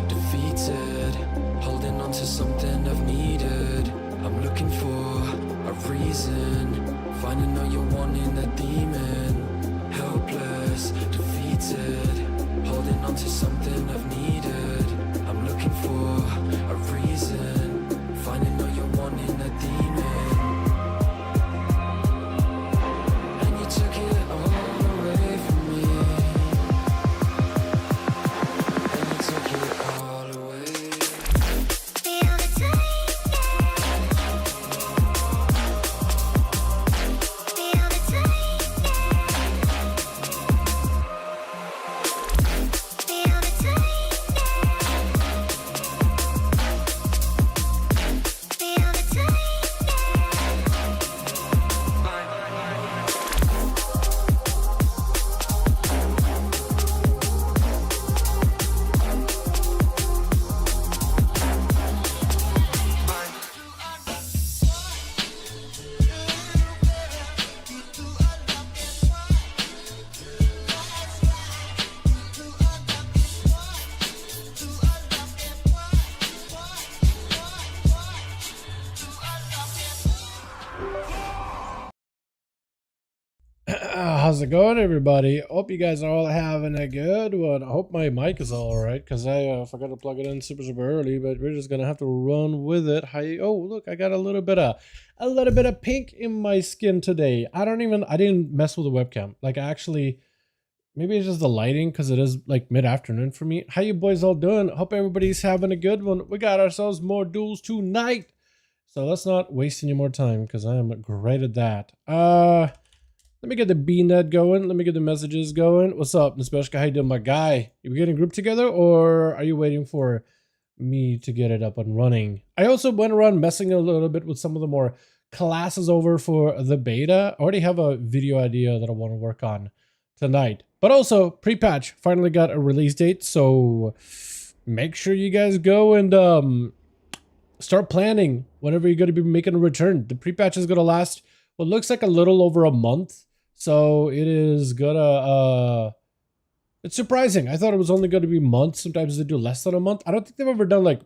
Defeated, holding on to something I've needed. I'm looking for a reason, finding all you're wanting, a demon. Helpless, defeated, holding on to something I've needed. I'm looking for a reason, finding all you're wanting, a demon. And you took it all away from me. And you took it all away. How's it going, everybody? Hope you guys are all having a good one. I hope my mic is all right, because I forgot to plug it in super early, but we're just gonna have to run with it. Oh, look, I got a little bit of pink in my skin today. I didn't mess with the webcam. Like, maybe it's just the lighting, because it is like mid-afternoon for me. How you boys all doing? Hope everybody's having a good one. We got ourselves more duels tonight, so let's not waste any more time, because I am great at that. Let me get the BNet going. Let me get the messages going. What's up, Nespeshka? How you doing, my guy? You getting grouped together, or are you waiting for me to get it up and running? I also went around messing a little bit with some of the more classes over for the beta. I already have a video idea that I want to work on tonight. But also, pre-patch finally got a release date, so make sure you guys go and start planning whenever you're going to be making a return. The pre-patch is going to last what looks like a little over a month. So it is gonna, it's surprising. I thought it was only going to be months. Sometimes they do less than a month. I don't think they've ever done like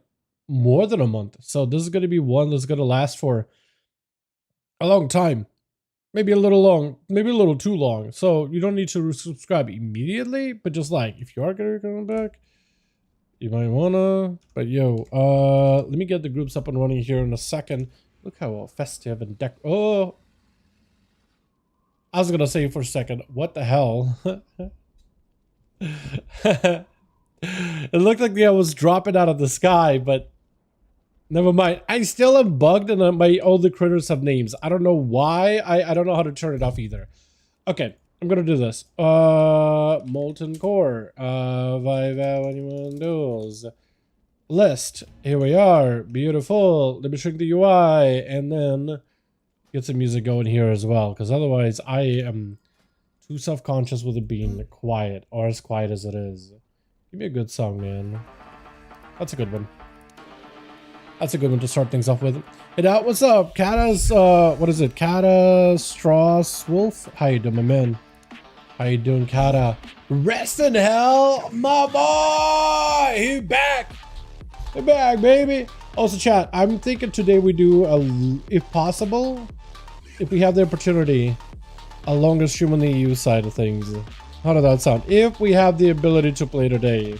more than a month. So this is going to be one that's going to last for a long time. Maybe a little long, maybe a little too long. So you don't need to subscribe immediately, but just like, if you are going to come back, you might wanna. But yo, let me get the groups up and running here in a second. Look how festive and oh, I was gonna say for a second, what the hell? It looked like I was dropping out of the sky, but never mind. I still am bugged, and all the critters have names. I don't know why. I don't know how to turn it off either. Okay, I'm gonna do this. Molten Core. 5V5 1V1 DUELS. List. Here we are. Beautiful. Let me shrink the UI and then get some music going here as well. Because otherwise I am too self-conscious with it being quiet, or as quiet as it is. Give me a good song, man. That's a good one. That's a good one to start things off with. Hey, Dad, what's up? Kata's, what is it? Kata Strauss Wolf? How you doing, my man? How you doing, Kata? Rest in hell, my boy! He back! He back, baby! Also, chat, I'm thinking today we do, if possible, if we have the opportunity, a longer stream on the EU side of things. How does that sound? If we have the ability to play today,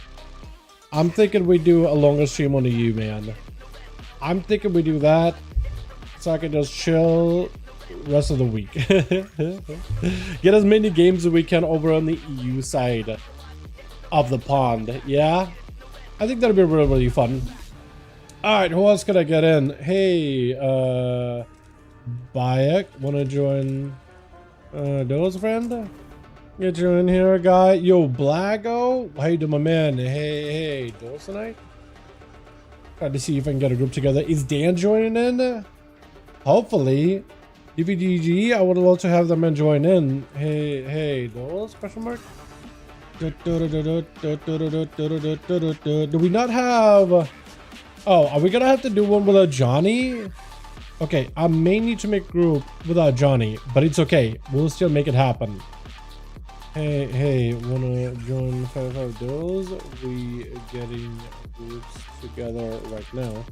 I'm thinking we do a longer stream on the EU, man. I'm thinking we do that so I can just chill rest of the week. Get as many games as we can over on the EU side of the pond. Yeah, I think that'll be really, really fun. All right, who else could I get in? Hey, Bayek, wanna join Do's friend? Get you in here, guy. Yo, Blago, how you doing, my man? Hey, Do's tonight? Trying to see if I can get a group together. Is Dan joining in? Hopefully. DVDG, I would love to have them join in. Hey, those question mark? Do we not have... Oh, are we gonna have to do one without Johnny? Okay, I may need to make a group without Johnny, but it's okay. We'll still make it happen. Hey, wanna join 5V5 Duels? We getting groups together right now.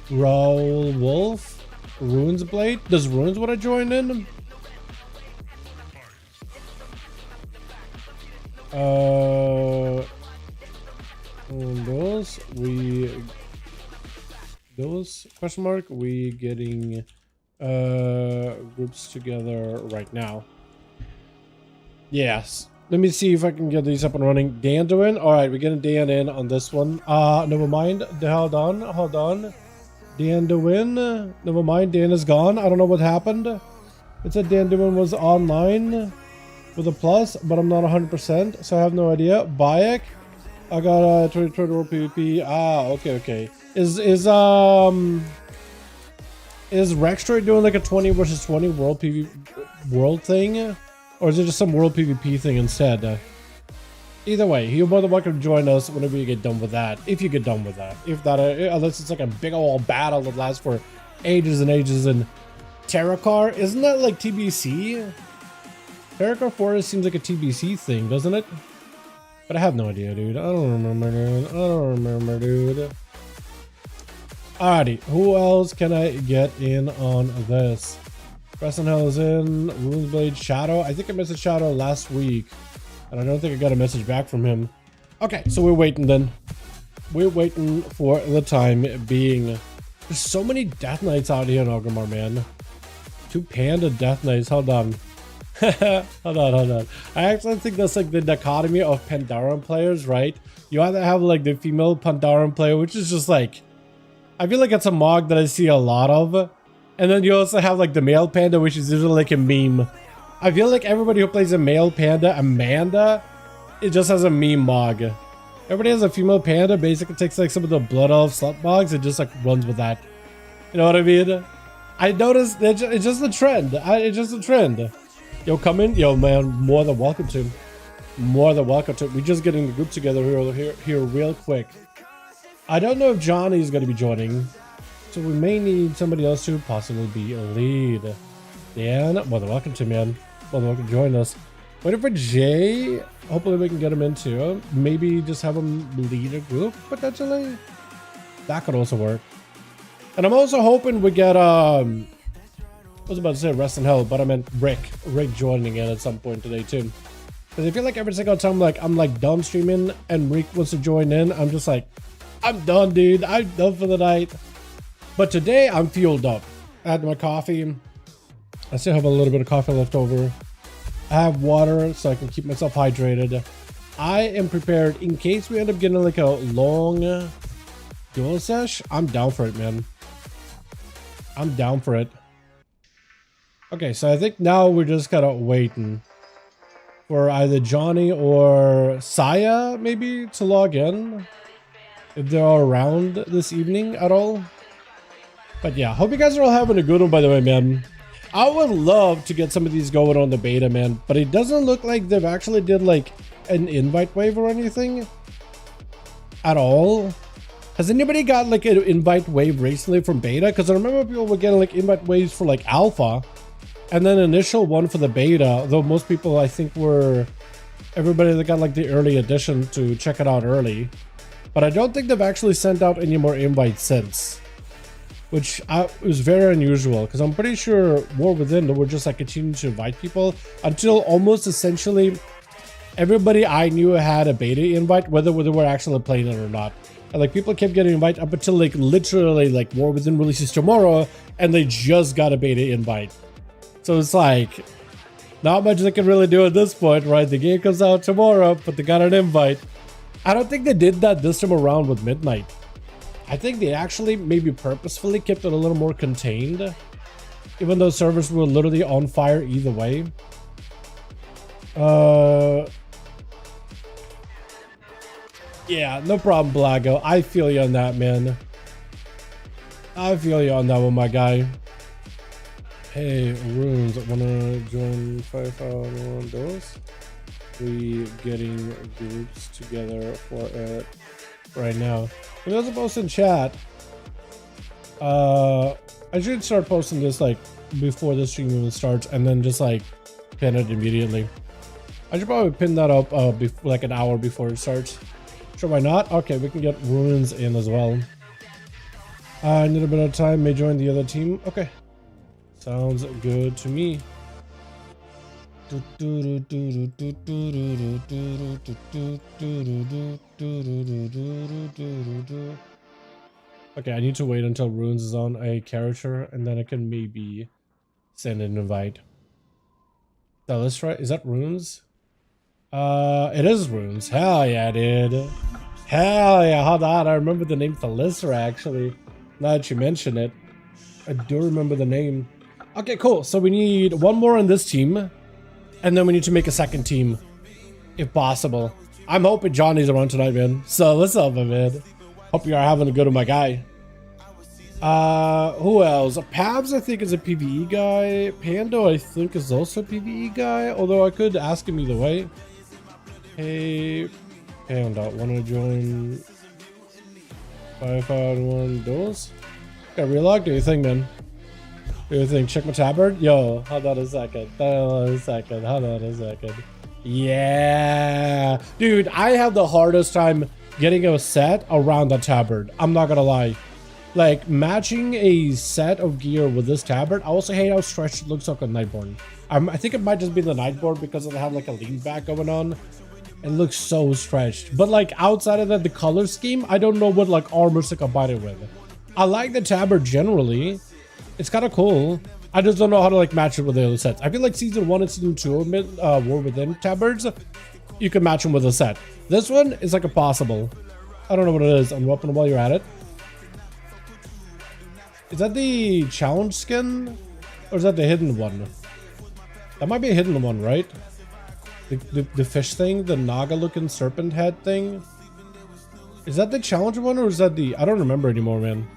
Raul Wolf, Ruins Blade. Does Ruins want to join in? Those question mark. We getting groups together right now. Yes. Let me see if I can get these up and running. Dan doing? All right, we're getting Dan in on this one. Never mind. Hold on. Dan doing? Never mind. Dan is gone. I don't know what happened. It said Dan doing was online with a plus, but I'm not 100%, so I have no idea. Bayek, I got 2020 World PvP. Okay. Is Rextroid doing like a 20 versus 20 world thing? Or is it just some world PvP thing instead? Either way, you're more than welcome to join us whenever you get done with that. If you get done with that. If not, unless it's like a big old battle that lasts for ages and ages. And Terracar, isn't that like TBC? Terracar Forest seems like a TBC thing, doesn't it? But I have no idea, dude. I don't remember, dude. Alrighty, who else can I get in on this? Preston Hell is in. Runesblade Shadow. I think I messaged Shadow last week, and I don't think I got a message back from him. Okay, so we're waiting then. We're waiting for the time being. There's so many Death Knights out here in Orgrimmar, man. 2 Panda Death Knights. Hold on. hold on. I actually think that's like the dichotomy of Pandaren players, right? You either have like the female Pandaren player, which is just like... I feel like it's a mog that I see a lot of. And then you also have like the male panda, which is usually like a meme. I feel like everybody who plays a male panda, Amanda, it just has a meme mog. Everybody has a female panda, basically takes like some of the blood elf slut mogs and just like runs with that. You know what I mean? I noticed it's just a trend. It's just a trend. Yo, come in. Yo, man, more than welcome to. More than welcome to. We're just getting the group together here real quick. I don't know if Johnny's going to be joining. So we may need somebody else to possibly be a lead. Dan, more than welcome to, man. More than welcome to join us. Waiting for Jay. Hopefully we can get him into. Maybe just have him lead a group, potentially. That could also work. And I'm also hoping we get, I was about to say Rest in Hell, but I meant Rick joining in at some point today too. Because I feel like every single time I'm like done streaming and Rick wants to join in, I'm just like, I'm done, dude. I'm done for the night. But today I'm fueled up. I had my coffee. I still have a little bit of coffee left over. I have water so I can keep myself hydrated. I am prepared in case we end up getting like a long duel sesh. I'm down for it, man. I'm down for it. Okay, so I think now we're just kind of waiting for either Johnny or Saya maybe to log in, if they're all around this evening at all. But yeah, hope you guys are all having a good one, by the way, man. I would love to get some of these going on the beta, man, but it doesn't look like they've actually did like an invite wave or anything at all. Has anybody got like an invite wave recently from beta? Because I remember people were getting like invite waves for like alpha, and then initial one for the beta, though most people I think were everybody that got like the early edition to check it out early. But I don't think they've actually sent out any more invites since, which was very unusual, because I'm pretty sure War Within, they were just like continuing to invite people until almost essentially everybody I knew had a beta invite, whether they were actually playing it or not. And like people kept getting invited up until like literally like War Within releases tomorrow and they just got a beta invite. So it's like not much they can really do at this point, right? The game comes out tomorrow, but they got an invite. I don't think they did that this time around with Midnight. I think they actually maybe purposefully kept it a little more contained, even though servers were literally on fire either way. Yeah, no problem, Blago. I feel you on that, man. I feel you on that one, my guy. Hey, Runes, wanna join 5V5 1v1 DUELS? We getting groups together for it right now. It was a post in chat. I should start posting this like before the stream even starts, and then just like pin it immediately. I should probably pin that up like an hour before it starts. Sure, why not? Okay, we can get Ruins in as well. I need a bit of time. May join the other team. Okay, sounds good to me. Okay, I need to wait until Runes is on a character, and then I can maybe send an invite. So let's try. Is that Runes? It is Runes. Hell yeah, dude. Hell yeah. Hold on. I remember the name Thalysra, actually. Now that you mention it, I do remember the name. Okay, cool. So we need one more on this team, and then we need to make a second team, if possible. I'm hoping Johnny's around tonight, man. So what's up, my man? Hope you are having a good one, my guy. Who else? Pabs, I think, is a PvE guy. Pando, I think, is also a PvE guy, although I could ask him either way. Hey, Pando, wanna join 5V5 1v1 DUELS? Got relog? Do you think, man? Do you think? Check my tabard? Yo, hold on a second. Hold on a second. Hold on a second. Yeah. Dude, I have the hardest time getting a set around the tabard. I'm not gonna lie. Like, matching a set of gear with this tabard, I also hate how stretched it looks like a Nightborn. I think it might just be the Nightborn because it have like a lean back going on. It looks so stretched. But like outside of that, the color scheme, I don't know what like armors to combine it with. I like the tabard generally. It's kind of cool. I just don't know how to like match it with the other sets. I feel like season 1 and season 2 of War Within tabards, you can match them with a set. This one is like impossible. I don't know what it is. Unweapon while you're at it. Is that the challenge skin? Or is that the hidden one? That might be a hidden one, right? The fish thing? The Naga looking serpent head thing? Is that the challenge one, or is that the... I don't remember anymore, man.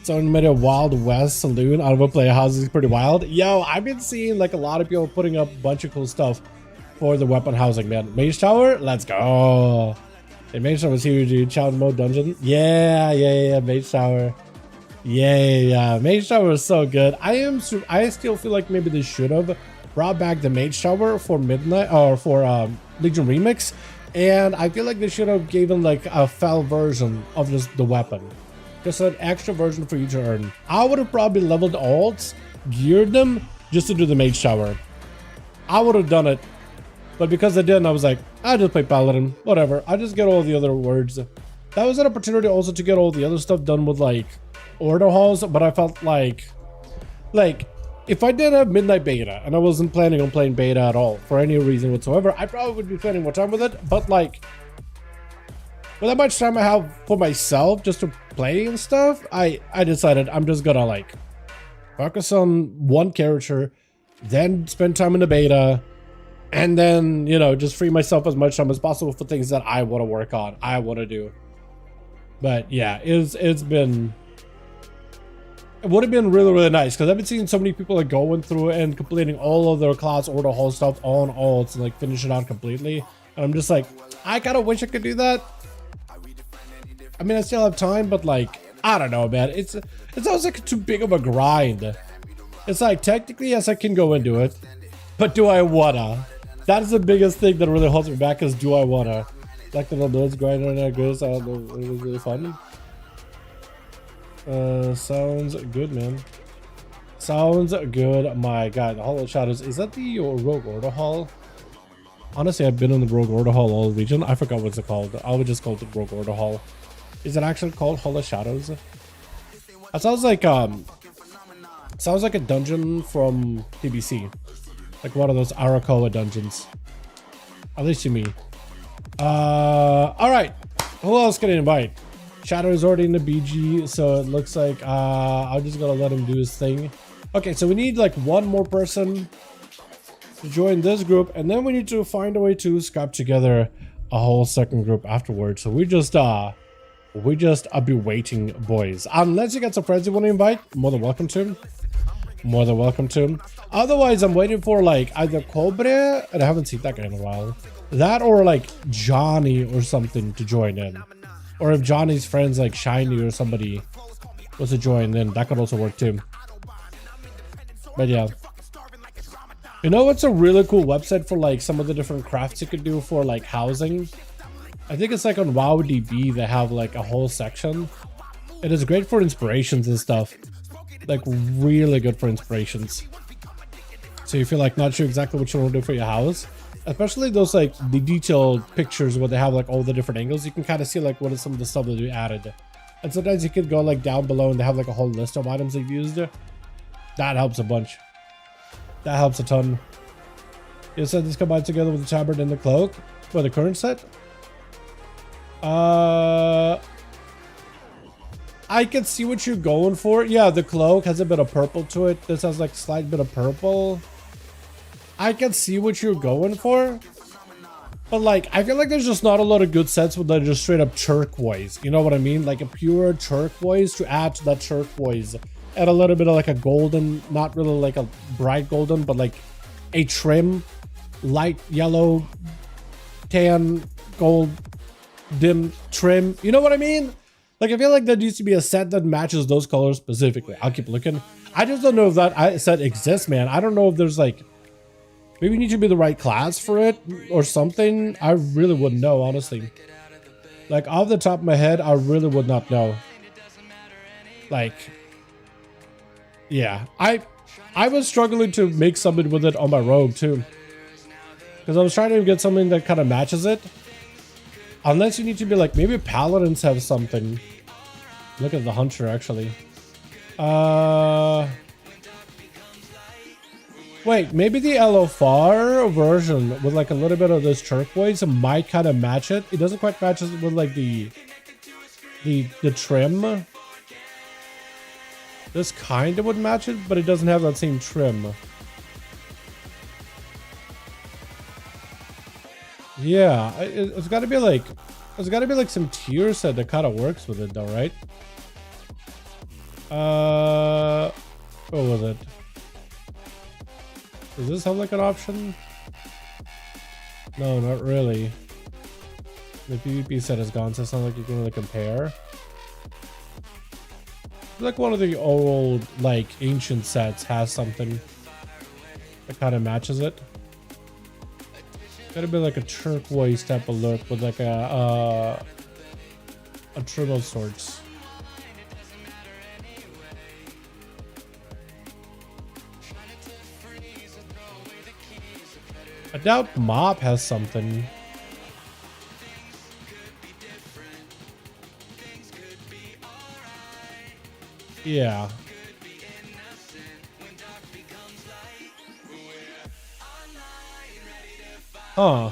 Someone made a Wild West saloon out of a playhouse. Is pretty wild. Yo, I've been seeing like a lot of people putting up a bunch of cool stuff for the weapon housing, man. Mage Tower? Let's go. Hey, Mage Tower was huge, dude. Challenge mode dungeon? Yeah. Mage Tower. Yeah. Mage Tower was so good. I still feel like maybe they should have brought back the Mage Tower for Midnight or for Legion Remix, and I feel like they should have given like a fell version of just the weapon, just an extra version for you to earn. I would have probably leveled alts, geared them just to do the Mage Tower. I would have done it, but because I didn't, I was like, I just play Paladin, whatever. I just get all the other words. That was an opportunity also to get all the other stuff done with like order halls, but I felt like if I did have Midnight Beta and I wasn't planning on playing Beta at all for any reason whatsoever, I probably would be spending more time with it. But like, with that much time I have for myself just to play and stuff, I decided I'm just gonna like focus on one character then spend time in the beta, and then, you know, just free myself as much time as possible for things that I want to work on, I want to do. But yeah, it would have been really, really nice, because I've been seeing so many people like going through and completing all of their class order hall stuff on alts and like finish it out completely. And I'm just like, I kind of wish I could do that. I mean, I still have time, but like, I don't know, man. It's always like too big of a grind. It's like, technically, yes, I can go and do it, but do I wanna? That is the biggest thing that really holds me back, is do I wanna? Like the builds grind on that goes, it was really fun. Sounds good, man. Sounds good. My god, the Hall of Shadows. Is that the Rogue Order Hall? Honestly, I've been in the Rogue Order Hall all region. I forgot what's it called. I would just call it the Rogue Order Hall. Is it actually called Hall of Shadows? That sounds like a dungeon from PBC. Like one of those Arakoa dungeons. At least to me. Alright. Who else can I invite? Shadow is already in the BG, so it looks like I'm just gonna let him do his thing. Okay, so we need like one more person to join this group, and then we need to find a way to scrap together a whole second group afterwards. So we just I'll be waiting, boys. Unless you got some friends you want to invite, more than welcome to. More than welcome to. Otherwise, I'm waiting for like either Cobre, and I haven't seen that guy in a while. That or like Johnny or something to join in. Or if Johnny's friends like Shiny or somebody was to join in, that could also work too. But yeah. You know what's a really cool website for like some of the different crafts you could do for like housing? I think it's like on WowDB, they have like a whole section. It is great for inspirations and stuff. Like really good for inspirations. So you feel like not sure exactly what you want to do for your house. Especially those like the detailed pictures where they have like all the different angles, you can kind of see like what is some of the stuff that you added. And sometimes you can go like down below and they have like a whole list of items they've used. That helps a bunch. That helps a ton. You said this combined together with the tabard and the cloak for the current set. I can see what you're going for. Yeah, the cloak has a bit of purple to it. This has like a slight bit of purple. I can see what you're going for, but like I feel like there's just not a lot of good sets with like just straight up turquoise. You know what I mean? Like a pure turquoise to add to that turquoise, add a little bit of like a golden, not really like a bright golden, but like a trim, light yellow, tan, gold, dim trim. You know what I mean? Like I feel like there needs to be a set that matches those colors specifically. I'll keep looking. I just don't know if that set exists, man. I don't know if there's like. Maybe you need to be the right class for it or something. I really wouldn't know, honestly. Like, off the top of my head, I really would not know. Like, yeah. I was struggling to make something with it on my rogue, too. Because I was trying to get something that kind of matches it. Unless you need to be like, maybe paladins have something. Look at the hunter, actually. Wait, maybe the LFR version with like a little bit of this turquoise might kind of match it. It doesn't quite match it with like the trim. This kind of would match it, but it doesn't have that same trim. Yeah, it's got to be like, there's got to be like some tier set that kind of works with it, though, right? What was it? Does this have like an option? No, not really. The PvP set is gone, so it's not like you can really compare. Like one of the old, like ancient sets has something that kind of matches it. Gotta be like a turquoise type of look with like a trim of sorts. I doubt Mop has something. Yeah. Huh.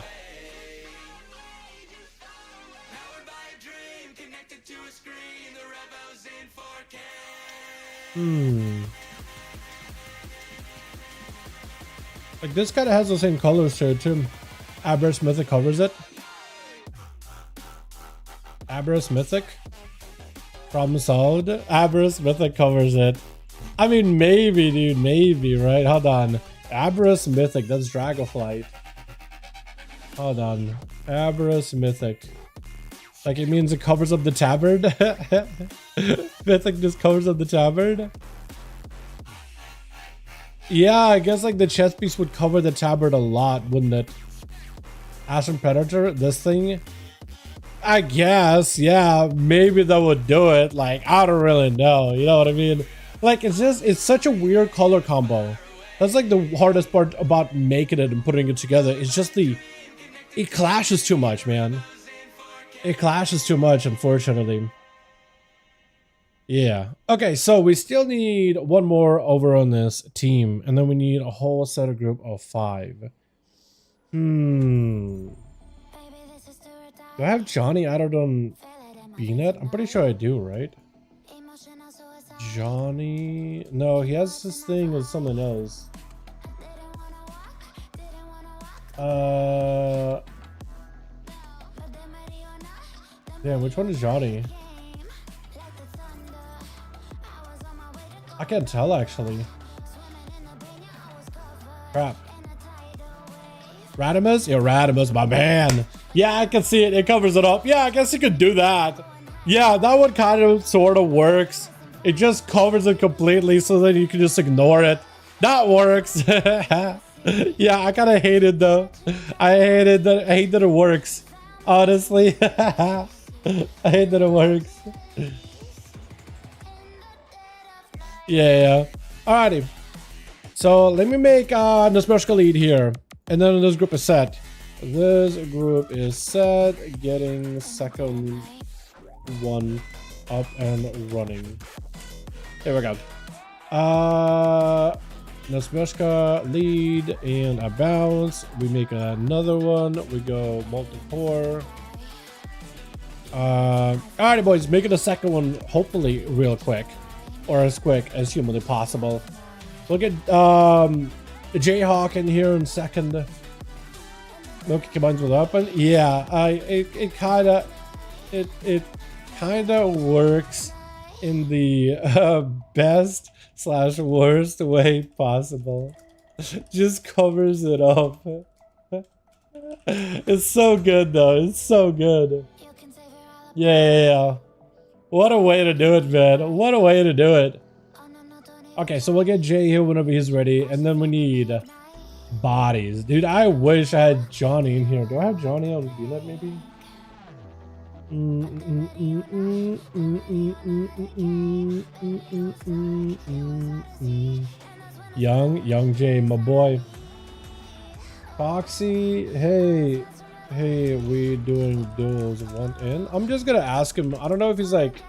Like this kind of has the same colors to it too. Aberrus Mythic covers it. Aberrus Mythic. Problem solved. Aberrus Mythic covers it. I mean, maybe, dude, maybe, right? Hold on. Aberrus Mythic, that's Dragonflight. Hold on. Aberrus Mythic. Like, it means it covers up the tabard? Mythic just covers up the tabard? Yeah, I guess, like, the chest piece would cover the tabard a lot, wouldn't it? Ashen Predator, this thing? I guess, yeah, maybe that would do it. Like, I don't really know, you know what I mean? Like, it's such a weird color combo. That's like the hardest part about making it and putting it together. It's just it clashes too much, man. It clashes too much, unfortunately. Yeah. Okay, so we still need one more over on this team, and then we need a whole set of group of 5. Do I have Johnny added on BNet? I'm pretty sure I do, right? Johnny... No, he has this thing with something else. Damn, which one is Johnny? I can't tell, actually. Crap. Radimus? Yeah, Radimus, my man. Yeah, I can see it. It covers it up. Yeah, I guess you could do that. Yeah, that one kind of sort of works. It just covers it completely so that you can just ignore it. That works. Yeah, I kind of hate it though. I hate that it works. Honestly. I hate that it works. Yeah. Alrighty. So let me make Nasmershka lead here. And then this group is set. This group is set. Getting second one up and running. There we go. Nasmershka lead and a bounce. We make another one. We go multi-core. Alrighty, boys. Making the second one hopefully real quick. Or as quick as humanly possible. We'll get Jayhawk in here in second. Loki combines with weapon. Yeah, it kind of works in the best / worst way possible. Just covers it up. It's so good though. It's so good. Yeah. What a way to do it, man. What a way to do it. Okay, so we'll get Jay here whenever he's ready, and then we need bodies. Dude, I wish I had Johnny in here. Do I have Johnny on VNet maybe? Young Jay, my boy. Foxy, hey, we doing duels 1 in? I'm just gonna ask him. I don't know if he's like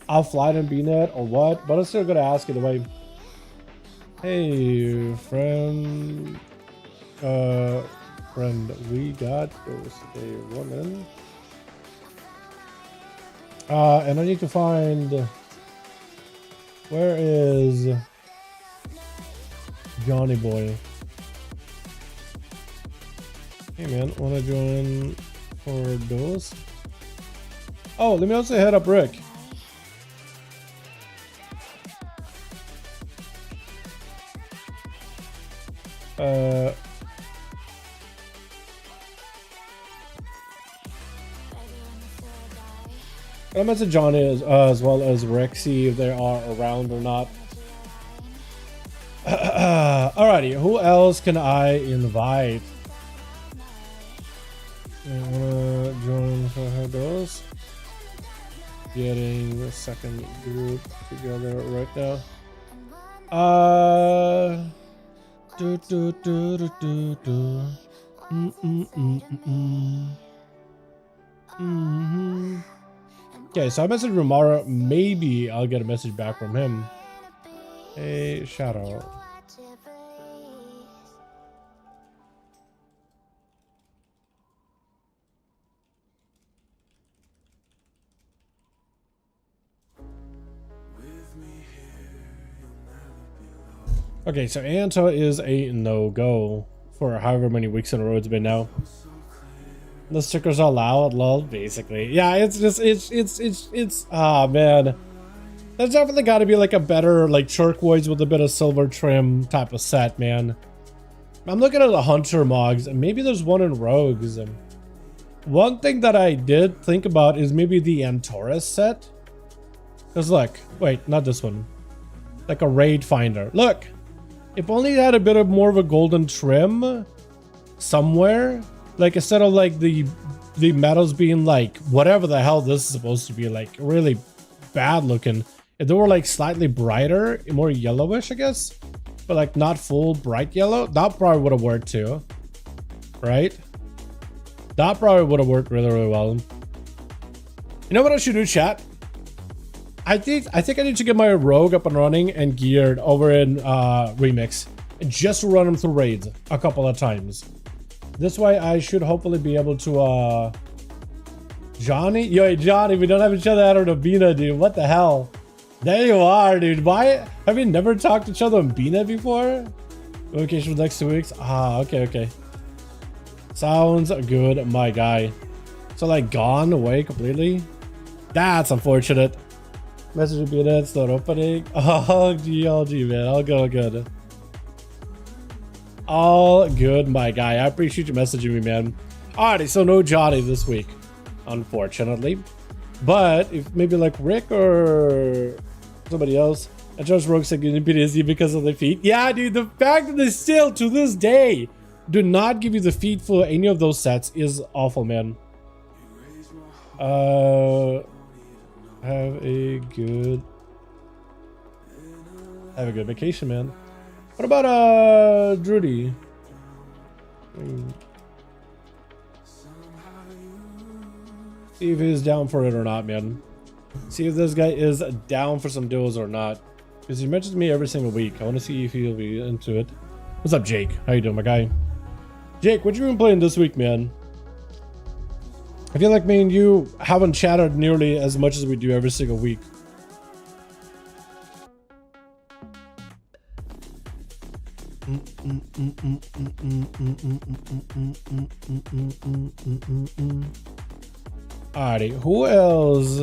offline in BNet or what, but I'm still gonna ask it away. Hey, friend, we got those today 1 in. And I need to find, where is Johnny boy? Hey man, wanna join for those? Oh, let me also head up Rick. I'll message Johnny as well as Rick, see if they are around or not. Alrighty, who else can I invite? I wanna join for those. Getting the second group together right now. Okay, so I messaged Romara. Maybe I'll get a message back from him. Hey, Shadow. Okay, so Anto is a no-go for however many weeks in a row it's been now. The stickers are loud, lol, basically. Yeah, it's just, it's, ah, man. There's definitely got to be like a better, like, turquoise with a bit of silver trim type of set, man. I'm looking at the Hunter mods, and maybe there's one in Rogues. One thing that I did think about is maybe the Antaurus set. Because look, wait, not this one. Like a Raid Finder. Look, if only it had a bit of more of a golden trim somewhere. Like instead of like the metals being like whatever the hell this is supposed to be, like really bad looking. If they were like slightly brighter, more yellowish, I guess. But like not full bright yellow, that probably would have worked too. Right? That probably would have worked really, really well. You know what I should do, chat? I think I need to get my Rogue up and running and geared over in Remix. And just run them through raids a couple of times. This way I should hopefully be able to Johnny? Yo, Johnny, we don't have each other out of the Bina, dude. What the hell? There you are, dude. Why have we never talked to each other on Bina before? Vacation for the next 2 weeks? Ah, okay. Sounds good, my guy. So like gone away completely? That's unfortunate. Message being it's not opening. Oh, GLG, man. All good. All good, my guy. I appreciate you messaging me, man. Alrighty, so no Johnny this week, unfortunately. But if maybe like Rick or somebody else. I chose Rogue Second PTSD because of the feet. Yeah, dude, the fact that they still to this day do not give you the feet for any of those sets is awful, man. Have a good vacation, man. What about Drudy? See if he's down for it or not, man. See if this guy is down for some duels or not. Because he mentions me every single week. I want to see if he'll be into it. What's up, Jake? How you doing, my guy? Jake, what you been playing this week, man? I feel like me and you haven't chatted nearly as much as we do every single week. Alrighty, who else?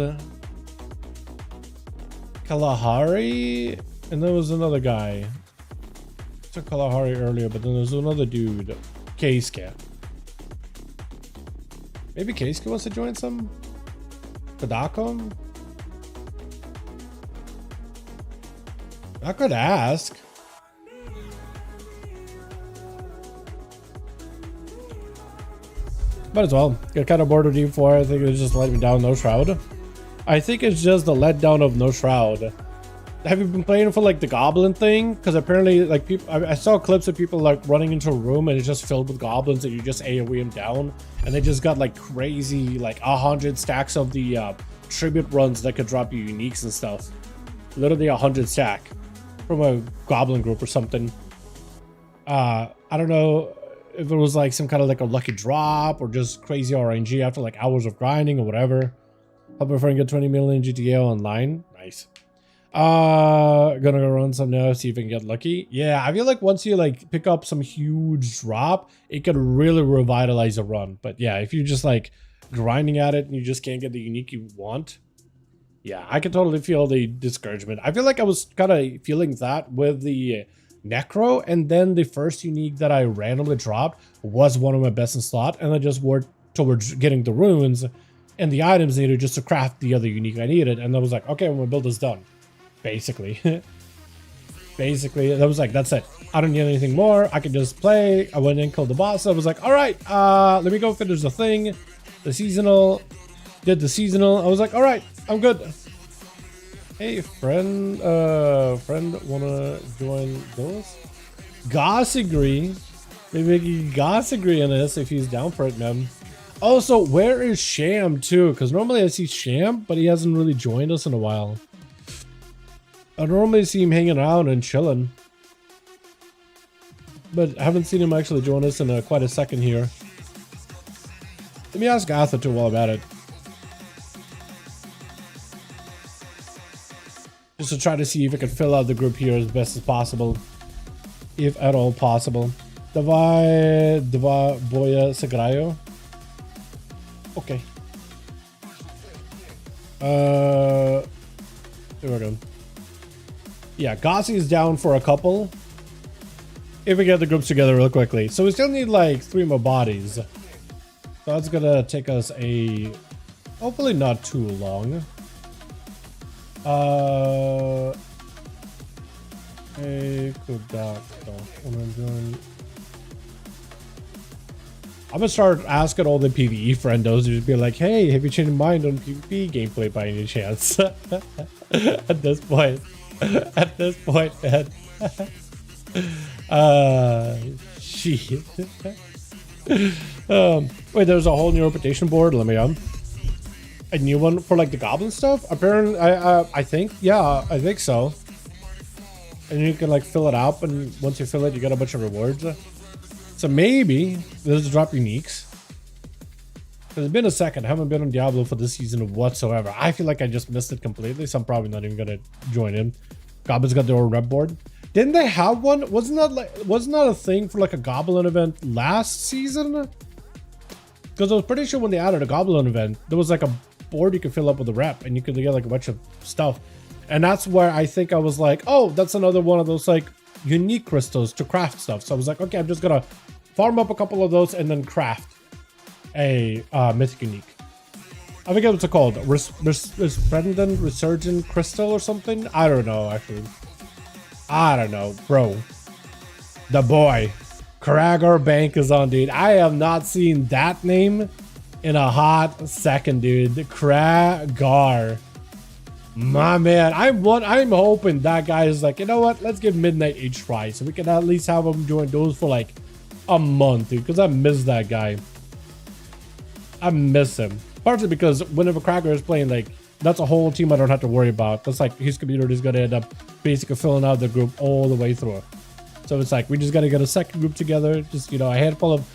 Kalahari, and there was another guy. I took Kalahari earlier, but then there's another dude, K-Scat. Maybe K-Scat wants to join some? Tadakom? I could ask. Might as well. Got kind of bored of D4. I think it just let me down, no Shroud. I think it's just the letdown of no Shroud. Have you been playing for like the goblin thing? Because apparently like people, I saw clips of people like running into a room and it's just filled with goblins and you just AoE them down, and they just got like crazy like 100 stacks of the tribute runs that could drop you uniques and stuff. Literally 100 stack from a goblin group or something. I don't know if it was like some kind of like a lucky drop or just crazy RNG after like hours of grinding or whatever. I'm preferring get 20 million GTA online. Nice. Gonna go run some now, see if I can get lucky. Yeah, I feel like once you like pick up some huge drop, it could really revitalize a run. But yeah, if you're just like grinding at it and you just can't get the unique you want, yeah, I can totally feel the discouragement. I feel like I was kind of feeling that with the Necro, and then the first unique that I randomly dropped was one of my best in slot, and I just worked towards getting the runes and the items needed just to craft the other unique I needed, and I was like, okay, my build is done. Basically. Basically, that was like, that's it. I don't need anything more. I can just play. I went in, killed the boss. I was like, all right, let me go finish the thing. The seasonal. Did the seasonal. I was like, all right, I'm good. Hey, friend, wanna join Duels? Goss agree. Maybe Goss agree on this if he's down for it, man. Also, where is Sham too? Because normally I see Sham, but he hasn't really joined us in a while. I normally see him hanging around and chilling, but I haven't seen him actually join us in quite a second here. Let me ask Arthur too while I'm at it. Just to try to see if I can fill out the group here as best as possible. if at all possible. Давай два боя сыграю. Okay. Here we go. Yeah, Gossi is down for a couple. If we get the groups together real quickly. So we still need like 3 more bodies. So that's gonna take us a... hopefully not too long. I'm gonna start asking all the PvE friendos to be like, hey, have you changed your mind on PvP gameplay by any chance? At this point. At this point, man. Shit. Wait, there's a whole new reputation board. Let me a new one for like the goblin stuff. Apparently, I think, yeah, I think so. And you can like fill it up, and once you fill it, you get a bunch of rewards. So maybe there's drop uniques. It's been a second. I haven't been on Diablo for this season whatsoever. I feel like I just missed it completely, so I'm probably not even gonna join in. Goblins got their own rep board. Didn't they have one? Wasn't that a thing for like a goblin event last season? Because I was pretty sure when they added a goblin event, there was like a board you could fill up with a rep, and you could get like a bunch of stuff. And that's where I think I was like, oh, that's another one of those like unique crystals to craft stuff. So I was like, okay, I'm just gonna farm up a couple of those and then craft a mythic unique. I forget what's it called. Resplendent Resurgent Crystal or something? I don't know, actually. I don't know, bro. The boy. Kragar Bank is on, dude. I have not seen that name in a hot second, dude. Kragar. My man. I'm hoping that guy is like, you know what? Let's give Midnight a try. So we can at least have him join those for like a month, dude. Because I miss that guy. I miss him. Partly because whenever Kragar is playing, like, that's a whole team I don't have to worry about. That's like his community is gonna end up basically filling out the group all the way through. So it's like we just gotta get a second group together, just, you know, a handful of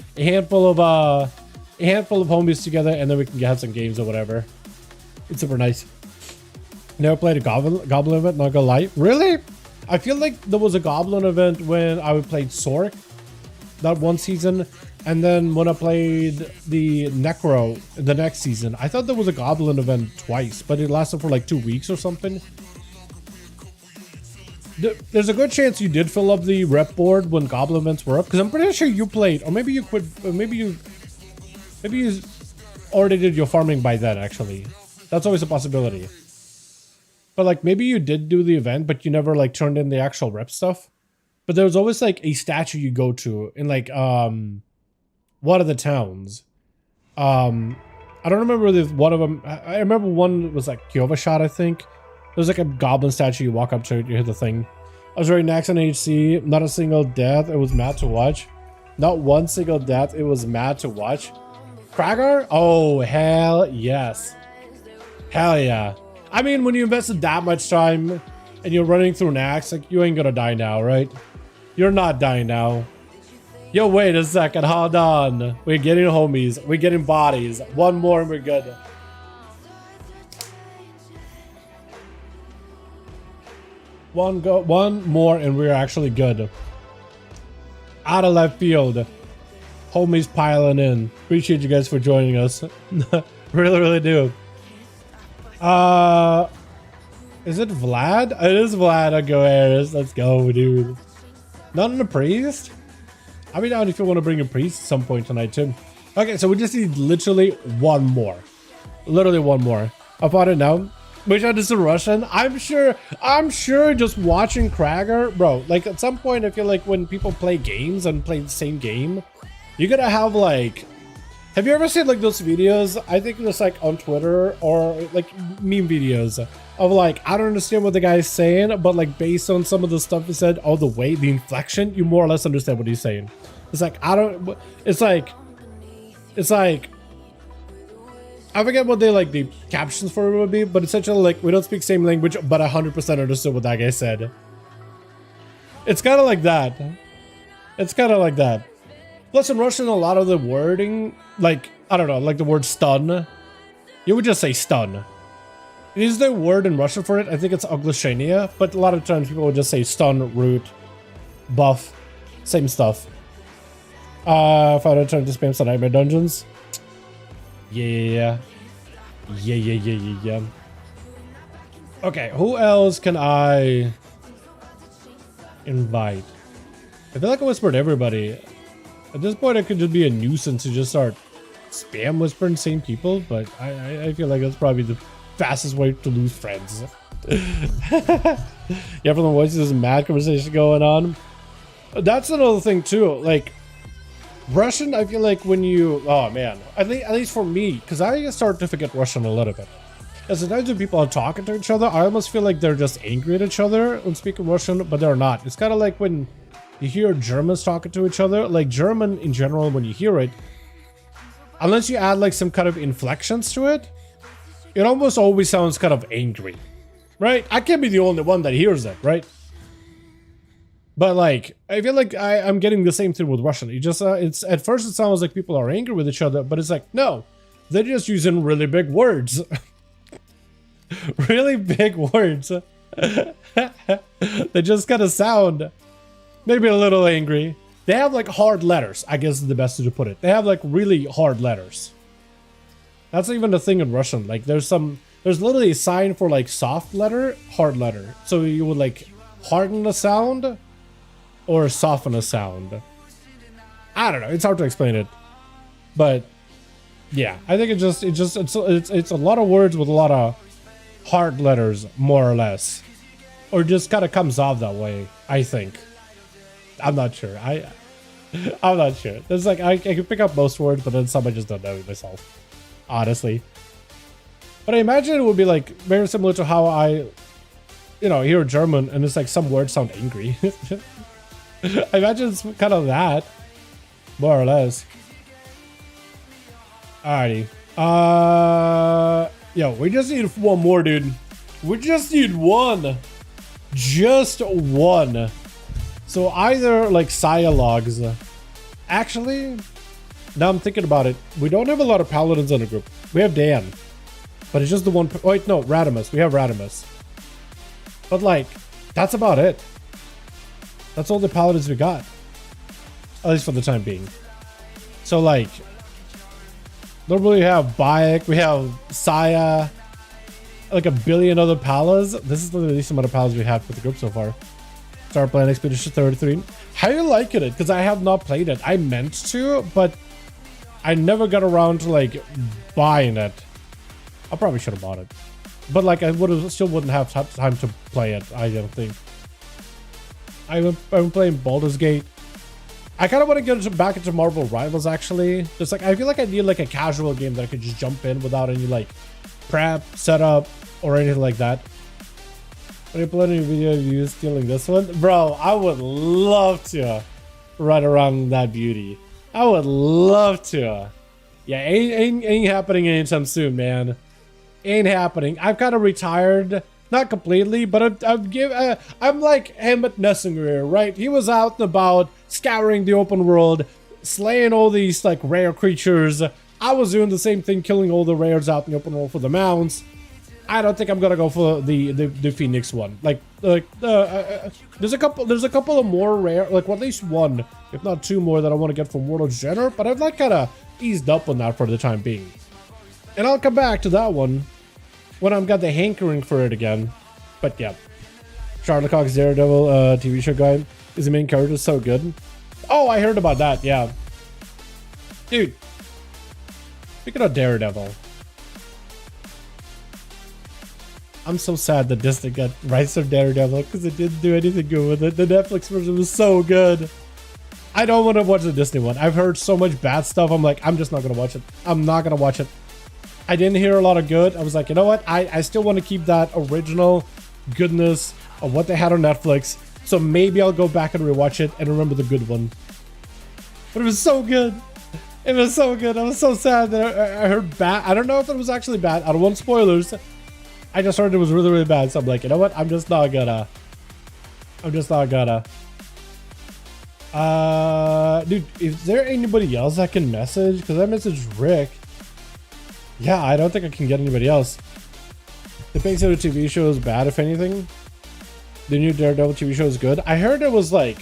homies together, and then we can have some games or whatever. It's super nice. Never played a goblin event, not gonna lie. Really? I feel like there was a goblin event when I played Sork, that one season. And then when I played the Necro the next season, I thought there was a goblin event twice, but it lasted for like 2 weeks or something. There's a good chance you did fill up the rep board when goblin events were up, because I'm pretty sure you played, or maybe you quit, or maybe you already did your farming by then, actually. That's always a possibility. But like maybe you did do the event, but you never like turned in the actual rep stuff. But there was always like a statue you go to in like one of the towns. I don't remember if one of them. I remember one was like Kyovashot, I think. There's like a goblin statue you walk up to, you hit the thing. I was wearing Nax on HC. Not a single death. It was mad to watch. Not one single death. It was mad to watch. Kragar? Oh, hell yes. Hell yeah. I mean, when you invested that much time and you're running through Nax, like, you ain't gonna die now, right? You're not dying now. Yo, wait a second. Hold on. We're getting homies. We're getting bodies. One more and we're good. One more and we're actually good. Out of left field. Homies piling in. Appreciate you guys for joining us. Really, really do. Is it Vlad? It is Vlad. I'll go Ares. Let's go, dude. Not in a priest? I'll be down if you want to bring a priest at some point tonight, too. Okay, so we just need literally one more. Literally one more. I found it now. Wish I did some Russian. I'm sure just watching Kragar, bro, like at some point I feel like when people play games and play the same game, you're gonna have like, have you ever seen like those videos? I think it's like on Twitter or like meme videos of like, I don't understand what the guy's saying, but like based on some of the stuff he said, all the way, the inflection, you more or less understand what he's saying. It's like, it's like, I forget what they like the captions for it would be, but essentially like, we don't speak same language, but 100% understood what that guy said. It's kind of like that. It's kind of like that. Plus in Russian, a lot of the wording, like, I don't know, like the word stun, you would just say stun. Is there a word in Russian for it? I think it's oglashenia, but a lot of times people would just say stun, root, buff, Same stuff. If I return to spam some nightmare dungeons. Yeah. Okay, who else can I invite? I feel like I whispered everybody. At this point, I could just be a nuisance to just start spam whispering same people, but I feel like that's probably the fastest way to lose friends. Yeah, from the voices, there's a mad conversation going on. That's another thing too. Like Russian, I feel like when you, oh man, at least for me, because I start to forget Russian a little bit. And sometimes when people are talking to each other, I almost feel like they're just angry at each other when speaking Russian, but they're not. It's kind of like when you hear Germans talking to each other. Like German in general, when you hear it, unless you add like some kind of inflections to it, it almost always sounds kind of angry, right? I can't be the only one that hears it, right? But like, I feel like I'm getting the same thing with Russian. You just, it's at first it sounds like people are angry with each other, but it's like, no, they're just using really big words. Really big words. They just kind of sound maybe a little angry. They have like hard letters, I guess is the best way to put it. They have like really hard letters. That's even the thing in Russian. Like there's literally a sign for like soft letter, hard letter. So you would like harden a sound or soften a sound. I don't know. It's hard to explain it, but yeah, I think it's a lot of words with a lot of hard letters, more or less, or just kind of comes off that way. I think. I'm not sure. I'm not sure. There's like I can pick up most words, but then some I just don't know myself, honestly. But I imagine it would be like very similar to how I, hear German and it's like some words sound angry. I imagine it's kind of that, more or less. Alrighty. Yo, we just need one more, dude. We just need one. Just one. So either like logs. Actually, now I'm thinking about it. We don't have a lot of paladins in the group. We have Dan, but it's just the one. Oh, wait, no, Radimus. We have Radimus. But like, that's about it. That's all the paladins we got. At least for the time being. So like, normally we have Bayek, we have Saya, like a billion other palas. This is the least amount of palas we had for the group so far. Start playing Expedition 33. How you liking it? Because I have not played it. I meant to, but I never got around to like buying it. I probably should have bought it, but like I still wouldn't have time to play it. I don't think. I'm playing Baldur's Gate. I kind of want to get back into Marvel Rivals actually. Just like I feel like I need like a casual game that I could just jump in without any like prep, setup, or anything like that. Are you planning a video of you stealing this one? Bro, I would love to run around that beauty. I would love to. Yeah, ain't happening anytime soon, man. Ain't happening. I've kind of retired. Not completely, but I'm like Emmett Nessinger, right? He was out and about, scouring the open world, slaying all these like rare creatures. I was doing the same thing, killing all the rares out in the open world for the mounts. I don't think I'm gonna go for the Phoenix one. There's a couple of more rare, like at least one, if not two more that I want to get from World of Jenner, but I've like kind of eased up on that for the time being. And I'll come back to that one when I've got the hankering for it again. But yeah, Charlie Cox Daredevil TV show guy is the main character so good. Oh, I heard about that. Yeah, dude. Speaking of Daredevil, I'm so sad that Disney got rights of Daredevil because it didn't do anything good with it. The Netflix version was so good. I don't want to watch the Disney one. I've heard so much bad stuff. I'm like, I'm just not gonna watch it. I'm not gonna watch it. I didn't hear a lot of good. I was like, you know what? I still want to keep that original goodness of what they had on Netflix. So maybe I'll go back and rewatch it and remember the good one. But it was so good. It was so good. I was so sad that I heard bad. I don't know if it was actually bad. I don't want spoilers. I just heard it was really, really bad. So I'm like, you know what? I'm just not gonna. Dude, is there anybody else I can message? Because I messaged Rick. Yeah, I don't think I can get anybody else. The Pixar TV show is bad, if anything. The new Daredevil TV show is good. I heard it was like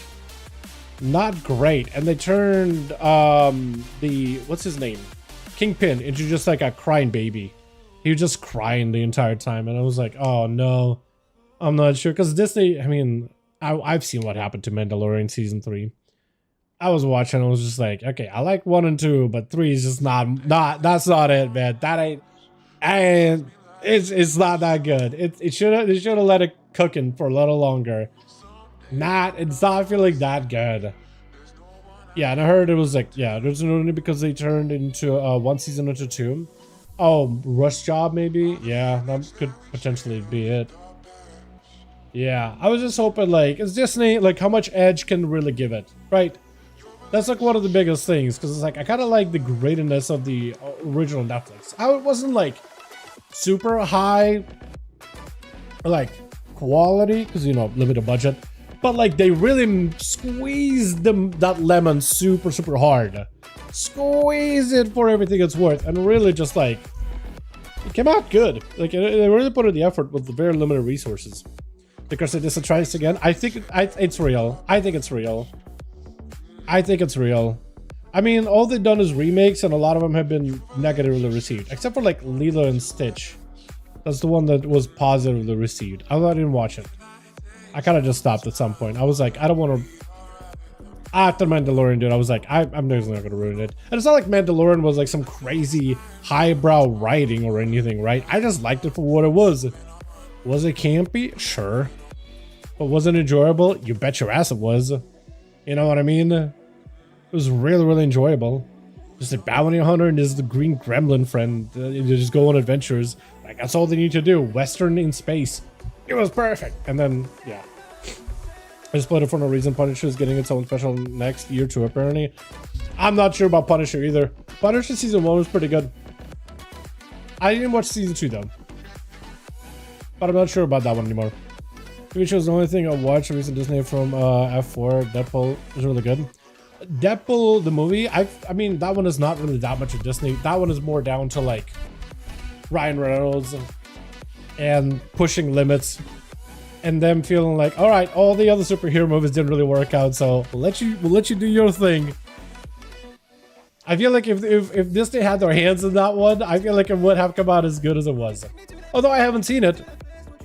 not great. And they turned the, what's his name? Kingpin into just like a crying baby. He was just crying the entire time. And I was like, oh no, I'm not sure. Because Disney, I mean, I've seen what happened to Mandalorian season 3. I was watching, I was just like, okay, I like 1 and 2, but 3 is just that's not it, man. That ain't, and it's not that good. They should have let it cooking for a little longer. It's not feeling that good. Yeah, and I heard it was like, yeah, there's only because they turned into 1 season into 2. Oh, rush job maybe? Yeah, that could potentially be it. Yeah, I was just hoping, like, it's Disney, like, how much edge can really give it, right? That's like one of the biggest things, because it's like, I kind of like the greatness of the original Netflix. It wasn't like super high, like, quality, because, you know, limited budget, but like, they really squeezed that lemon super hard. Squeeze it for everything it's worth, and really just like, it came out good. Like, they really put in the effort with the very limited resources. Because this try this again. I think it's real. I think it's real. I think it's real. I mean, all they've done is remakes, and a lot of them have been negatively received, except for like Lilo and Stitch. That's the one that was positively received. I didn't watch it. I kind of just stopped at some point. I was like, I don't want to. After Mandalorian, dude, I was like, I'm just not gonna ruin it. And it's not like Mandalorian was like some crazy highbrow writing or anything, right? I just liked it for what it was. Was it campy? Sure. But was it enjoyable? You bet your ass it was. You know what I mean? It was really enjoyable. Just a bounty hunter and there's the green gremlin friend. You just go on adventures. Like, that's all they need to do. Western in space. It was perfect. And then, yeah. I just played it for no reason. Punisher is getting its own special next year too, apparently. I'm not sure about Punisher either. Punisher season 1 was pretty good. I didn't watch season 2 though. But I'm not sure about that one anymore. Which was the only thing I watched recent Disney from F4. Deadpool is really good. Deadpool, the movie, I mean, that one is not really that much of Disney. That one is more down to like Ryan Reynolds and pushing limits and them feeling like, all right, all the other superhero movies didn't really work out, so we'll let you do your thing. I feel like if Disney had their hands in that one, I feel like it would have come out as good as it was. Although I haven't seen it.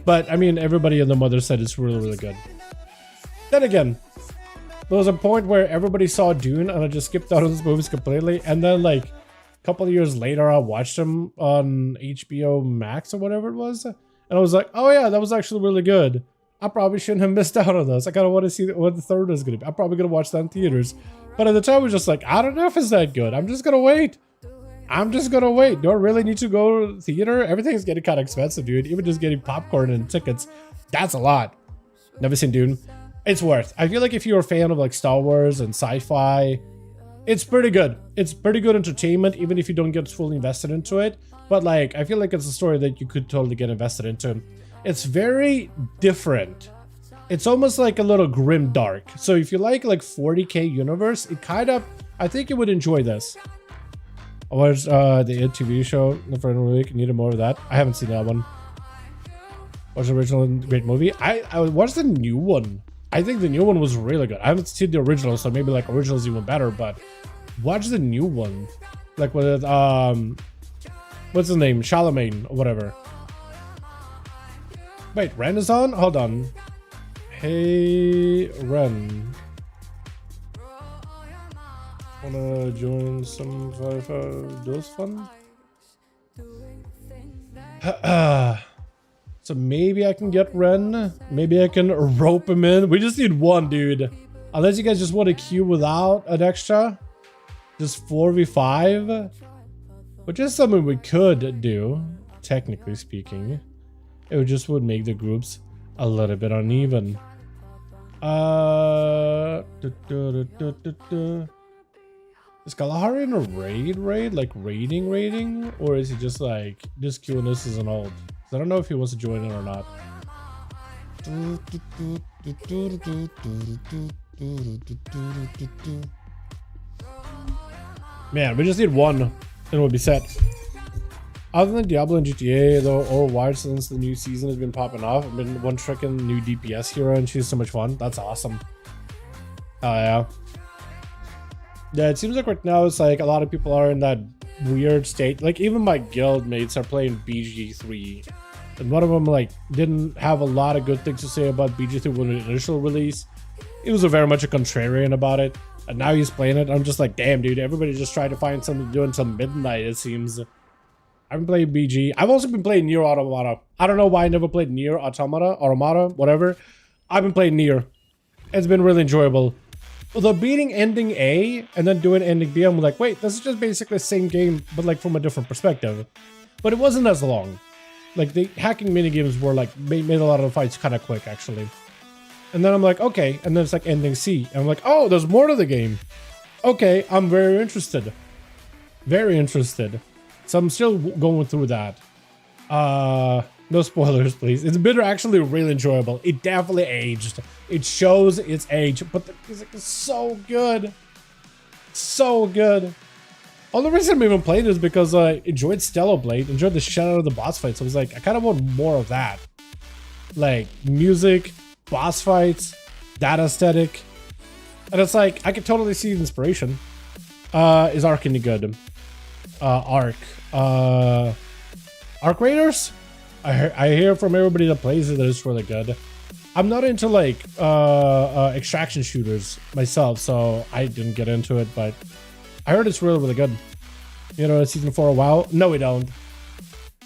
But, I mean, everybody in the mother said it's really good. Then again, there was a point where everybody saw Dune and I just skipped out of those movies completely. And then, like, a couple of years later, I watched them on HBO Max or whatever it was. And I was like, oh yeah, that was actually really good. I probably shouldn't have missed out on those. I kind of want to see what the third is going to be. I'm probably going to watch that in theaters. But at the time, I was just like, I don't know if it's that good. I'm just going to wait. Do I really need to go to the theater? Everything's getting kind of expensive, dude. Even just getting popcorn and tickets, that's a lot. Never seen Dune. It's worth. I feel like if you're a fan of like Star Wars and sci-fi, it's pretty good. It's pretty good entertainment, even if you don't get fully invested into it. But like, I feel like it's a story that you could totally get invested into. It's very different. It's almost like a little grim dark. So if you like 40K universe, it kind of, I think you would enjoy this. I watched the IT TV show the first week. Needed more of that. I haven't seen that one. Watched the original, great movie. I watched the new one. I think the new one was really good. I haven't seen the original, so maybe like original is even better. But watch the new one, like with what's his name, Charlemagne or whatever. Wait, Ren is on. Hold on. Hey, Ren. Wanna join some 5V5 Duels fun? So maybe I can get Ren. Maybe I can rope him in. We just need one, dude. Unless you guys just want to queue without an extra. Just 4v5. Which is something we could do, technically speaking. It would make the groups a little bit uneven. Is Kalahari in a raid? Like raiding? Or is he just like, this Q&S is an old? I don't know if he wants to join in or not. Man, we just need one and we'll be set. Other than Diablo and GTA though, or why since the new season has been popping off, I've been one tricking new DPS hero and she's so much fun. That's awesome. Oh yeah. Yeah, it seems like right now it's like a lot of people are in that weird state. Like even my guild mates are playing BG3. And one of them like didn't have a lot of good things to say about BG3 when it initial release. He was very much a contrarian about it. And now he's playing it. I'm just like, damn dude, everybody just tried to find something to do until midnight, it seems. I've been playing BG. I've also been playing Nier Automata. I don't know why I never played Nier Automata, whatever. I've been playing Nier. It's been really enjoyable. Although beating ending A and then doing ending B, I'm like, wait, this is just basically the same game, but like from a different perspective. But it wasn't as long. Like the hacking minigames were like, made a lot of the fights kind of quick actually. And then I'm like, okay, and then it's like ending C. And I'm like, oh, there's more to the game. Okay, I'm very interested. Very interested. So I'm still going through that. No spoilers, please. It's been actually really enjoyable. It definitely aged. It shows its age, but the music is so good. So good. Only reason I'm even playing is because I enjoyed Stellar Blade, enjoyed the shit out of the boss fights. So I was like, I kind of want more of that. Like, music, boss fights, that aesthetic. And it's like, I could totally see the inspiration. Is Ark any good? Ark Raiders? I hear from everybody that plays it that it's really good. I'm not into like extraction shooters myself, so I didn't get into it, but I heard it's really, really good. You know, season 4 of WoW? No, we don't.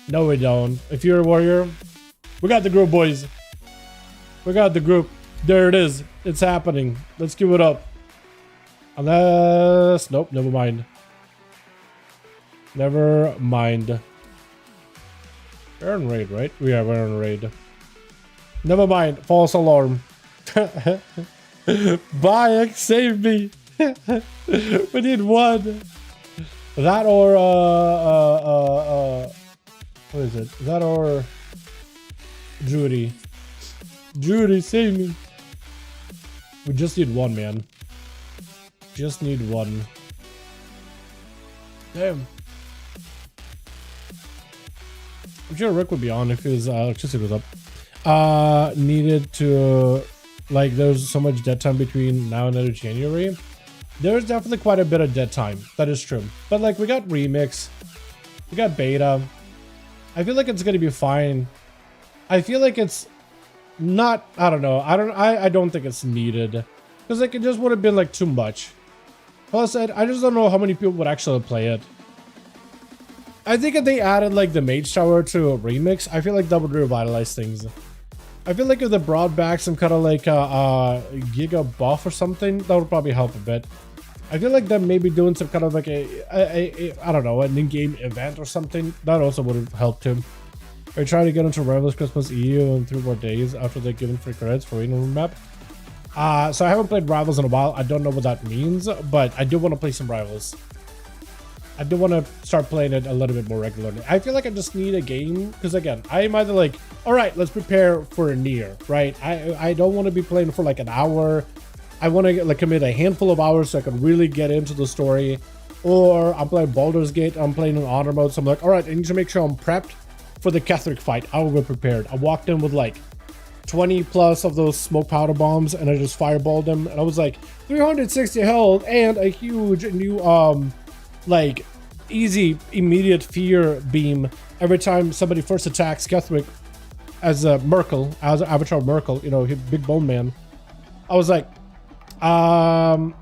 No, we don't. If you're a warrior, we got the group, boys. We got the group. There it is. It's happening. Let's give it up. Unless... Nope, never mind. Never mind. We're on raid, right? Yeah, we're on raid. Never mind. False alarm. Bayek, save me. We need one. That or what is it? That or Judy. Judy, save me. We just need one, man. Just need one. Damn. I'm sure Rick would be on if his electricity was up. Needed to, like, there's so much dead time between now and end of January. There's definitely quite a bit of dead time. That is true. But like, we got remix, we got beta. I feel like it's gonna be fine. I feel like it's not. I don't know. I don't think it's needed because like it just would have been like too much. Plus, I just don't know how many people would actually play it. I think if they added like the Mage Tower to a remix, I feel like that would revitalize things. I feel like if they brought back some kind of like a Giga buff or something, that would probably help a bit. I feel like them maybe doing some kind of like a I don't know, an in-game event or something, that also would have helped him. We're trying to get into Rivals Christmas EU in 3 more days after they're given free credits for Reno map. So I haven't played Rivals in a while. I don't know what that means, but I do want to play some Rivals. I do want to start playing it a little bit more regularly. I feel like I just need a game because again, I'm either like, all right, let's prepare for a Nier, right? I don't want to be playing for like an hour. I want to like commit a handful of hours so I can really get into the story. Or I'm playing Baldur's Gate, I'm playing in honor mode, so I'm like, all right, I need to make sure I'm prepped for the Catholic fight. I will be prepared. I walked in with like 20 plus of those smoke powder bombs and I just fireballed them, and I was like 360 health and a huge new like easy immediate fear beam every time somebody first attacks Catholic as Merkel, as Avatar Merkel, you know, big bone man. I was like, how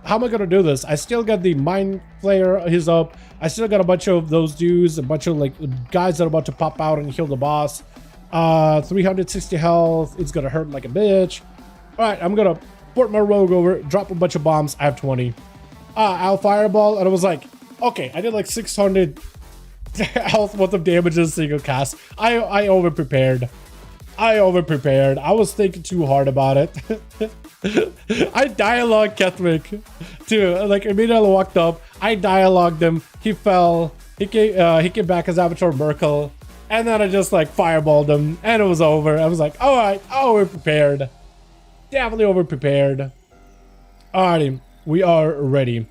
am I gonna do this? I still got the Mind Flayer, he's up. I still got a bunch of those dudes, a bunch of like guys that are about to pop out and kill the boss. 360 health, it's gonna hurt like a bitch. All right, I'm gonna port my rogue over, drop a bunch of bombs. I have 20. I'll fireball, and I was like, okay, I did like 600 health worth of damage in a single cast. I over prepared. I was thinking too hard about it. I dialogued Catholic too. Like immediately walked up, I dialogued him. He fell. He came back as Avatar Merkel, and then I just like fireballed him, and it was over. I was like, all right, over prepared. Definitely over prepared. Alrighty, we are ready.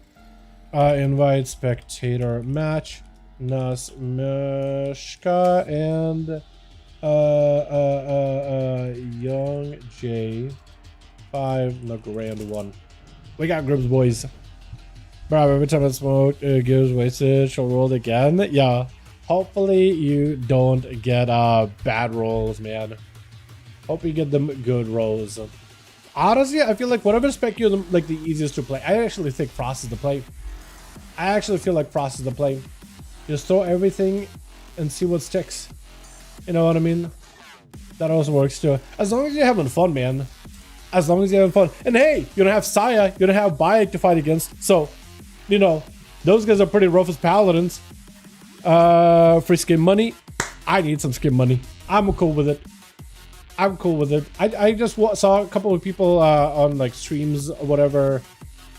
Invite spectator match. Nas Meshka and Young J 5 the grand one. We got groups, boys. Bro, every time I smoke, it gives wasted. She'll roll again. Yeah. Hopefully you don't get bad rolls, man. Hope you get them good rolls. Honestly, I feel like whatever spec you're like the easiest to play. I actually think Frost is the play. I actually feel like Frost is the play. Just throw everything and see what sticks. You know what I mean? That also works too. As long as you're having fun, man. As long as you're having fun. And hey, you don't have Saya, you don't have Bayek to fight against. So, you know, those guys are pretty rough as paladins. Free skin money. I need some skin money. I'm cool with it. I'm cool with it. I just saw a couple of people on like streams or whatever,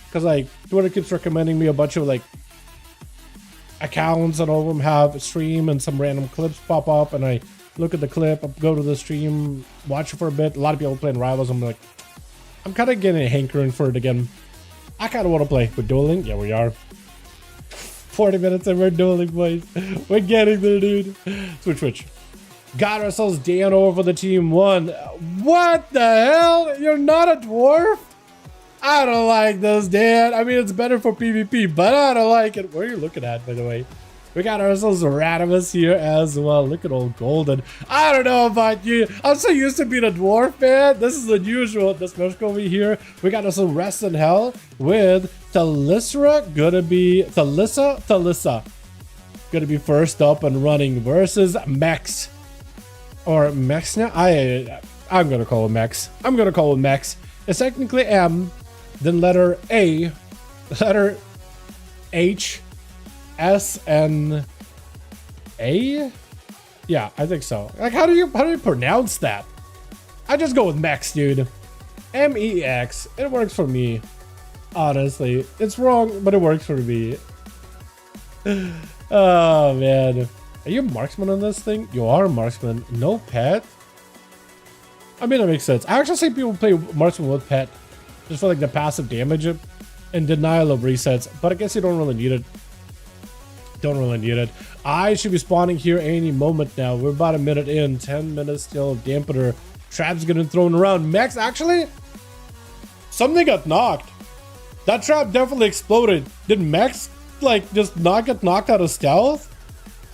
because like Twitter keeps recommending me a bunch of like accounts, and all of them have a stream and some random clips pop up, and I look at the clip, go to the stream, watch it for a bit. A lot of people playing Rivals. I'm like, I'm kind of getting a hankering for it again. I kind of want to play. We're dueling. Yeah, we are. 40 minutes and we're dueling, boys. We're getting there, dude. Switch. Got ourselves Dan over the team 1. What the hell? You're not a dwarf? I don't like this, Dan. I mean, it's better for PvP, but I don't like it. What are you looking at, by the way? We got ourselves Radimus here as well. Look at old Golden. I don't know about you. I'm so used to being a dwarf, man. This is unusual. This much over here. We got ourselves Rest in Hell with Thalissa. Gonna be Thalissa. Gonna be first up and running versus Mex. Or Mex now? I'm gonna call it Mex. I'm gonna call it Mex. It's technically M, then letter A, letter H, S, and A? Yeah, I think so. Like, how do you pronounce that? I just go with Mex, dude. M-E-X. It works for me. Honestly. It's wrong, but it works for me. Oh, man. Are you a marksman on this thing? You are a marksman. No pet? I mean, that makes sense. I actually see people play marksman with pet. Just for like the passive damage and denial of resets. But I guess you don't really need it. Don't really need it. I should be spawning here any moment now. We're about a minute in. 10 minutes still of dampener. Traps getting thrown around. Max, actually, something got knocked. That trap definitely exploded. Did Max like just not get knocked out of stealth?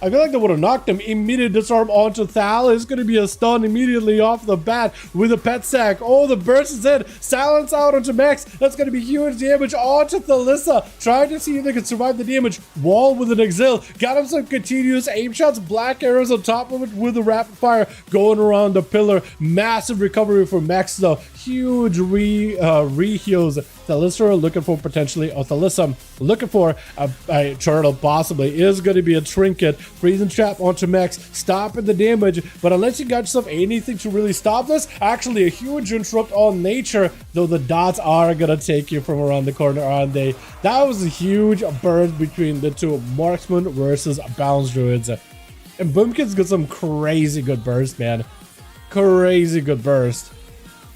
I feel like they would have knocked him. Immediate disarm onto Thal. It's going to be a stun immediately off the bat with a pet sack. Oh, the burst is in. Silence out onto Max. That's going to be huge damage onto Thalissa. Trying to see if they can survive the damage. Wall with an exile. Got him some continuous aim shots. Black arrows on top of it with a rapid fire going around the pillar. Massive recovery for Max though. Huge re-heals. Thalissa looking for potentially, Thalissa looking for a turtle possibly. Is going to be a trinket. Freezing trap onto Max, stopping the damage, but unless you got yourself anything to really stop this, actually a huge interrupt on nature, though the dots are gonna take you from around the corner, aren't they? That was a huge burst between the two, marksman versus bounce druids. And Boomkins got some crazy good burst, man. Crazy good burst.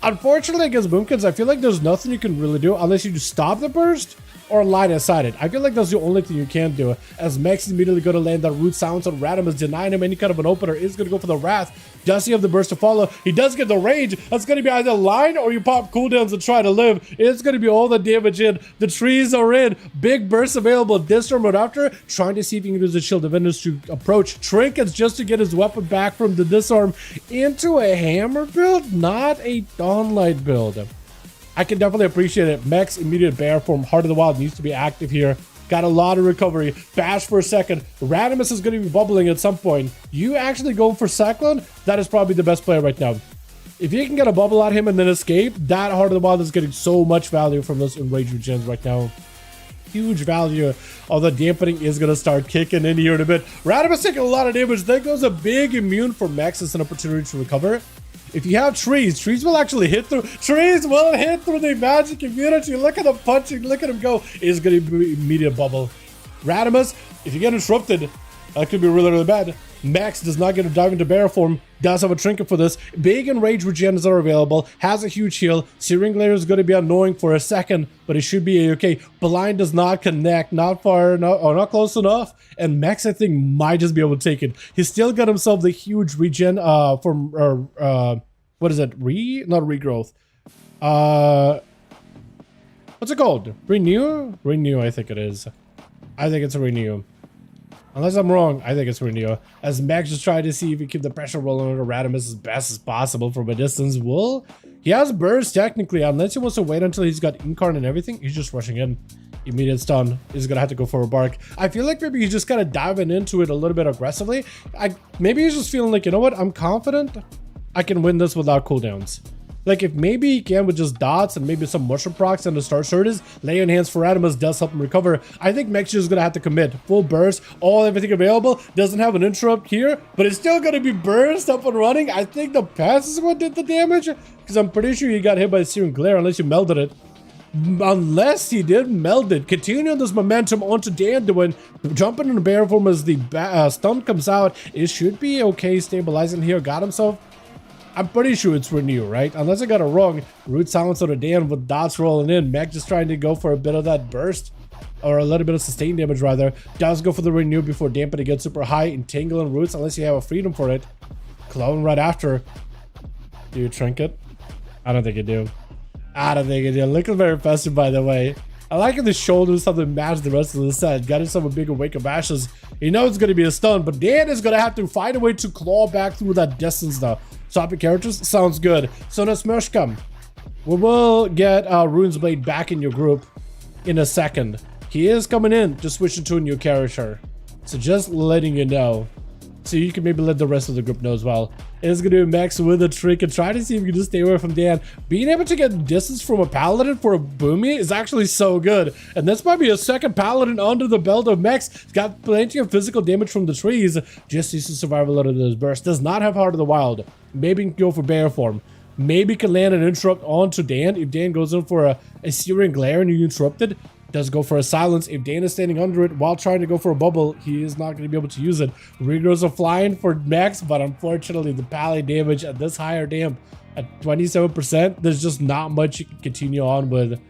Unfortunately, against Boomkins, I feel like there's nothing you can really do unless you just stop the burst or line of sight it. I feel like that's the only thing you can do, as Max is immediately going to land that root sounds on Radimus, denying him any kind of an opener. Is going to go for the Wrath. Does he have the burst to follow? He does get the range. That's going to be either line or you pop cooldowns and try to live. It's going to be all the damage in. The trees are in. Big burst available. Disarm right after. Trying to see if he can use the shield defenders to approach. Trinkets just to get his weapon back from the disarm into a hammer build, not a Dawnlight build. I can definitely appreciate it. Max immediate bear form, Heart of the Wild needs to be active here. Got a lot of recovery. Bash for a second. Radimus is going to be bubbling at some point. You actually go for Cyclone, that is probably the best player right now. If you can get a bubble at him and then escape, that Heart of the Wild is getting so much value from those enraged gens right now. Huge value. Although dampening is going to start kicking in here in a bit. Radimus taking a lot of damage. There goes a big immune for Max as an opportunity to recover. If you have trees will actually hit through. Trees will hit through the magic immunity. Look at him punching. Look at him go. It's going to be immediate bubble. Radimus, if you get interrupted, that could be really, really bad. Max does not get to dive into bear form. Does have a trinket for this. Big and rage regens are available. Has a huge heal. Searing Glare is going to be annoying for a second, but it should be okay. Blind does not connect. Not far enough, or not close enough. And Max, I think, might just be able to take it. He's still got himself the huge regen from what is it? Not regrowth. What's What's it called? Renew? Renew, I think it is. I think it's a renew. Unless I'm wrong, I think it's renew. As Max just tried to see if he keep the pressure rolling on Radimus as best as possible from a distance. Well, he has burst technically, unless he wants to wait until he's got incarn and everything. He's just rushing in. Immediate stun. He's gonna have to go for a bark. I feel like maybe he's just kind of diving into it a little bit aggressively. Maybe he's just feeling like, you know what? I'm confident I can win this without cooldowns. Like, if maybe he can with just dots and maybe some mushroom procs and the star shortage, lay on hands for Radimus does help him recover. I think Mexia is going to have to commit. Full burst, everything available. Doesn't have an interrupt here, but it's still going to be burst up and running. I think the pass is what did the damage, because I'm pretty sure he got hit by the Searing Glare unless you melded it. Unless he did meld it. Continuing this momentum onto Danduin, jumping in the bear form as the stun comes out. It should be okay stabilizing here. Got himself. I'm pretty sure it's renew, right? Unless I got it wrong. Root silence on the Dan with dots rolling in. Mech just trying to go for a bit of that burst. Or a little bit of sustained damage, rather. Does go for the renew before dampening gets super high. Entangling roots, unless you have a freedom for it. Clone right after. Do you trinket? I don't think you do. I don't think you do. Looking very festive, by the way. I like the shoulders have to match the rest of the set. Got himself a bigger wake of ashes. You know it's going to be a stun, but Dan is going to have to find a way to claw back through that distance now. Swapping characters sounds good. So now Smushcom. We will get Rune's Blade back in your group in a second. He is coming in, just switching to a new character. So just letting you know. So you can maybe let the rest of the group know as well. It is going to be Max with a trick and try to see if you can just stay away from Dan. Being able to get distance from a Paladin for a Boomy is actually so good. And this might be a second Paladin under the belt of Max. He's got plenty of physical damage from the trees. Just needs to survive a little of this burst. Does not have Heart of the Wild. Maybe can go for bear form. Maybe can land an interrupt onto Dan. If Dan goes in for a Searing Glare and you interrupted, does go for a silence. If Dan is standing under it while trying to go for a bubble, he is not going to be able to use it. Regrowers are flying for Max, but unfortunately the pally damage at this higher damp at 27%, there's just not much you can continue on with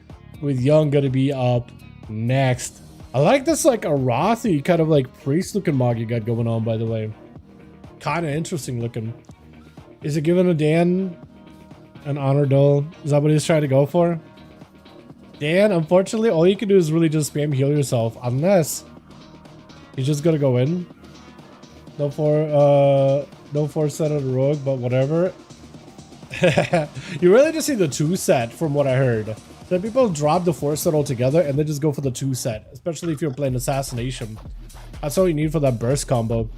Young going to be up next. I like this like Arathi kind of like priest looking mog you got going on, by the way. Kind of interesting looking. Is it giving a Dan an honor duel? Is that what he's trying to go for? Dan, unfortunately, all you can do is really just spam heal yourself, unless you're just gonna go in. No force set on the rogue, but whatever. You really just see the 2 set from what I heard. Some people drop the 4 set altogether and then just go for the 2 set, especially if you're playing assassination. That's all you need for that burst combo.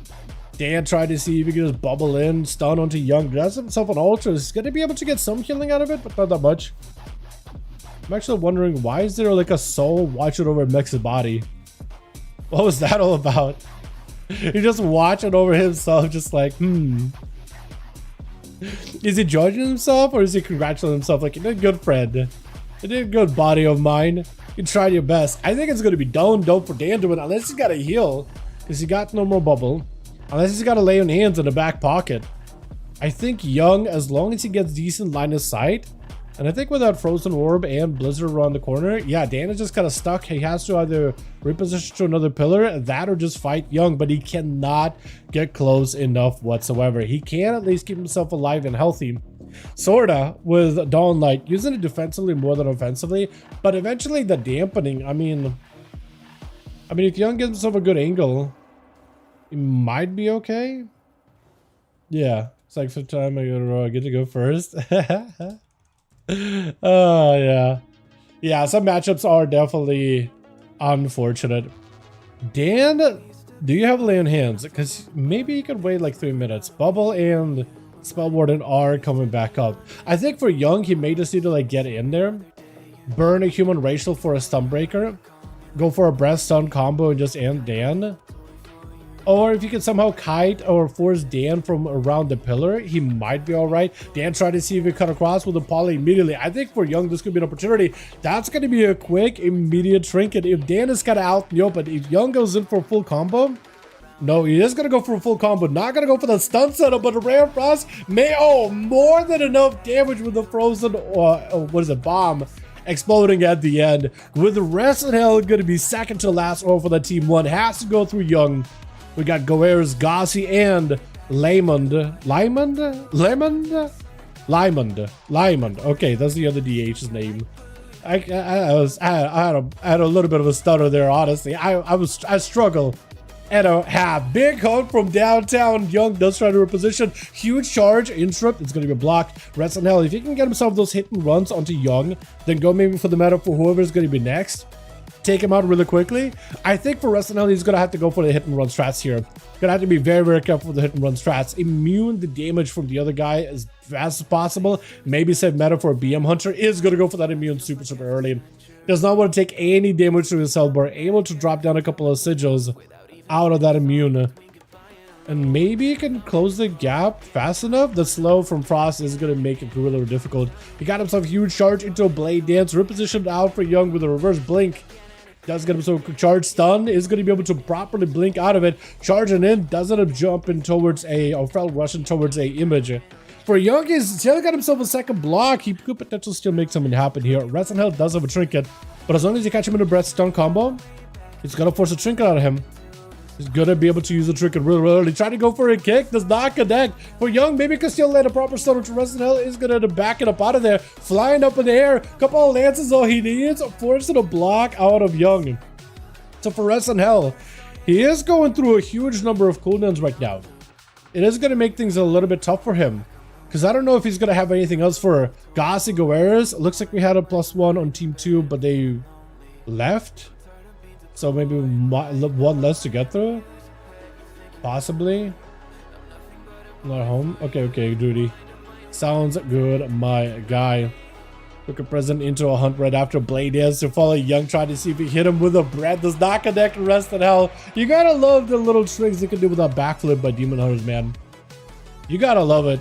Dan tried to see if he could just bubble in, stun onto Young, does himself an ultra. He's gonna be able to get some healing out of it, but not that much. I'm actually wondering, why is there like a soul watching over Mex's body? What was that all about? He's just watching over himself, just like, Is he judging himself or is he congratulating himself? Like, you did good, friend. You did good, body of mine. You tried your best. I think it's going to be down for Danduin, unless he's got a heal. Because he got no more bubble. Unless he's got to lay on hands in the back pocket. I think Young, as long as he gets decent line of sight, and I think without Frozen Orb and Blizzard around the corner, yeah, Dan is just kind of stuck. He has to either reposition to another pillar, that or just fight Young, but he cannot get close enough whatsoever. He can at least keep himself alive and healthy. Sorta, with Dawn Light, using it defensively more than offensively, but eventually the dampening, I mean, if Young gives himself a good angle, he might be okay. Yeah, it's like 5th time I get to go first. Oh yeah, some matchups are definitely unfortunate. Dan, do you have lay on hands? Because maybe you could wait like 3 minutes. Bubble and Spell Warden are coming back up. I think for Young, he may just need to like get in there, burn a human racial for a stun breaker, go for a breath stun combo and just end Dan. Or if you can somehow kite or force Dan from around the pillar, he might be all right. Dan tried to see if he cut across with a poly immediately. I think for Young, this could be an opportunity. That's going to be a quick, immediate trinket. If Dan is kind of out in the open, if Young goes in for a full combo, no, he is going to go for a full combo. Not going to go for the stun setup, but a Rare Frost may, more than enough damage with the frozen, bomb exploding at the end. With the rest of hell going to be second to last or for the team 1. Has to go through Young. We got Goer's, Gossi, and Lymond. Okay, that's the other DH's name. I had a little bit of a stutter there, honestly. I struggle. And a half. Big hook from downtown. Young does try to reposition. Huge charge. Interrupt. It's going to be blocked. Rest in hell. If he can get himself those hit and runs onto Young, then go maybe for the meta for whoever is going to be next. Take him out really quickly. I think for Rest in hell, he's going to have to go for the hit and run strats here. Going to have to be very, very careful with the hit and run strats. Immune the damage from the other guy as fast as possible. Maybe save meta for a BM Hunter. Is going to go for that immune super, super early. Does not want to take any damage to his health bar. Able to drop down a couple of sigils out of that immune, and maybe he can close the gap fast enough. The slow from Frost is going to make it really difficult. He got himself a huge charge into a blade dance, repositioned out for Young with a reverse blink. Does get himself a charge stun, is going to be able to properly blink out of it. Charging in, does end up jumping towards or fell rushing towards a image. For Young, he's still got himself a second block. He could potentially still make something happen here. Rest in hell does have a trinket, but as long as you catch him in a breath stun combo, it's going to force a trinket out of him. He's gonna be able to use the trinket really early. Trying to go for a kick, does not connect. For Young, maybe can still land a proper stun, which Rest in hell is gonna back it up out of there. Flying up in the air, couple of lances, all he needs, forcing a block out of Young. So for Rest in hell, he is going through a huge number of cooldowns right now. It is gonna make things a little bit tough for him, because I don't know if he's gonna have anything else for Gossi Guerreros. Looks like we had a +1 on team 2, but they left. So maybe one less to get through? Possibly. Not home? Okay, duty. Sounds good, my guy. Took a present into a hunt right after Blade Dance to follow Young, trying to see if he hit him with a breath. Does not connect. Rest in hell. You gotta love the little tricks they can do with that backflip by Demon Hunters, man. You gotta love it.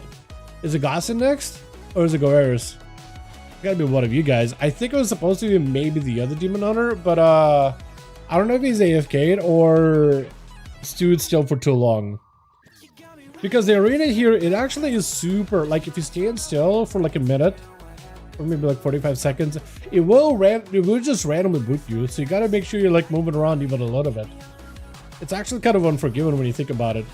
Is it Gossin next? Or is it Guerreros? Gotta be one of you guys. I think it was supposed to be maybe the other Demon Hunter, but I don't know if he's AFK'd or stood still for too long. Because the arena here, it actually is super, like if you stand still for like a minute, or maybe like 45 seconds, it will just randomly boot you. So you gotta make sure you're like moving around even a little bit. It's actually kind of unforgiving when you think about it.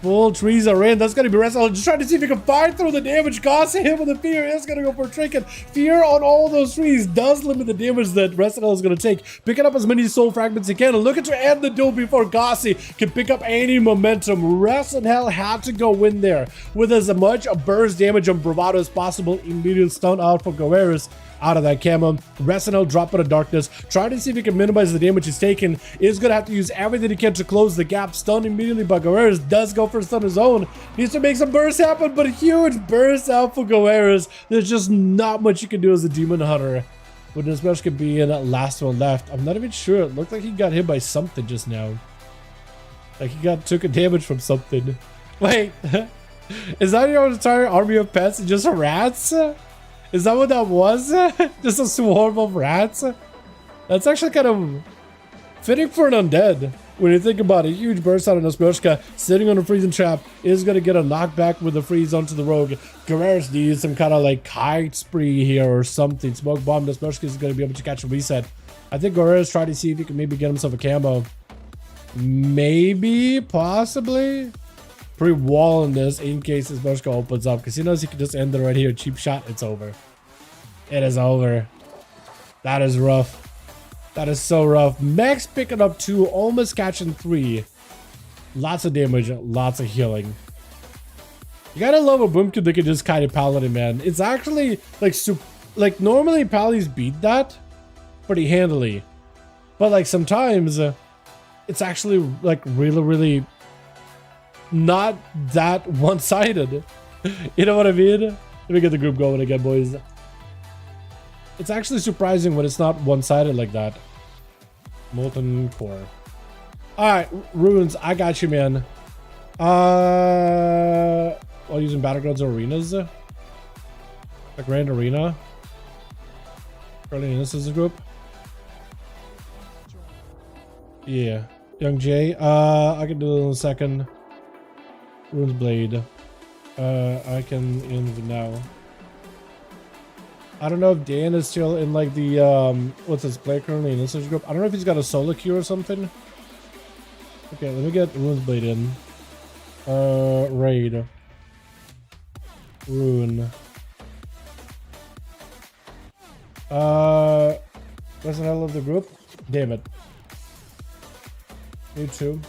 Full trees are in. That's going to be Rest in hell. Just trying to see if he can fight through the damage. Gossing him with the fear. Is going to go for a trinket. Fear on all those trees does limit the damage that Rest in hell is going to take. Picking up as many soul fragments as he can. And looking to end the duel before Gossi can pick up any momentum. Rest in hell had to go in there with as much burst damage on Bravado as possible. Immediate stun out for Guerreros. Out of that camo. Rest in hell drop into darkness. Trying to see if he can minimize the damage he's taken. Is going to have to use everything he can to close the gap. Stunned immediately by Guerreros. Does go for a stun his own. Needs to make some bursts happen, but a huge burst out for Guerreros. There's just not much you can do as a Demon Hunter. With this match could be in that last one left. I'm not even sure. It looked like he got hit by something just now. Like he took a damage from something. Wait. Is that your entire army of pets and just rats? Is that what that was? Just a swarm of rats? That's actually kind of fitting for an undead. When you think about it, huge burst out of Nosbushka, sitting on a freezing trap, is going to get a knockback with the freeze onto the rogue. Guerreros needs some kind of like kite spree here or something. Smoke bomb. Nosbushka is going to be able to catch a reset. I think Guerreros trying to see if he can maybe get himself a camo. Maybe, possibly. Pre-walling this in case his Nosbushka opens up, because he knows he can just end it right here. Cheap shot, it's over. It is over. That is rough. That is so rough. Max picking up 2, almost catching 3. Lots of damage, lots of healing. You gotta love a boom cube that can just kind of paladin, man. It's actually like normally paladins beat that pretty handily, but like sometimes it's actually like really not that one-sided. You know what I mean? Let me get the group going again, boys. It's actually surprising when it's not one-sided like that. Molten core. Alright, Ruins, I got you, man. While using battlegrounds or arenas. A grand arena. Early innocence group. Yeah. Young Jay. I can do it in a second. Ruins Blade. I can end now. I don't know if Dan is still in like the what's his play currently in this group. I don't know if he's got a solo queue or something. Okay, let me get Ruins Blade in. Raid. Ruin. What's the hell of the group? Damn it. You too.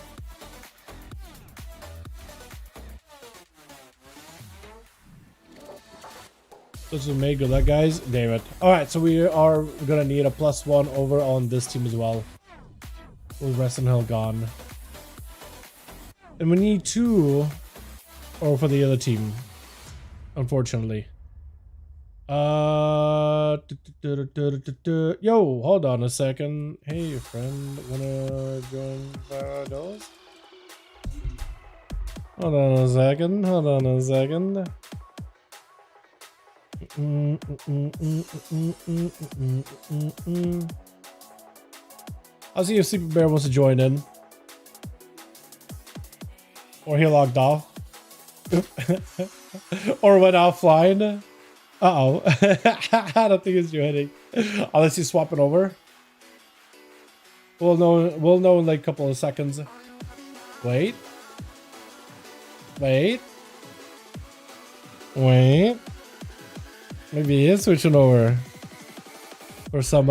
This is made good luck, guys. Damn it. Alright, so we are gonna need a +1 over on this team as well. With Reston Hill gone. And we need 2 or for the other team. Unfortunately. Yo, hold on a second. Hey friend, wanna join Duels? Hold on a second, hold on a second. I'll see if Super Bear wants to join in. Or he logged off. Or went offline. Uh-oh. I don't think he's joining. Unless he's swapping over. We'll know in like a couple of seconds. Wait. Wait. Wait. Maybe he is switching over. For some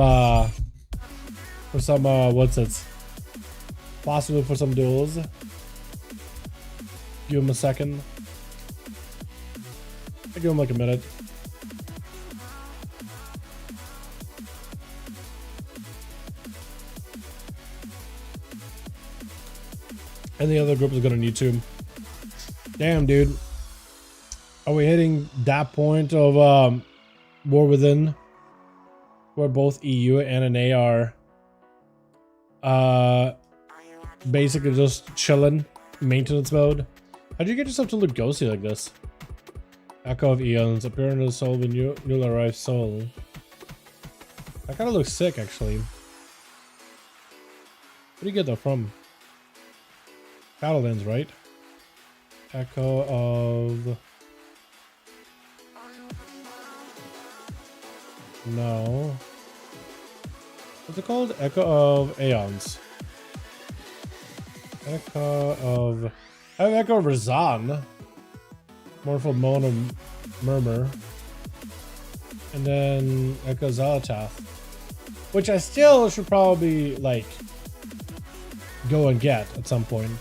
what's it? Possibly for some duels. Give him a second. I'll give him like a minute. And the other group is gonna need to. Damn, dude. Are we hitting that point of War Within? Where both EU and NA are basically just chilling, maintenance mode. How'd you get yourself to look ghosty like this? Echo of Eons, appear in the soul of a newly arrived soul. That kind of looks sick, actually. Where do you get that from? Paladins, right? Echo of... No. What's it called? Echo of Aeons. Echo of... I have Echo of Razan. Mournful Moan of Murmur. And then Echo Zalatath. Which I still should probably, like, go and get at some point.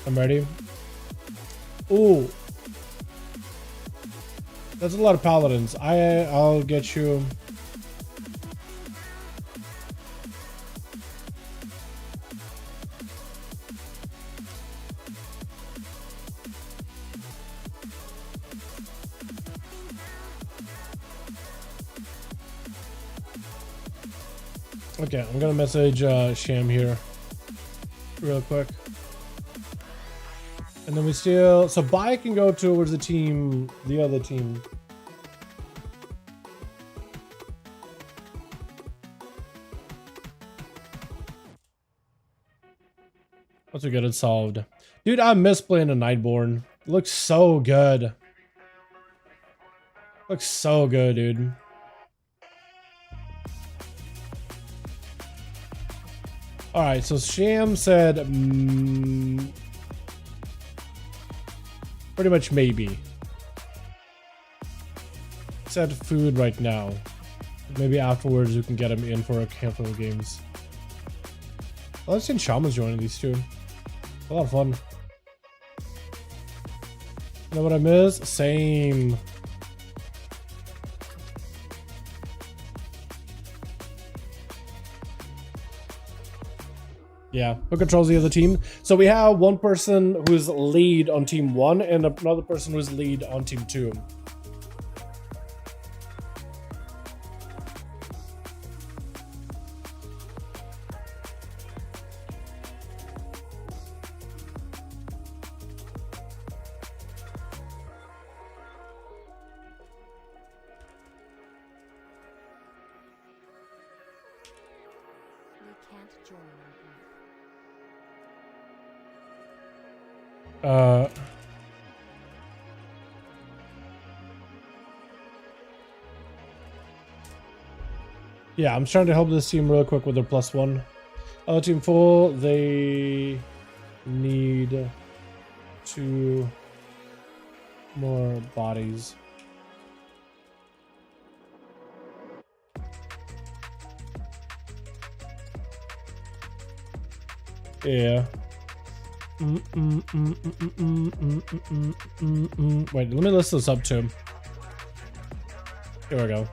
I'm ready. Ooh. That's a lot of paladins. I'll get you... Okay, I'm gonna message Sham here real quick. And then we still... So Bai can go towards the other team. Once we get it solved. Dude, I miss playing a Nightborn. It looks so good. Looks so good, dude. Alright, so Sham said... pretty much maybe. Said food right now. Maybe afterwards you can get him in for a handful of games. Well, I've seen Shaman's joining these two. A lot of fun. You know what I miss? Same. Yeah, who controls the other team? So we have one person who's lead on team 1 and another person who's lead on team 2. Yeah, I'm trying to help this team real quick with their +1. Other team full, they need 2 more bodies. Yeah. Wait, let me list this up too. Here we go.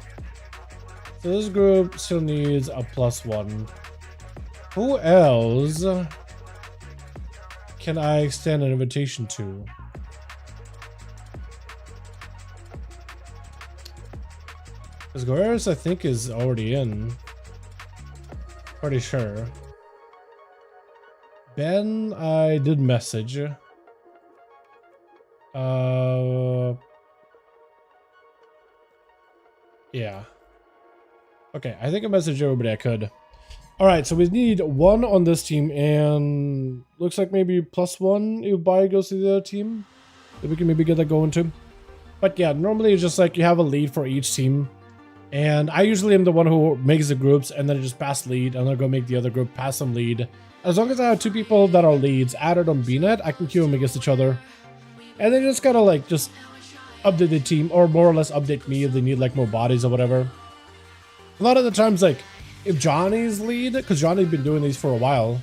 So this group still needs a +1. Who else can I extend an invitation to? Because Guerreros, I think, is already in. Pretty sure. Ben, I did message. Yeah. Okay, I think I messaged everybody I could. Alright, so we need 1 on this team, and looks like maybe +1 if Bai goes to the other team. That we can maybe get that going too. But yeah, normally it's just like you have a lead for each team. And I usually am the one who makes the groups, and then I just pass lead, and I'll go make the other group pass some lead. As long as I have 2 people that are leads added on BNet, I can queue them against each other. And then just gotta like just update the team, or more or less update me if they need like more bodies or whatever. A lot of the times, like if Johnny's lead, because Johnny's been doing these for a while.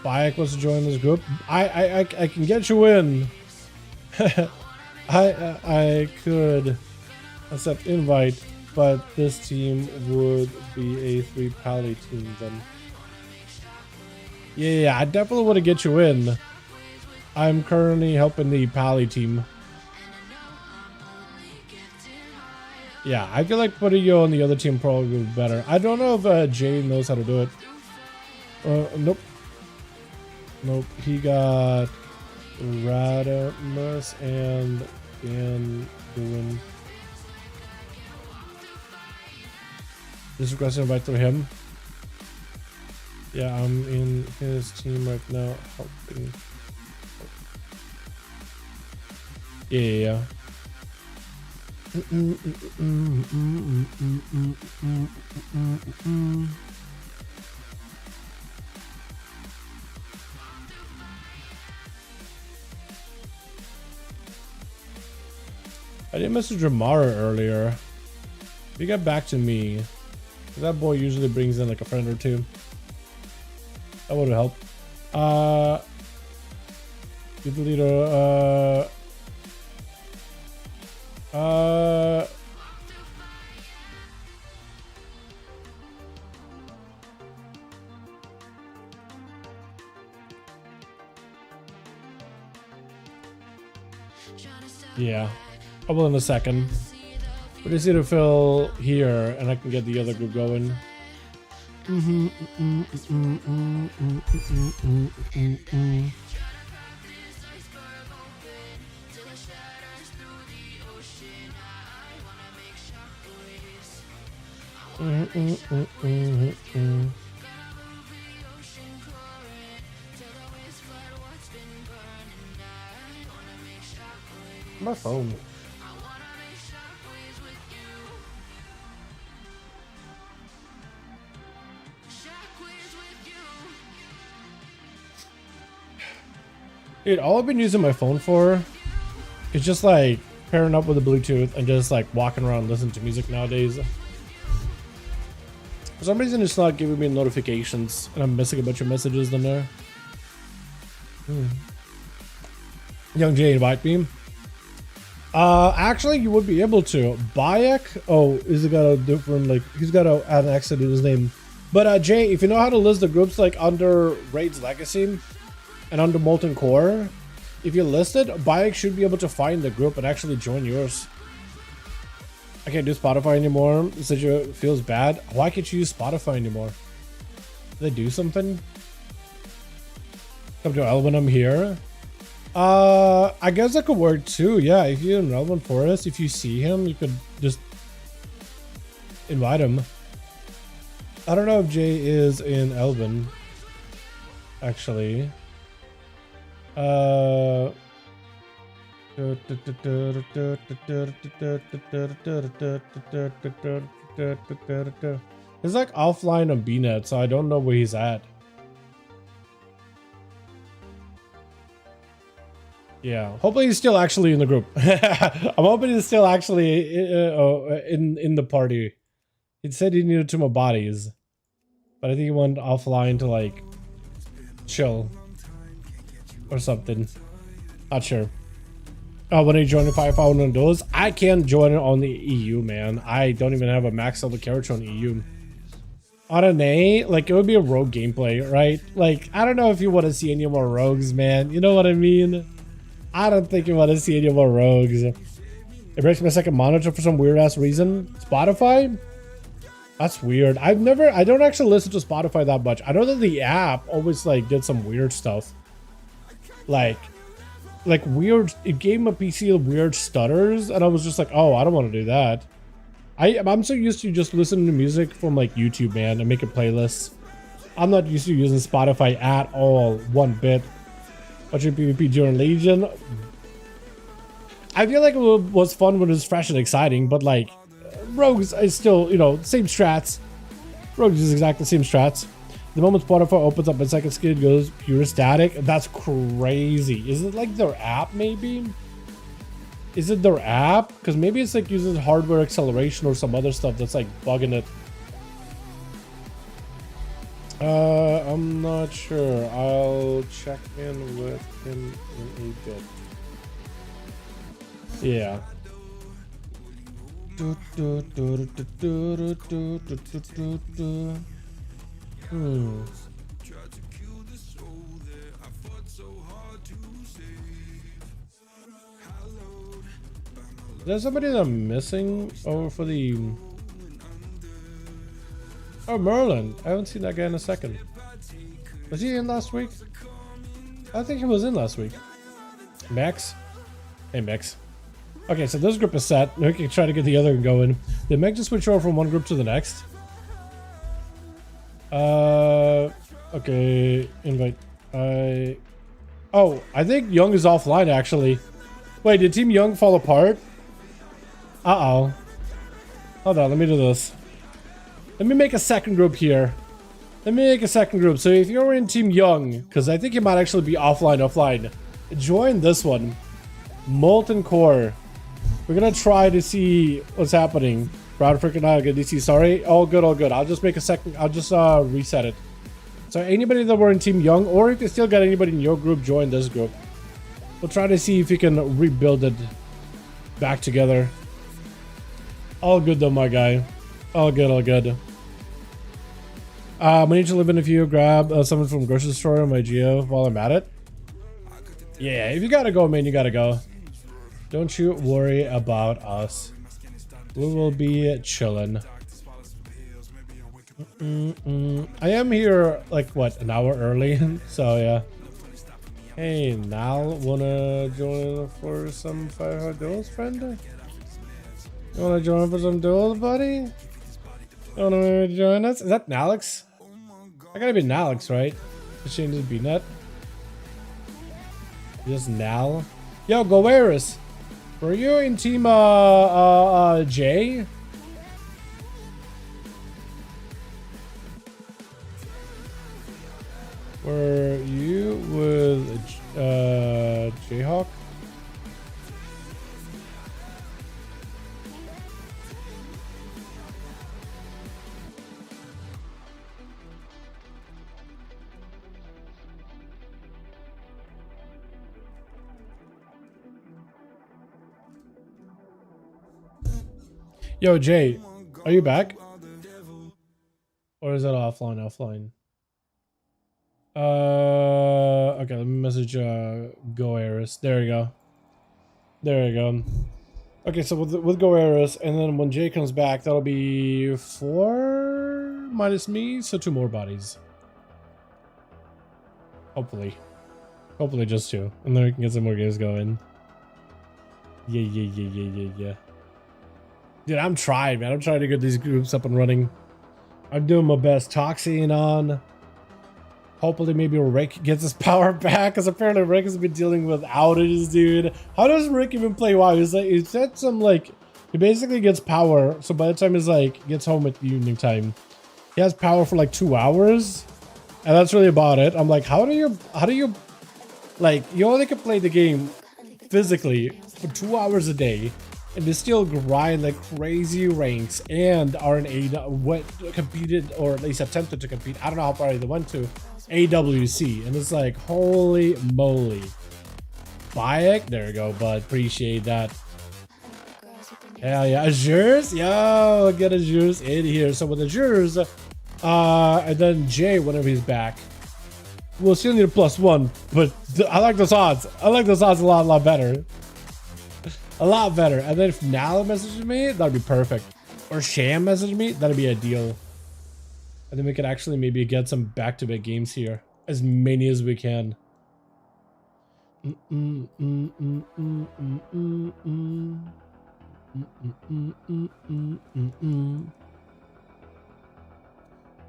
Bayek wants to join this group. I can get you in. I could accept invite, but this team would be a 3 pally team then. Yeah, I definitely want to get you in. I'm currently helping the pally team. Yeah, I feel like putting you on the other team probably would be better. I don't know if Jay knows how to do it. Nope. Nope, he got Radamus and Dan doing. Just request an invite through him. Yeah, I'm in his team right now helping. Yeah. I did message Ramara earlier. He got back to me. That boy usually brings in like a friend or two. That would help. Get the leader. Yeah, I will in a second. We just need to fill here, and I can get the other group going. My phone. Dude, all I've been using my phone for is just like pairing up with the Bluetooth and just like walking around listening to music nowadays. For some reason, it's not giving me notifications, and I'm missing a bunch of messages in there. Young Jay, invite me. Actually, you would be able to. Bayek? Oh, is it got a different, like, he's got to add an accent to his name. But, Jay, if you know how to list the groups, like, under Raid's Legacy and under Molten Core, if you list it, Bayek should be able to find the group and actually join yours. I can't do Spotify anymore. It says it feels bad. Why can't you use Spotify anymore? Did they do something? Come to L when I'm here. I guess that could work too. Yeah, if you're in Relevant Forest, if you see him, you could just invite him. I don't know if Jay is in Elven, actually. He's like offline on BNet, so I don't know where he's at. Yeah, hopefully he's still actually in the group. I'm hoping he's still actually in the party. He said he needed 2 more bodies, but I think he went offline to like chill or something. Not sure. When I join the 5v5 1v1 DUELS, I can't join it on the EU, man. I don't even have a max level character on EU. On an A, like, it would be a rogue gameplay, right? Like, I don't know if you want to see any more rogues, man. You know what I mean? I don't think you want to see any more rogues. It breaks my second monitor for some weird ass reason. Spotify? That's weird. I don't actually listen to Spotify that much. I know that the app always like did some weird stuff. Like weird, it gave my PC weird stutters, and I was just like, oh, I don't want to do that. I'm so used to just listening to music from like YouTube, man, and making playlists. I'm not used to using Spotify at all, one bit. Watching PvP during Legion, I feel like it was fun when it was fresh and exciting, but like Rogues is still, you know, same strats. Rogues is exactly the same strats. The moment Spotify opens up, my second screen goes pure static. That's crazy. Is it like their app, maybe? Is it their app? Because maybe it's like using hardware acceleration or some other stuff that's like bugging it. I'm not sure. I'll check in with him in a bit. Yeah. There's somebody that I'm missing over for the... Oh, Merlin. I haven't seen that guy in a second. Was he in last week? I think he was in last week. Max? Hey, Max. Okay, so this group is set. We can try to get the other going. Did Meg just switch over from one group to the next? Okay. Invite. Oh, I think Young is offline, actually. Wait, did Team Young fall apart? Uh-oh. Hold on, let me do this. Let me make a second group here. Let me make a second group. So if you're in Team Young, because I think you might actually be offline, join this one. Molten Core. We're gonna try to see what's happening. Proud freaking out, good DC. Sorry. All good, all good. I'll just make a second. I'll just reset it. So anybody that were in Team Young, or if you still got anybody in your group, join this group. We'll try to see if we can rebuild it back together. All good though, my guy. All good, all good. We need to live in a few. Grab something from grocery store on my Geo while I'm at it. Yeah, if you gotta go, man, you gotta go. Don't you worry about us. We will be chilling. I am here like what, an hour early, so yeah. Hey, Nal, wanna join for some 5v5 duels, friend? You wanna join for some duels, buddy? You wanna join us? Is that Nalix? I gotta be Nalix, right? To change his BNet. Just Nal. Yo, Goeris. Were you in Team J? Were you with Jayhawk? Yo, Jay, are you back? Or is that offline? Offline. Okay, let me message Goeris. There we go. There we go. Okay, so with Goeris, and then when Jay comes back, that'll be 4 minus me, so 2 more bodies. Hopefully. Hopefully just 2. And then we can get some more games going. Yeah. Dude, I'm trying, man. I'm trying to get these groups up and running. I'm doing my best. Toxin on. Hopefully maybe Rick gets his power back, because apparently Rick has been dealing with outages, dude. How does Rick even play WoW? He's like, he's at some like, he basically gets power. So by the time he's like, gets home at evening time, he has power for like 2 hours. And that's really about it. I'm like, how do you, like, you only can play the game physically for 2 hours a day. And they still grind like crazy ranks and RNA what competed, or at least attempted to compete. I don't know how far they went to, AWC, and it's like, holy moly. Bayek, there we go, bud. Appreciate that. Hell yeah, Azures, yo, get Azures in here. So with Azures, and then Jay whenever he's back, we'll still need a +1, but I like those odds. I like those odds a lot better. A lot better. And then if Nala messages me, that'd be perfect. Or Sham messaged me, that'd be ideal. And then we could actually maybe get some back-to-back games here. As many as we can.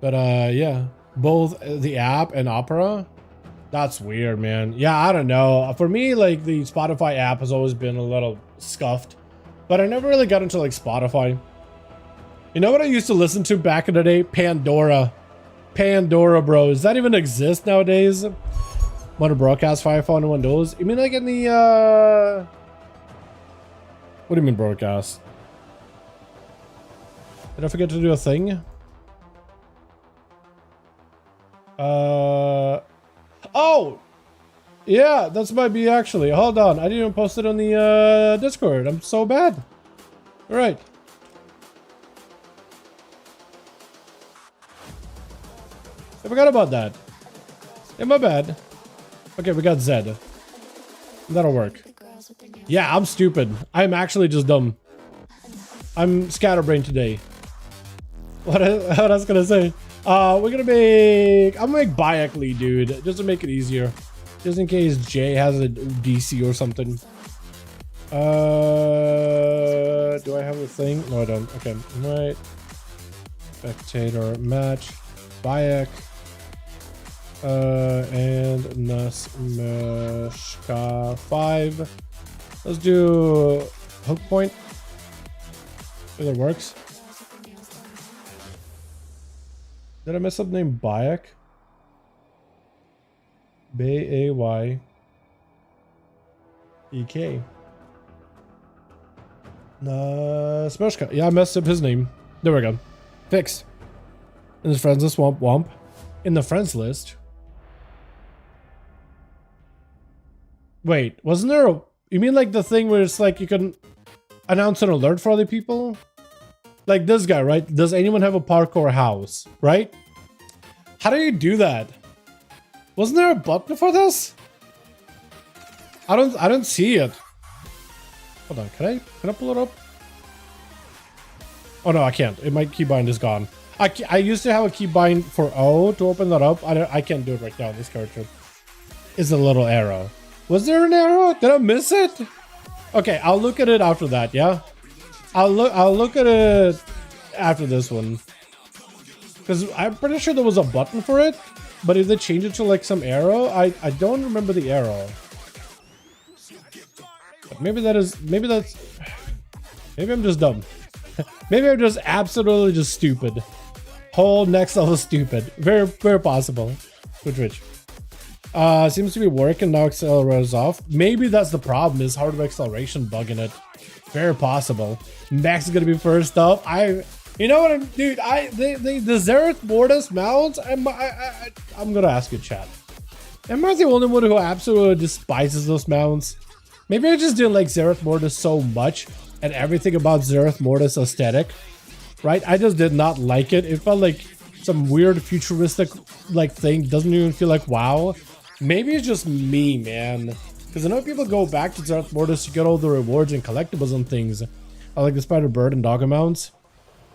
But yeah, both the app and Opera, that's weird, man. Yeah, I don't know. For me, like the Spotify app has always been a little scuffed, but I never really got into like Spotify. You know what I used to listen to back in the day? Pandora, bro. Does that even exist nowadays? Want to broadcast 5V5 1v1 DUELS? You mean like in the what do you mean broadcast? Did I forget to do a thing? Oh! Yeah, that's might be actually. Hold on, I didn't even post it on the Discord. I'm so bad. All right. I forgot about that. Yeah, my bad. Okay, we got Zed. That'll work. Yeah, I'm stupid. I'm actually just dumb. I'm scatterbrained today. What I was gonna say? We're gonna make. I'm gonna make Bayek lead, dude, just to make it easier, just in case Jay has a DC or something. Do I have a thing? No, I don't. Okay, right. Spectator match. Bayek. And Nasmeshka 5. Let's do hook point. If it works. Did I mess up the name Bayek? B-A-Y-E-K. Nasmeshka. Yeah, I messed up his name. There we go. Fixed. In his friends list, Womp. In the friends list. Wait, wasn't there a... You mean like the thing where it's like you can announce an alert for other people? Like this guy, right? Does anyone have a parkour house, right? How do you do that? Wasn't there a button for this? I don't see it. Hold on, can I pull it up? Oh no, I can't. My keybind is gone. I used to have a keybind for O to open that up. I can't do it right now. This character is a little arrow. Was there an arrow? Did I miss it? Okay, I'll look at it after that. Yeah, I'll look at it after this one, because I'm pretty sure there was a button for it. But if they change it to like some arrow, I don't remember the arrow. But maybe that's maybe I'm just dumb. Maybe I'm just absolutely just stupid. Whole next level stupid. Very possible. Which seems to be working now. Accelerator's off. Maybe that's the problem, is hardware acceleration bugging it. Very possible. Max is gonna be first up. You know what, dude? The Zereth Mortis mounts. I'm gonna ask you, chat. Am I the only one who absolutely despises those mounts? Maybe I just didn't like Zereth Mortis so much, and everything about Zereth Mortis aesthetic, right? I just did not like it. It felt like some weird futuristic like thing. Doesn't even feel like WoW. Maybe it's just me, man. Because I know people go back to Zereth Mortis to get all the rewards and collectibles and things. I like the Spider Bird and Doggo mounts.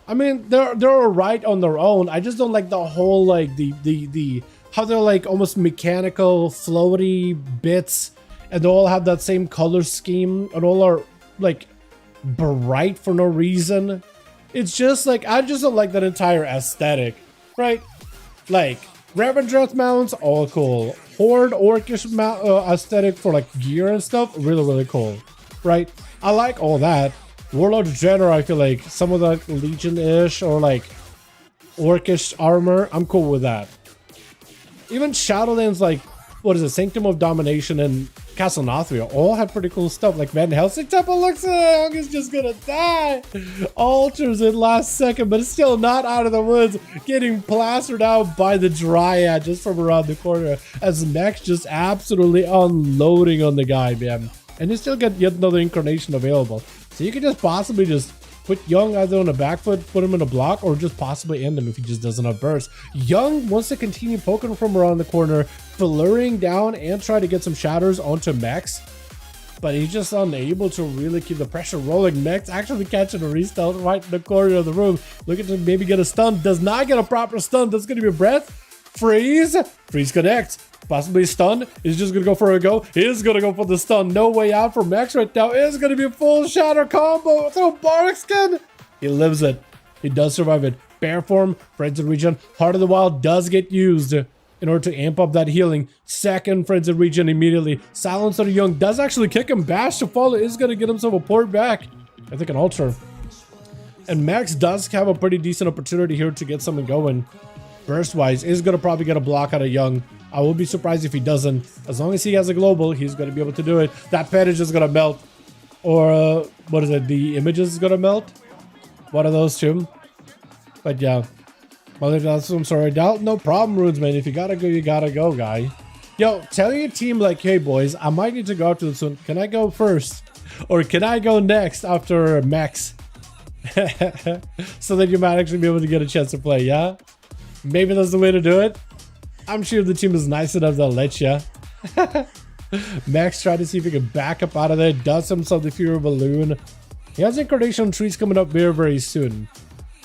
I mean, they're alright on their own. I just don't like the whole like the how they're like almost mechanical floaty bits, and they all have that same color scheme, and all are like bright for no reason. It's just like, I just don't like that entire aesthetic, right? Like Revendreth mounts, all cool. Horde Orcish aesthetic for like gear and stuff, really cool, right? I like all that. Warlord General, I feel like some of the Legion-ish or like Orcish armor, I'm cool with that. Even Shadowlands, like, what is it, Sanctum of Domination and Castle Nothria all have pretty cool stuff. Like Van Helsing Temple looks like he's just gonna die. Altars in last second, but it's still not out of the woods. Getting plastered out by the Dryad just from around the corner. As Max just absolutely unloading on the guy, man. And you still get yet another incarnation available. So you can just possibly just put Young either on the back foot, put him in a block, or just possibly end him if he just doesn't have burst. Young wants to continue poking from around the corner, flurrying down and try to get some shatters onto Max. But he's just unable to really keep the pressure rolling. Max actually catching a restart right in the corner of the room. Looking to maybe get a stun. Does not get a proper stun. That's going to be a breath. Freeze. Freeze connects. Possibly stun. Is just going to go for a go. Is going to go for the stun. No way out for Max right now. Is going to be a full shatter combo through Barkskin. He lives it. He does survive it. Bear form. Frenzied Regen. Heart of the Wild does get used in order to amp up that healing. Second Frenzied Regen immediately. Silence of the Young does actually kick him. Bash to follow. Is going to get himself a port back. I think an Ultra. And Max does have a pretty decent opportunity here to get something going. Burst wise, is going to probably get a block out of Young. I will be surprised if he doesn't. As long as he has a global, he's going to be able to do it. That pet is just going to melt. Or, what is it? The images is going to melt? One of those two. But yeah. Well, I'm sorry. No problem, Runes, man. If you gotta go, you gotta go, guy. Yo, tell your team, like, hey, boys, I might need to go after this one. Can I go first? Or can I go next after Max? So that you might actually be able to get a chance to play, yeah? Maybe that's the way to do it. I'm sure the team is nice enough they'll let you. Max tried to see if he can back up out of there. Does himself the Fury Balloon. He has Incarnation Trees coming up very, very soon.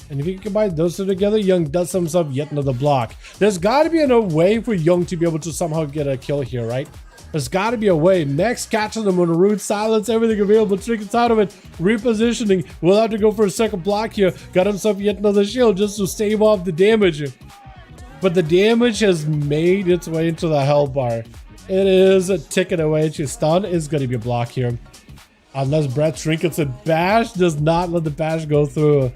And if you can combine those two together, Young does himself yet another block. There's got to be a way for Young to be able to somehow get a kill here, right? There's got to be a way. Max catches them on the root, silence everything available, trinkets out of it, repositioning. We'll have to go for a second block here. Got himself yet another shield just to stave off the damage. But the damage has made its way into the hell bar. It is a ticket away to stun. Is going to be a block here. Unless Brett trinkets it. Bash does not let the bash go through.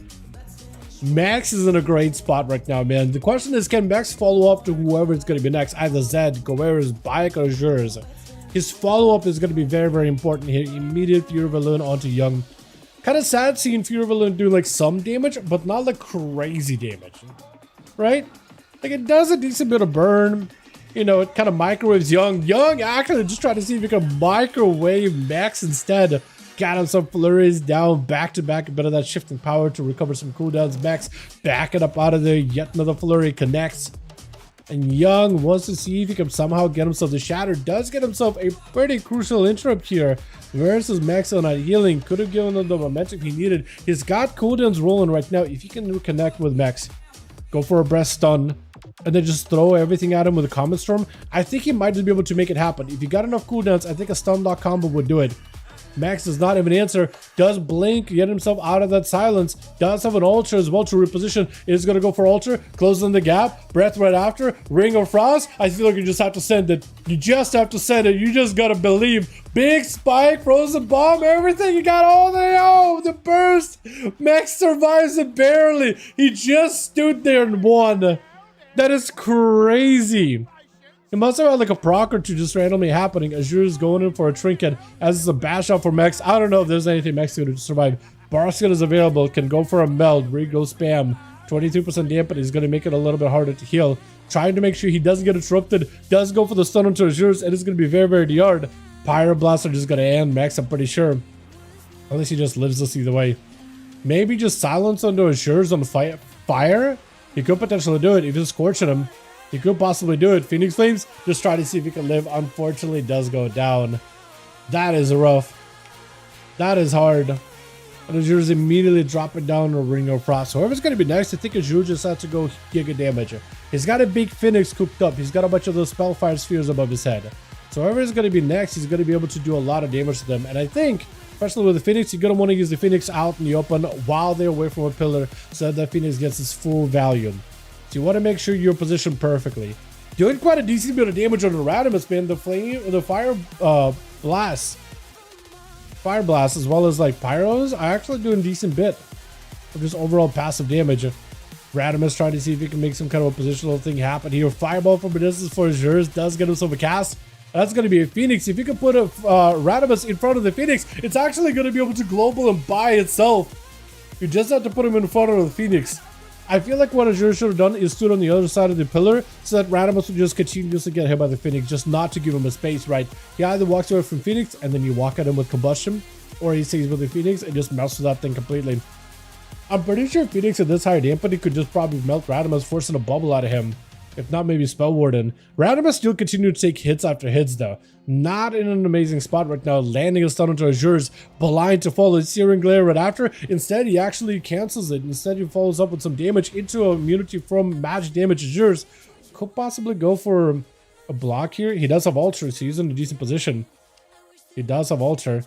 Max is in a great spot right now, man. The question is, can Max follow up to whoever it's going to be next? Either Zed, Goera's, Bayek, or Jurs. His follow-up is going to be very, very important here. Immediate Fury Balloon onto Young. Kind of sad seeing Fury Balloon do like some damage, but not like crazy damage. Right? Like it does a decent bit of burn. You know, it kind of microwaves Young. Young actually just trying to see if he can microwave Max instead. Got him some flurries down back to back. A bit of that shifting power to recover some cooldowns. Max backing up out of there. Yet another flurry connects. And Young wants to see if he can somehow get himself the shatter. Does get himself a pretty crucial interrupt here. Versus Max on that healing. Could have given him the momentum he needed. He's got cooldowns rolling right now. If he can reconnect with Max, go for a breath stun, and then just throw everything at him with a Comet Storm, I think he might just be able to make it happen. If you got enough cooldowns, I think a stun lock combo would do it. Max does not have an answer. Does blink, get himself out of that silence. Does have an Ultra as well to reposition. Is going to go for Ultra. Closing the gap. Breath right after. Ring of Frost. I feel like you just have to send it. You just have to send it. You just got to believe. Big spike. Frozen bomb. Everything. You got all the burst. Max survives it barely. He just stood there and won. That is crazy. It must have had like a proc or two just randomly happening. Azure's going in for a trinket as it's a bash out for Max. I don't know if there's anything Max is going to survive. Barskin is available. Can go for a meld. Re-go spam. 22% dampen. He's going to make it a little bit harder to heal. Trying to make sure he doesn't get interrupted. Does go for the stun onto Azure's. It is going to be very, very hard. Pyroblast are just going to end Max, I'm pretty sure. Unless he just lives this either way. Maybe just silence onto Azure's on fire. He could potentially do it if he's scorching him. He could possibly do it. Phoenix Flames, just try to see if he can live. Unfortunately, does go down. That is rough. That is hard. And Azure's immediately dropping down a Ring of Frost. So whoever's going to be next, I think Azure just has to go giga damage. He's got a big Phoenix cooked up. He's got a bunch of those Spellfire spheres above his head. So whoever's going to be next, he's going to be able to do a lot of damage to them. And I think, especially with the Phoenix, you're going to want to use the Phoenix out in the open while they're away from a pillar so that Phoenix gets its full value. So you want to make sure you're positioned perfectly. Doing quite a decent bit of damage on the Radimus, man. The fire blast, as well as like pyros, are actually doing a decent bit of just overall passive damage. Radimus trying to see if he can make some kind of a positional thing happen here. Fireball from Medus's for Azure does get himself a cast. That's going to be a Phoenix. If you can put a Radimus in front of the Phoenix, it's actually going to be able to global him by itself. You just have to put him in front of the Phoenix. I feel like what Azure should have done is stood on the other side of the pillar so that Radimus would just continue to get hit by the Phoenix, just not to give him a space, right? He either walks away from Phoenix and then you walk at him with Combustion, or he stays with the Phoenix and just melts that thing completely. I'm pretty sure Phoenix at this higher damping could just probably melt Radimus, forcing a bubble out of him. If not, maybe Spell Warden. Radimus still continue to take hits after hits though. Not in an amazing spot right now, landing a stun into Azure's blind to follow Searing Glare right after. Instead, he actually cancels it. Instead, he follows up with some damage into immunity from magic damage. Azure's could possibly go for a block here. He does have Ultra, so he's in a decent position. He does have Ultra.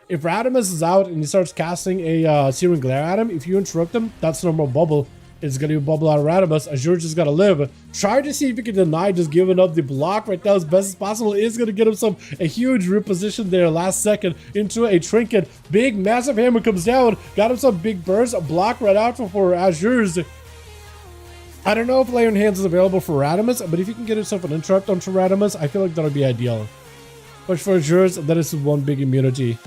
If Radimus is out and he starts casting a Searing Glare at him, if you interrupt him, that's normal bubble. It's going to be a bubble out of Radimus. Azure just got to live. Try to see if he can deny just giving up the block right now as best as possible. It is going to get himself a huge reposition there last second into a trinket. Big, massive hammer comes down. Got him some big burst. A block right after for Azure's. I don't know if Lay on Hands is available for Radimus, but if you can get yourself an interrupt onto Radimus, I feel like that would be ideal. But for Azure's, that is one big immunity.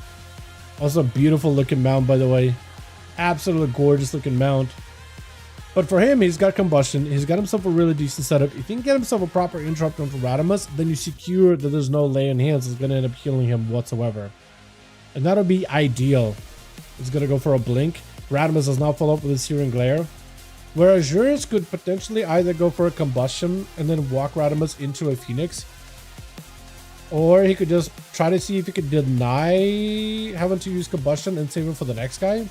Also a beautiful looking mount, by the way. Absolutely gorgeous looking mount. But for him, he's got Combustion. He's got himself a really decent setup. If he can get himself a proper interrupt onto Radimus, then you secure that there's no Lay on Hands that's going to end up healing him whatsoever. And that'll be ideal. He's going to go for a Blink. Radimus does not follow up with a Searing Glare. Where Azure's could potentially either go for a Combustion and then walk Radimus into a Phoenix. Or he could just try to see if he could deny having to use Combustion and save him for the next guy.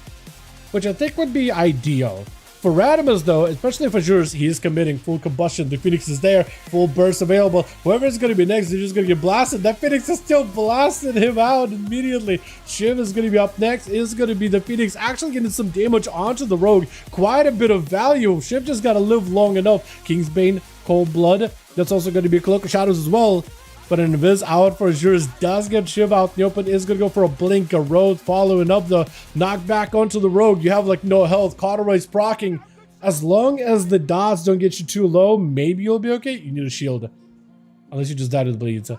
Which I think would be ideal. For Radimus though, especially if Azure's, he is committing full Combustion. The Phoenix is there, full burst available. Whoever's going to be next, they're just going to get blasted. That Phoenix is still blasting him out immediately. Shiv is going to be up next. Is going to be the Phoenix actually getting some damage onto the Rogue. Quite a bit of value. Shiv just got to live long enough. Kingsbane, Cold Blood. That's also going to be a Cloak of Shadows as well. But an Invis out for Azure's does get Shiv out in the open. Is going to go for a Blink, a Road, following up the knockback onto the Rogue. You have like no health. Cauterized procking. As long as the dots don't get you too low, maybe you'll be okay. You need a shield. Unless you just die to the bleeds.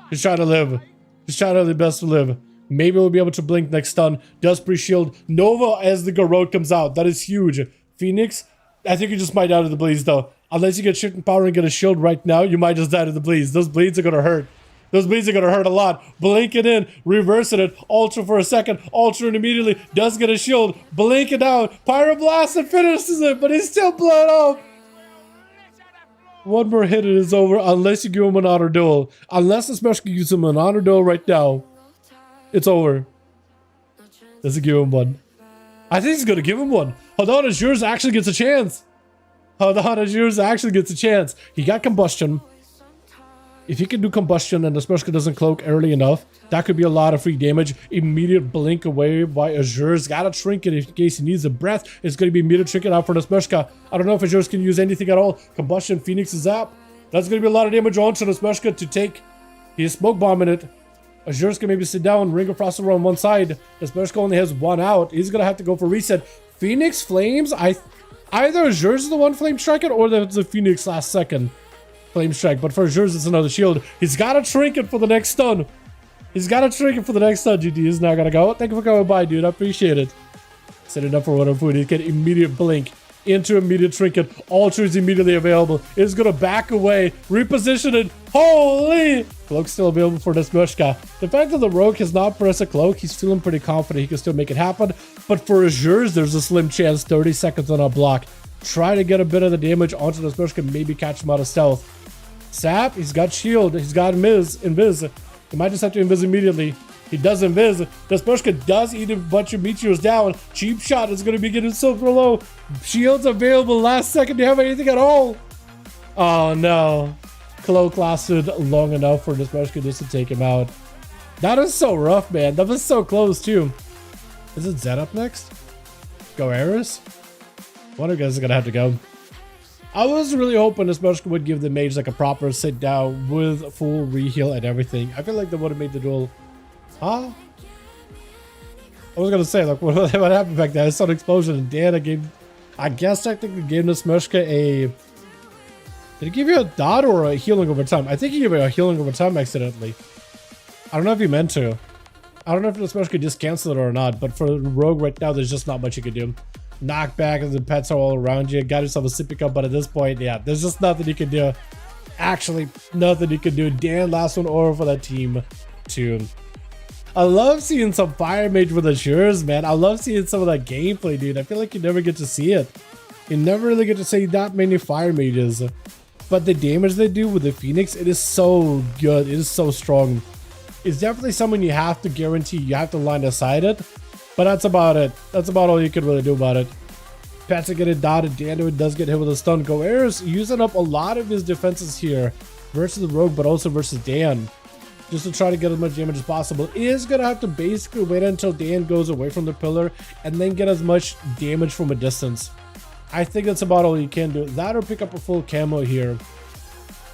Just try to live. Just try to do the best to live. Maybe we'll be able to blink next stun. Does pre-shield. Nova as the Garrote comes out. That is huge. Phoenix, I think you just might die to the bleeds though. Unless you get shifting power and get a shield right now, you might just die to the bleeds. Those bleeds are going to hurt. Those bleeds are going to hurt a lot. Blink it in, reversing it, Ultra for a second, Ultra and immediately does get a shield, blink it out, Pyroblast and finishes it, but he's still blown up. One more hit and it's over, unless you give him an auto duel. Unless the Smash can use him an auto duel right now, it's over. Does he give him one? I think he's going to give him one. Hold on, Azure's actually gets a chance. Hold on, Azure's actually gets a chance. He got Combustion. If he can do Combustion and the Smershka doesn't cloak early enough, that could be a lot of free damage. Immediate blink away by Azure's. Got a trinket in case he needs a breath. It's going to be immediate trinket out for the Smershka. I don't know if Azure's can use anything at all. Combustion, Phoenix is up. That's going to be a lot of damage onto the Smershka to take. He is smoke bombing it. Azure's can maybe sit down, Ring of Frost on one side. The Smershka only has one out. He's going to have to go for reset. Phoenix Flames, either Azure's the one Flame Strike it or the Phoenix last second. Flame Strike, but for Azure's it's another shield. He's got a trinket for the next stun. He's got a trinket for the next stun. GD is now gonna go. Thank you for coming by, dude. I appreciate it. Set it up for one of food. He get immediate blink into immediate trinket. Ultra is immediately available. It's gonna back away, reposition it. Holy! Cloak's still available for this Smershka. The fact that the Rogue has not pressed a cloak, he's feeling pretty confident he can still make it happen. But for Azure's, there's a slim chance. 30 seconds on a block. Try to get a bit of the damage onto the Smershka, maybe catch him out of stealth. Sap, he's got shield, he's got invis. He might just have to invis immediately. He does invis. The Smershka does eat a bunch of meteors down. Cheap shot is going to be getting super low. Shields available last second. Do you have anything at all? Oh no. Cloak lasted long enough for the Smershka just to take him out. That is so rough, man. That was so close too. Is it Zed up next? Go Eris? One of you guys is going to have to go. I was really hoping this Smershka would give the mage like a proper sit down with full reheal and everything. I feel like that would have made the duel. Huh? I was gonna say, like, what happened back there? I saw an explosion and Dan, I guess technically gave the Smershka a... Did it give you a dot or a healing over time? I think he gave you a healing over time accidentally. I don't know if he meant to. I don't know if the smash could just cancel it or not, but for Rogue right now, there's just not much you can do. Knockback and the pets are all around you. Got yourself a sippy cup, but at this point, yeah, there's just nothing you can do. Actually, nothing you can do. Dan, last one over for that team too. I love seeing some Fire Mage with Assures, man. I love seeing some of that gameplay, dude. I feel like you never get to see it. You never really get to see that many Fire Mages. But the damage they do with the Phoenix, it is so good. It is so strong. It's definitely someone you have to guarantee. You have to line aside it. But that's about it. That's about all you can really do about it. Pets are getting dotted. Danduin does get hit with a stun. Goer's using up a lot of his defenses here versus the Rogue, but also versus Dan. Just to try to get as much damage as possible. Is going to have to basically wait until Dan goes away from the pillar and then get as much damage from a distance. I think that's about all you can do. That or pick up a full camo here,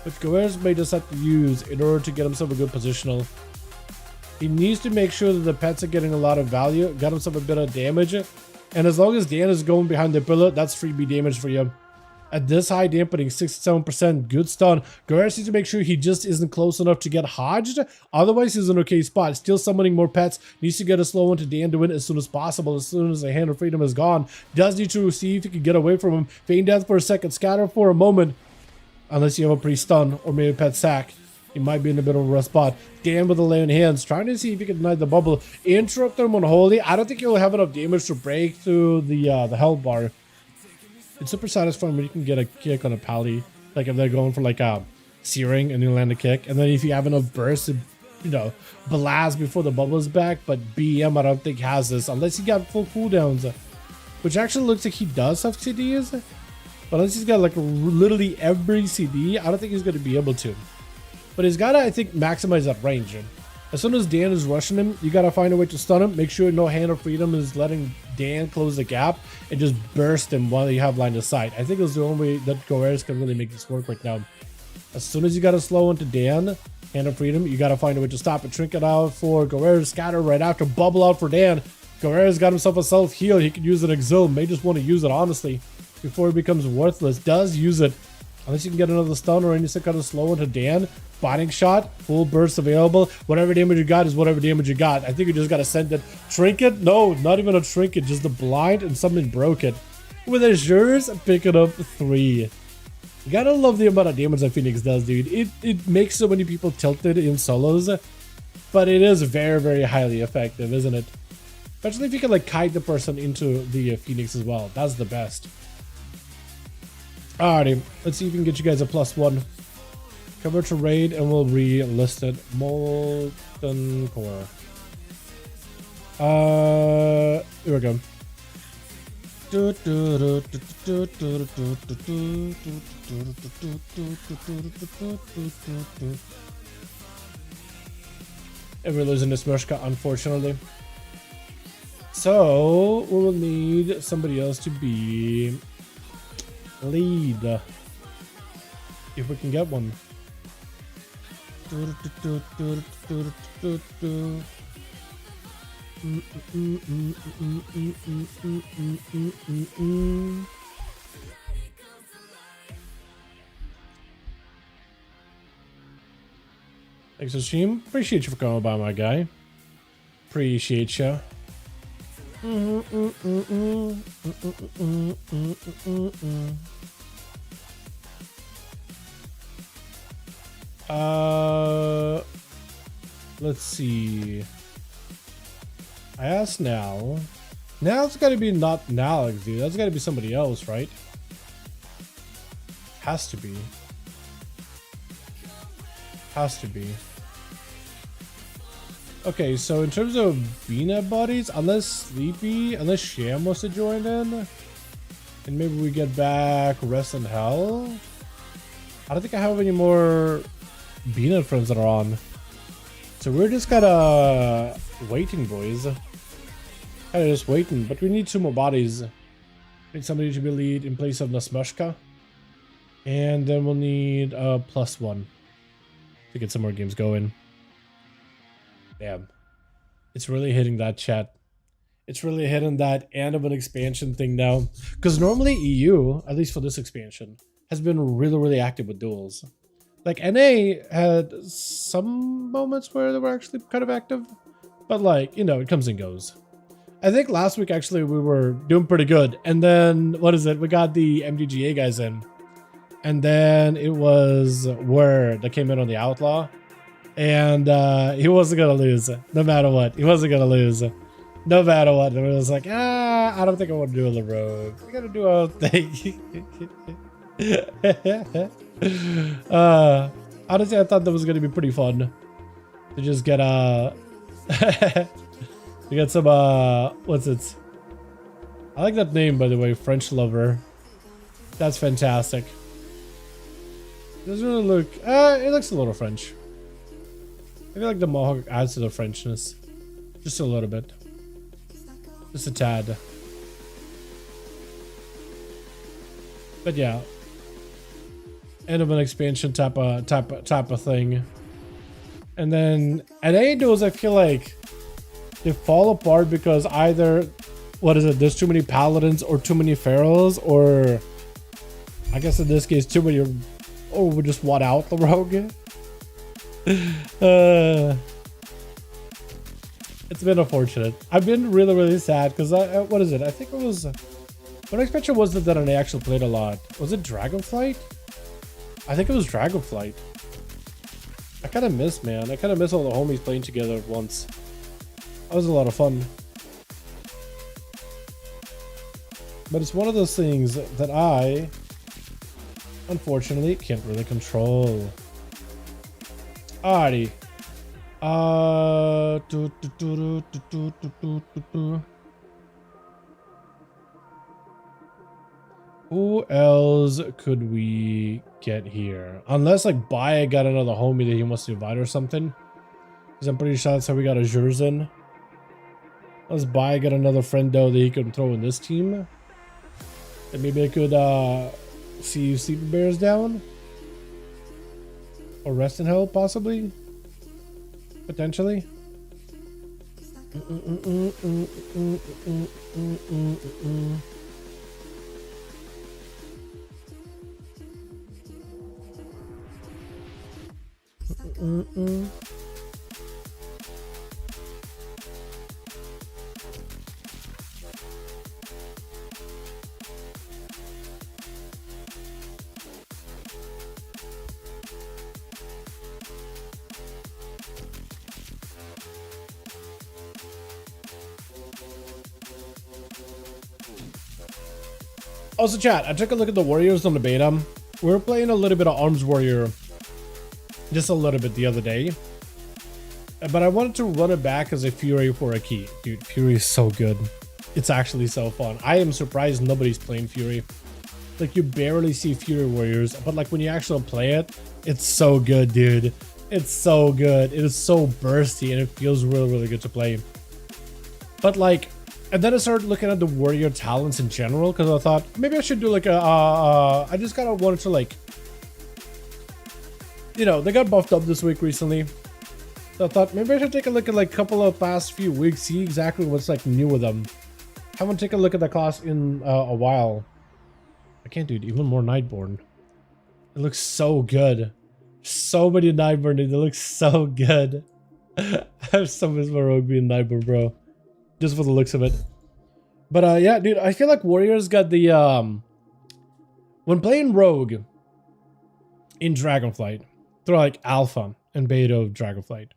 which Goer's may just have to use in order to get himself a good positional. He needs to make sure that the pets are getting a lot of value, got himself a bit of damage, and as long as Dan is going behind the pillar, that's freebie damage for you. At this high dampening, 67%, good stun. Goer needs to make sure he just isn't close enough to get hodged, otherwise he's in an okay spot. Still summoning more pets, needs to get a slow one to Dan to win as soon as possible, as soon as the Hand of Freedom is gone. Does need to see if he can get away from him. Feign death for a second, scatter for a moment, unless you have a pre-stun or maybe a pet sack. He might be in a bit of a rough spot. Dan with the lay in hands, trying to see if he can deny the bubble. Interrupt them on Holy. I don't think he'll have enough damage to break through the hell bar. It's super satisfying when you can get a kick on a pally. Like if they're going for like a searing and you land a kick. And then if you have enough burst to, you know, blast before the bubble is back. But BM I don't think has this unless he got full cooldowns. Which actually looks like he does have CDs. But unless he's got like literally every CD, I don't think he's going to be able to. But he's got to, I think, maximize that range. As soon as Dan is rushing him, you got to find a way to stun him. Make sure no Hand of Freedom is letting Dan close the gap and just burst him while you have line of sight. I think it's the only way that Goer's can really make this work right now. As soon as you got to slow into Dan, Hand of Freedom, you got to find a way to stop it. Trinket out for Goer, scatter right after, bubble out for Dan. Goer's got himself a self-heal. He could use an exil. May just want to use it, honestly, before it becomes worthless. Does use it. Unless you can get another stun or any kind of slow into Dan. Binding shot, full burst available. Whatever damage you got is whatever damage you got. I think you just got to send it. Trinket? No, not even a trinket. Just the blind and something broke it. With Assures, pick it up 3. You gotta love the amount of damage that Phoenix does, dude. It makes so many people tilted in solos. But it is very, very highly effective, isn't it? Especially if you can like kite the person into the Phoenix as well. That's the best. Alrighty, let's see if we can get you guys a +1. Cover to raid and we'll re-list it. Molten Core. Here we go. And we're losing this Murshka, unfortunately. So we will need somebody else to be lead. If we can get one. Thanks for stream. Appreciate you for coming by, my guy. Appreciate you. Let's see. I asked now. Now it's gotta be not Nalex, dude. That's gotta be somebody else, right? Has to be. Has to be. Okay, so in terms of Bina bodies, unless Sleepy, unless Sham wants to join in, and maybe we get back Rest in Hell. I don't think I have any more Bina friends that are on. So we're just kinda waiting, boys. Kinda just waiting, but we need 2 more bodies. We need somebody to be lead in place of Nasmushka. And then we'll need a +1 to get some more games going. Damn. It's really hitting that, chat. It's really hitting that end of an expansion thing now. Because normally EU, at least for this expansion, has been really, really active with duels. Like NA had some moments where they were actually kind of active, but like, you know, it comes and goes. I think last week actually we were doing pretty good, and then what is it? We got the MDGA guys in, and then it was Word that came in on the Outlaw, and he wasn't gonna lose no matter what. He wasn't gonna lose no matter what. And it was like, I don't think I want to do the Rogue. We gotta do our thing. Honestly, I thought that was gonna be pretty fun to just get to get some what's it? I like that name, by the way, French Lover. That's fantastic. Doesn't really look it looks a little French. I feel like the mohawk adds to the Frenchness just a little bit, just a tad. But yeah, end of an expansion type of thing. And then at NA duels, I feel like they fall apart because either, what is it, there's too many paladins or too many ferals, or I guess in this case too many, or we just want out the rogue. It's been unfortunate. I've been really, really sad because what is it? I think it was, what expansion was it that I actually played a lot? Was it Dragonflight? I think it was Dragonflight. I kind of miss, man. I kind of miss all the homies playing together at once. That was a lot of fun. But it's one of those things that I, unfortunately, can't really control. Alrighty. Who else could we get here? Unless like Baya got another homie that he wants to invite or something. Because I'm pretty sure that's how we got Azures in. Unless Baya get another friend though that he could throw in this team. And maybe I could see Sleeping Bears down. Or Rest in Hell possibly. Potentially. Also, chat, I took a look at the Warriors on the beta. We were playing a little bit of Arms Warrior, just a little bit the other day. But I wanted to run it back as a Fury for a key. Dude, Fury is so good. It's actually so fun. I am surprised nobody's playing Fury. Like, you barely see Fury Warriors, but like when you actually play it, it's so good, dude. It's so good. It is so bursty and it feels really, really good to play. But like, and then I started looking at the warrior talents in general because I thought maybe I should do like a, I just kind of wanted to like, you know, they got buffed up this week recently. So I thought maybe I should take a look at like a couple of past few weeks, see exactly what's like new with them. Haven't taken a look at the class in a while. I can't do it, even more Nightborn. It looks so good. So many Nightborn, dude. It looks so good. I have so much more Rogue being Nightborn, bro. Just for the looks of it. But yeah, dude, I feel like Warriors got the when playing Rogue in Dragonflight, through like alpha and beta of Dragonflight,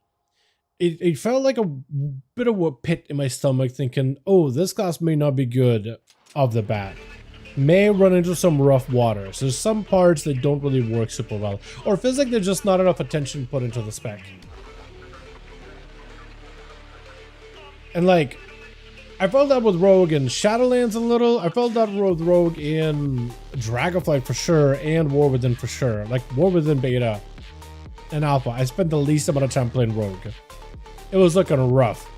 it felt like a bit of a pit in my stomach thinking, oh, this class may not be good off the bat. May run into some rough waters. There's some parts that don't really work super well. Or feels like there's just not enough attention put into the spec. And like, I felt that with Rogue in Shadowlands a little. I felt that with Rogue in Dragonflight for sure, and War Within for sure. Like War Within beta and alpha, I spent the least amount of time playing Rogue. It was looking rough.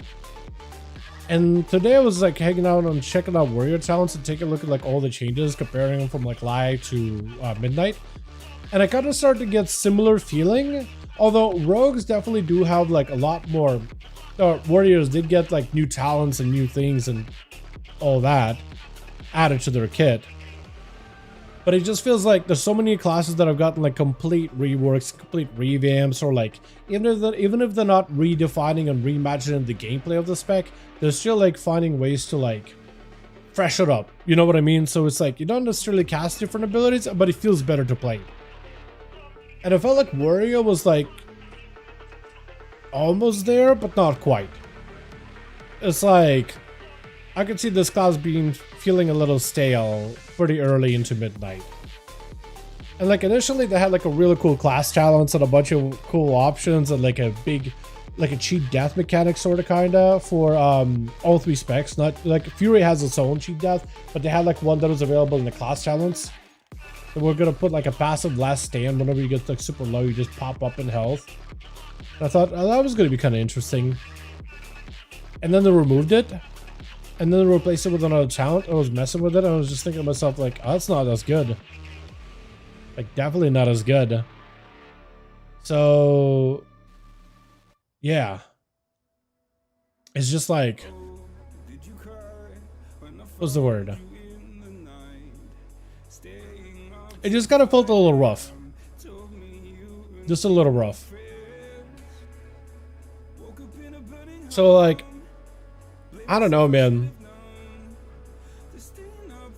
And today I was like hanging out and checking out warrior talents and taking a look at like all the changes, comparing them from like live to midnight. And I kind of started to get similar feeling. Although rogues definitely do have like a lot more. Warriors did get like new talents and new things and all that added to their kit. But it just feels like there's so many classes that have gotten like complete reworks, complete revamps, or like even if they're not redefining and reimagining the gameplay of the spec, they're still like finding ways to like freshen it up. You know what I mean? So it's like you don't necessarily cast different abilities, but it feels better to play. And I felt like Warrior was like almost there, but not quite. It's like I could see this class feeling a little stale pretty early into midnight. And like initially they had like a really cool class challenge and a bunch of cool options and like a big, like a cheat death mechanic sort of kinda for all three specs. Not like Fury has its own cheat death, but they had like one that was available in the class challenge. And we're gonna put like a passive last stand. Whenever you get like super low, you just pop up in health. And I thought that was gonna be kind of interesting. And then they removed it. And then they replaced it with another talent. I was messing with it. I was just thinking to myself like, oh, that's not as good. Like definitely not as good. So yeah. It's just like, what's the word? It just kind of felt a little rough. Just a little rough. So like, I don't know, man.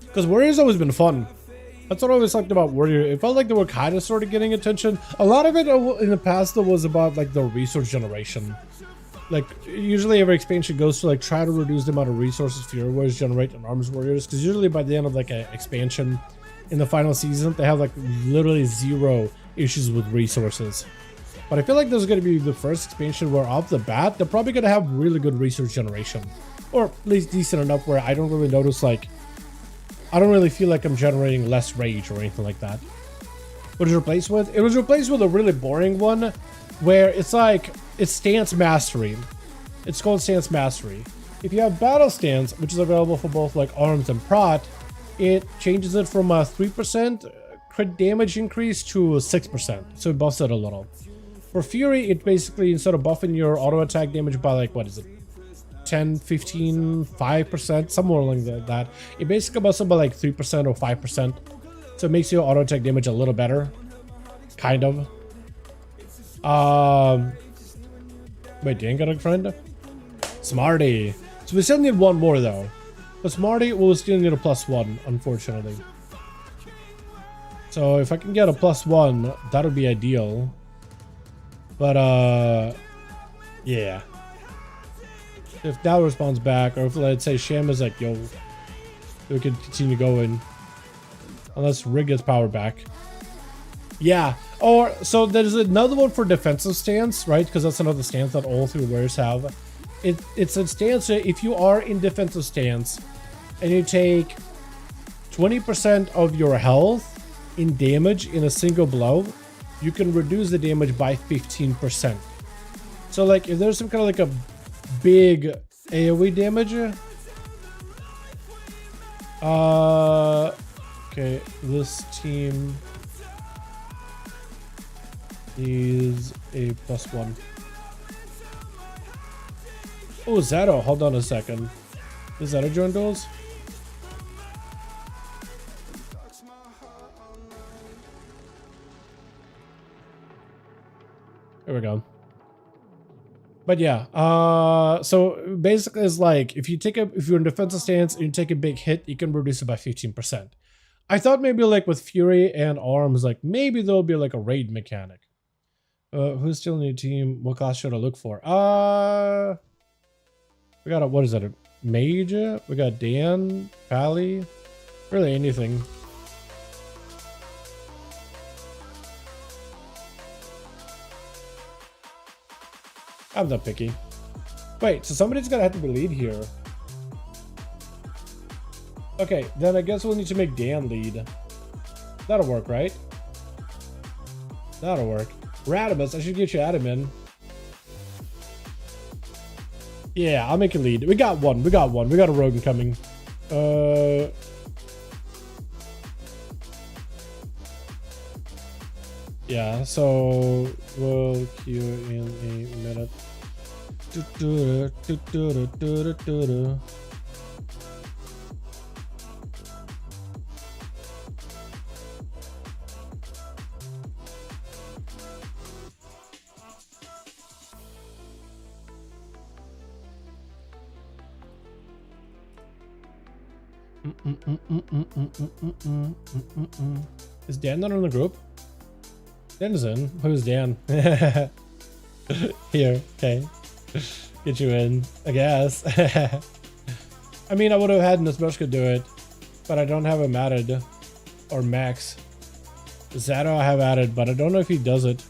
Because Warrior's always been fun. That's what I always liked about Warrior. It felt like they were kind of sort of getting attention. A lot of it in the past though was about like the resource generation. Like usually every expansion goes to like try to reduce the amount of resources Fury Warriors generate in Arms Warriors. Because usually by the end of like an expansion in the final season, they have like literally zero issues with resources. But I feel like this is going to be the first expansion where off the bat, they're probably going to have really good resource generation. Or at least decent enough where I don't really notice like, I don't really feel like I'm generating less rage or anything like that. What was it replaced with? It was replaced with a really boring one where it's like, it's stance mastery. It's called stance mastery. If you have battle stance, which is available for both like arms and prot, it changes it from a 3% crit damage increase to 6%. So it buffs it a little. For Fury, it basically, instead of buffing your auto attack damage by like, what is it? 10, 15, 5%, somewhere along that. It basically buffs it by like 3% or 5%. So it makes your auto attack damage a little better. Kind of. Wait, you ain't got a friend? Smarty. So we still need one more though. But Smarty will still need a +1, unfortunately. So if I can get a +1, that would be ideal. But yeah. If that responds back, or if let's say Sham is like, yo, we can continue going. Unless Rig gets power back. Yeah. Or so there's another one for defensive stance, right? Because that's another stance that all three warriors have. It's a stance that if you are in defensive stance and you take 20% of your health in damage in a single blow, you can reduce the damage by 15%. So like if there's some kind of like a big AoE damage, okay, this team is a +1. Oh, Zeta, hold on a second. Is Zeta join duels? There we go. But yeah, so basically it's like if you're in defensive stance and you take a big hit, you can reduce it by 15%. I thought maybe like with Fury and Arms, like maybe there'll be like a raid mechanic. Who's still in your team? What class should I look for? We got what is that? A mage? We got Dan, Pally, really anything. I'm not picky. Wait, so somebody's gonna have to be lead here. Okay, then I guess we'll need to make Dan lead. That'll work, right? That'll work. Radimus, I should get you admin. Yeah, I'll make a lead. We got one. We got one. We got a rogue coming. Yeah, so we'll queue in a minute. Is Dan not in the group? Dan is in. Who's Dan? Here, okay. Get you in, I guess. I mean, I would have had Nesbushka do it, but I don't have him added. Or Max. Zato I have added, but I don't know if he does it.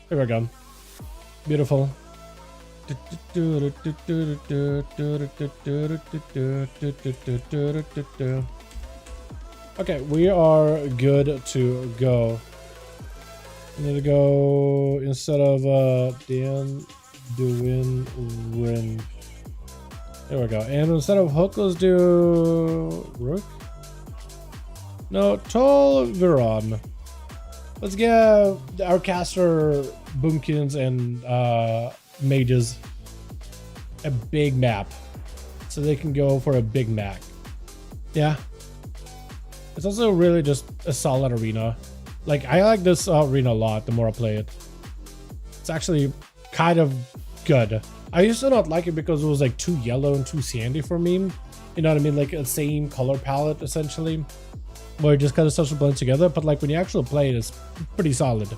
Here we go. Beautiful. Okay, we are good to go. I need to go instead of Dan, Duin, Rin. There we go. And instead of Hook, let's do Rook. No, Tol Viron. Let's get our caster boomkins and mages a big map so they can go for a big map. Yeah. It's also really just a solid arena. Like, I like this arena a lot the more I play it. It's actually kind of good. I used to not like it because it was like too yellow and too sandy for me. You know what I mean? Like a same color palette essentially, where it just kind of starts to blend together. But like when you actually play it, it's pretty solid.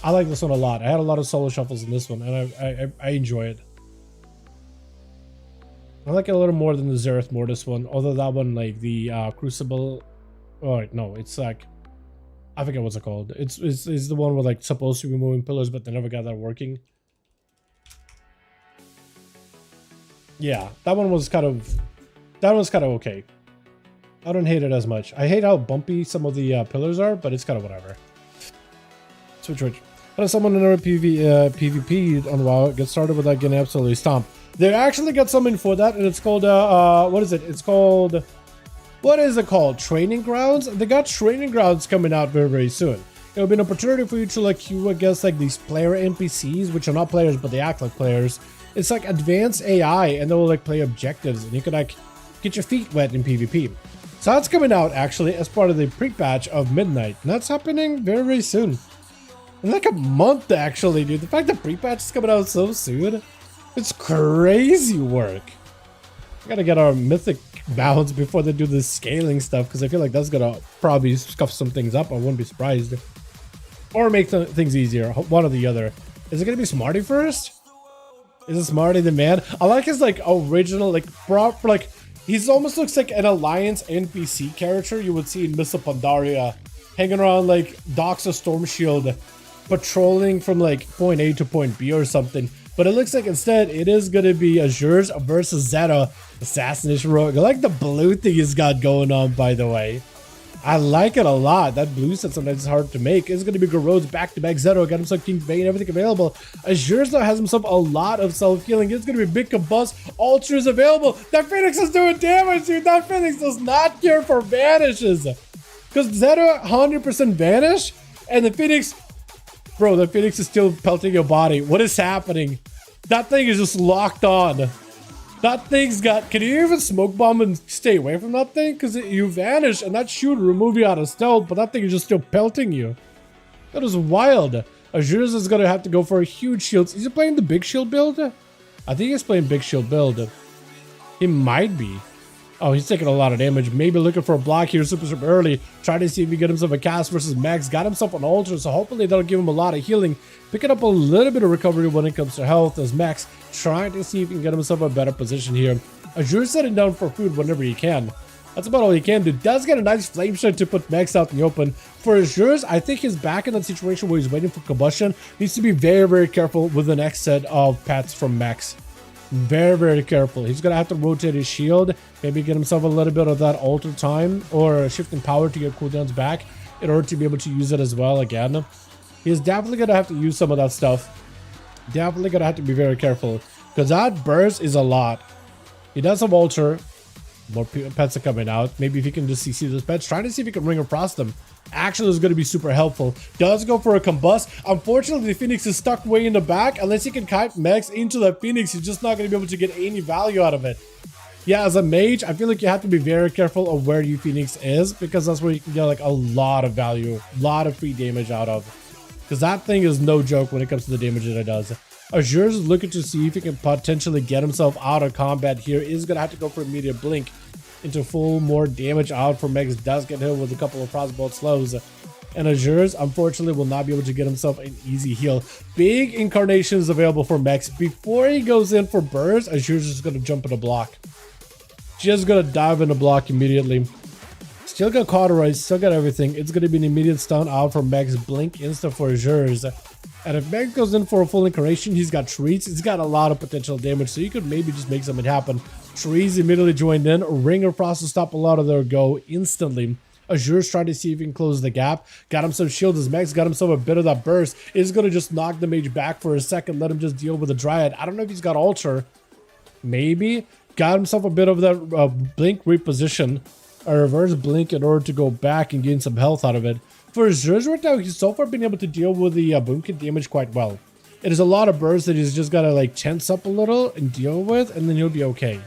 I like this one a lot. I had a lot of solo shuffles in this one, and I enjoy it. I like it a little more than the Zereth Mortis one, although that one, like the Crucible. Oh no, it's like, I forget what's it called. It's the one with like supposed to be moving pillars, but they never got that working. Yeah, that one was kind of okay. I don't hate it as much. I hate how bumpy some of the pillars are, but it's kind of whatever. Switch. How does someone in our PvP on WoW get started without getting absolutely stomped? They actually got something for that, and it's called what is it? It's called, what is it called? Training Grounds? They got Training Grounds coming out very, very soon. It'll be an opportunity for you to like queue against like these player NPCs, which are not players, but they act like players. It's like advanced AI, and they'll like play objectives, and you can like get your feet wet in PvP. So that's coming out actually as part of the pre-patch of Midnight, and that's happening very, very soon. In like a month actually, dude. The fact that pre-patch is coming out so soon, it's crazy work. We gotta get our mythic bounds before they do this scaling stuff, because I feel like that's gonna probably scuff some things up. I wouldn't be surprised. Or make things easier, one or the other. Is it gonna be Smarty first? Is it Smarty the man? I like his like original, like proper, like he's almost looks like an Alliance NPC character you would see in Mists of Pandaria, hanging around like docks of Storm Shield, patrolling from like point A to point B or something. But it looks like instead it is gonna be Azure's versus Zeta Assassination Rogue. I like the blue thing he's got going on, by the way. I like it a lot. That blue set sometimes is hard to make. It's going to be Garrode's back-to-back Zero. Got himself King's Bane, everything available. Azure's now has himself a lot of self-healing. It's going to be big combust. Ultra is available. That Phoenix is doing damage, dude. That Phoenix does not care for vanishes. Because Zero 100% vanish, and the Phoenix... Bro, the Phoenix is still pelting your body. What is happening? That thing is just locked on. That thing's got... Can you even smoke bomb and stay away from that thing? Because you vanish and that should remove you out of stealth, but that thing is just still pelting you. That is wild. Azure's is going to have to go for a huge shield. Is he playing the big shield build? I think he's playing big shield build. He might be. Oh, he's taking a lot of damage. Maybe looking for a block here super early. Trying to see if he get himself a cast versus Max. Got himself an altar, so hopefully that'll give him a lot of healing. Picking up a little bit of recovery when it comes to health as Max trying to see if he can get himself a better position here. Azure setting down for food whenever he can. That's about all he can do. Does get a nice flame shot to put Max out in the open. For Azure's, I think he's back in that situation where he's waiting for combustion. Needs to be very, very careful with the next set of pets from Max. Very, very careful. He's going to have to rotate his shield. Maybe get himself a little bit of that alter time or shifting power to get cooldowns back in order to be able to use it as well again. He's definitely going to have to use some of that stuff. Definitely going to have to be very careful because that burst is a lot. He does have alter. More pets are coming out. Maybe if he can just CC those pets. Trying to see if he can ring across them. Actually is going to be super helpful. Does go for a combust. Unfortunately, the Phoenix is stuck way in the back. Unless he can kite Max into the Phoenix, he's just not going to be able to get any value out of it. Yeah, as a mage, I feel like you have to be very careful of where your Phoenix is, because that's where you can get like a lot of value, a lot of free damage out of. Because that thing is no joke when it comes to the damage that it does. Azure's is looking to see if he can potentially get himself out of combat here. Is going to have to go for immediate blink. into full more damage out for Mex does get hit with a couple of crossbow slows. And Azures, unfortunately, will not be able to get himself an easy heal. Big incarnations available for Mex. Before he goes in for burst, Azures is going to jump in a block. Just going to dive in a block immediately. Still got cauterized, still got everything. It's going to be an immediate stun out for Mex. Blink insta for Azures. And if Mex goes in for a full incarnation, he's got trees. He's got a lot of potential damage, so you could maybe just make something happen. Trees immediately joined in. Ringer process stop a lot of their go instantly. Azure's trying to see if he can close the gap. Got him some shield as Mex got himself a bit of that burst. Is going to just knock the mage back for a second. Let him just deal with the Dryad. I don't know if he's got altar. Maybe. Got himself a bit of that blink reposition. A reverse blink in order to go back and gain some health out of it. For Azures right now, he's so far been able to deal with the boomkit damage quite well. It is a lot of bursts that he's just got to like tense up a little and deal with, and then he'll be okay.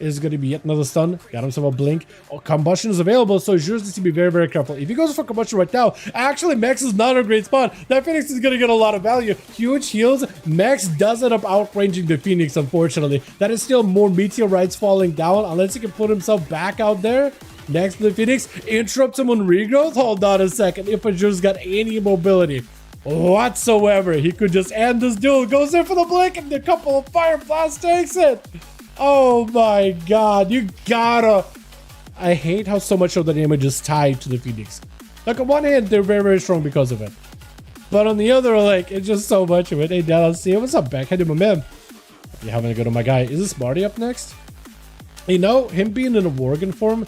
Is going to be yet another stun. Got himself a blink. Oh, combustion is available, so Azures needs to be very, very careful. If he goes for combustion right now, actually, Mex is not a great spot. That Phoenix is going to get a lot of value. Huge heals. Mex does end up outranging the Phoenix, unfortunately. That is still more meteorites falling down, unless he can put himself back out there. Next to the Phoenix, interrupts him on regrowth. Hold on a second. If Azure's got any mobility whatsoever, he could just end this duel. Goes in for the blink, and a couple of fire blasts takes it. Oh my god, you gotta... I hate how so much of the damage is tied to the Phoenix. Like, on one hand, they're very, very strong because of it. But on the other, like, it's just so much of it. Hey, Dalaran, see what's up, backhanded my man? You having a good on my guy. Is this Marty up next? You know, him being in a Worgen form,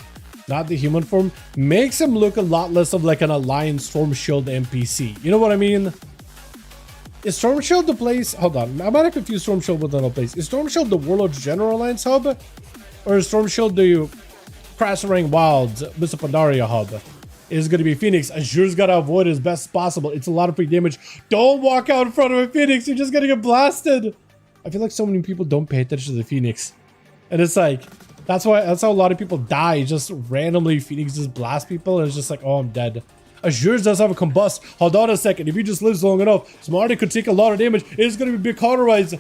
not the human form, makes him look a lot less of like an Alliance Storm Shield NPC. You know what I mean? Is Storm Shield the place? Hold on, I might have confused Storm Shield with another place. Is Storm Shield the Warlord's General Alliance hub? Or is Storm Shield the Crasserang Wilds, Mr. Pandaria hub? Is going to be Phoenix. Azure's got to avoid it as best as possible. It's a lot of free damage. Don't walk out in front of a Phoenix. You're just going to get blasted. I feel like so many people don't pay attention to the Phoenix. And it's like, that's how a lot of people die. Just randomly Phoenix just blast people and it's just like, oh, I'm dead. Azure does have a combust. Hold on a second. If he just lives long enough, Smarty could take a lot of damage. It's going to be big cauterized.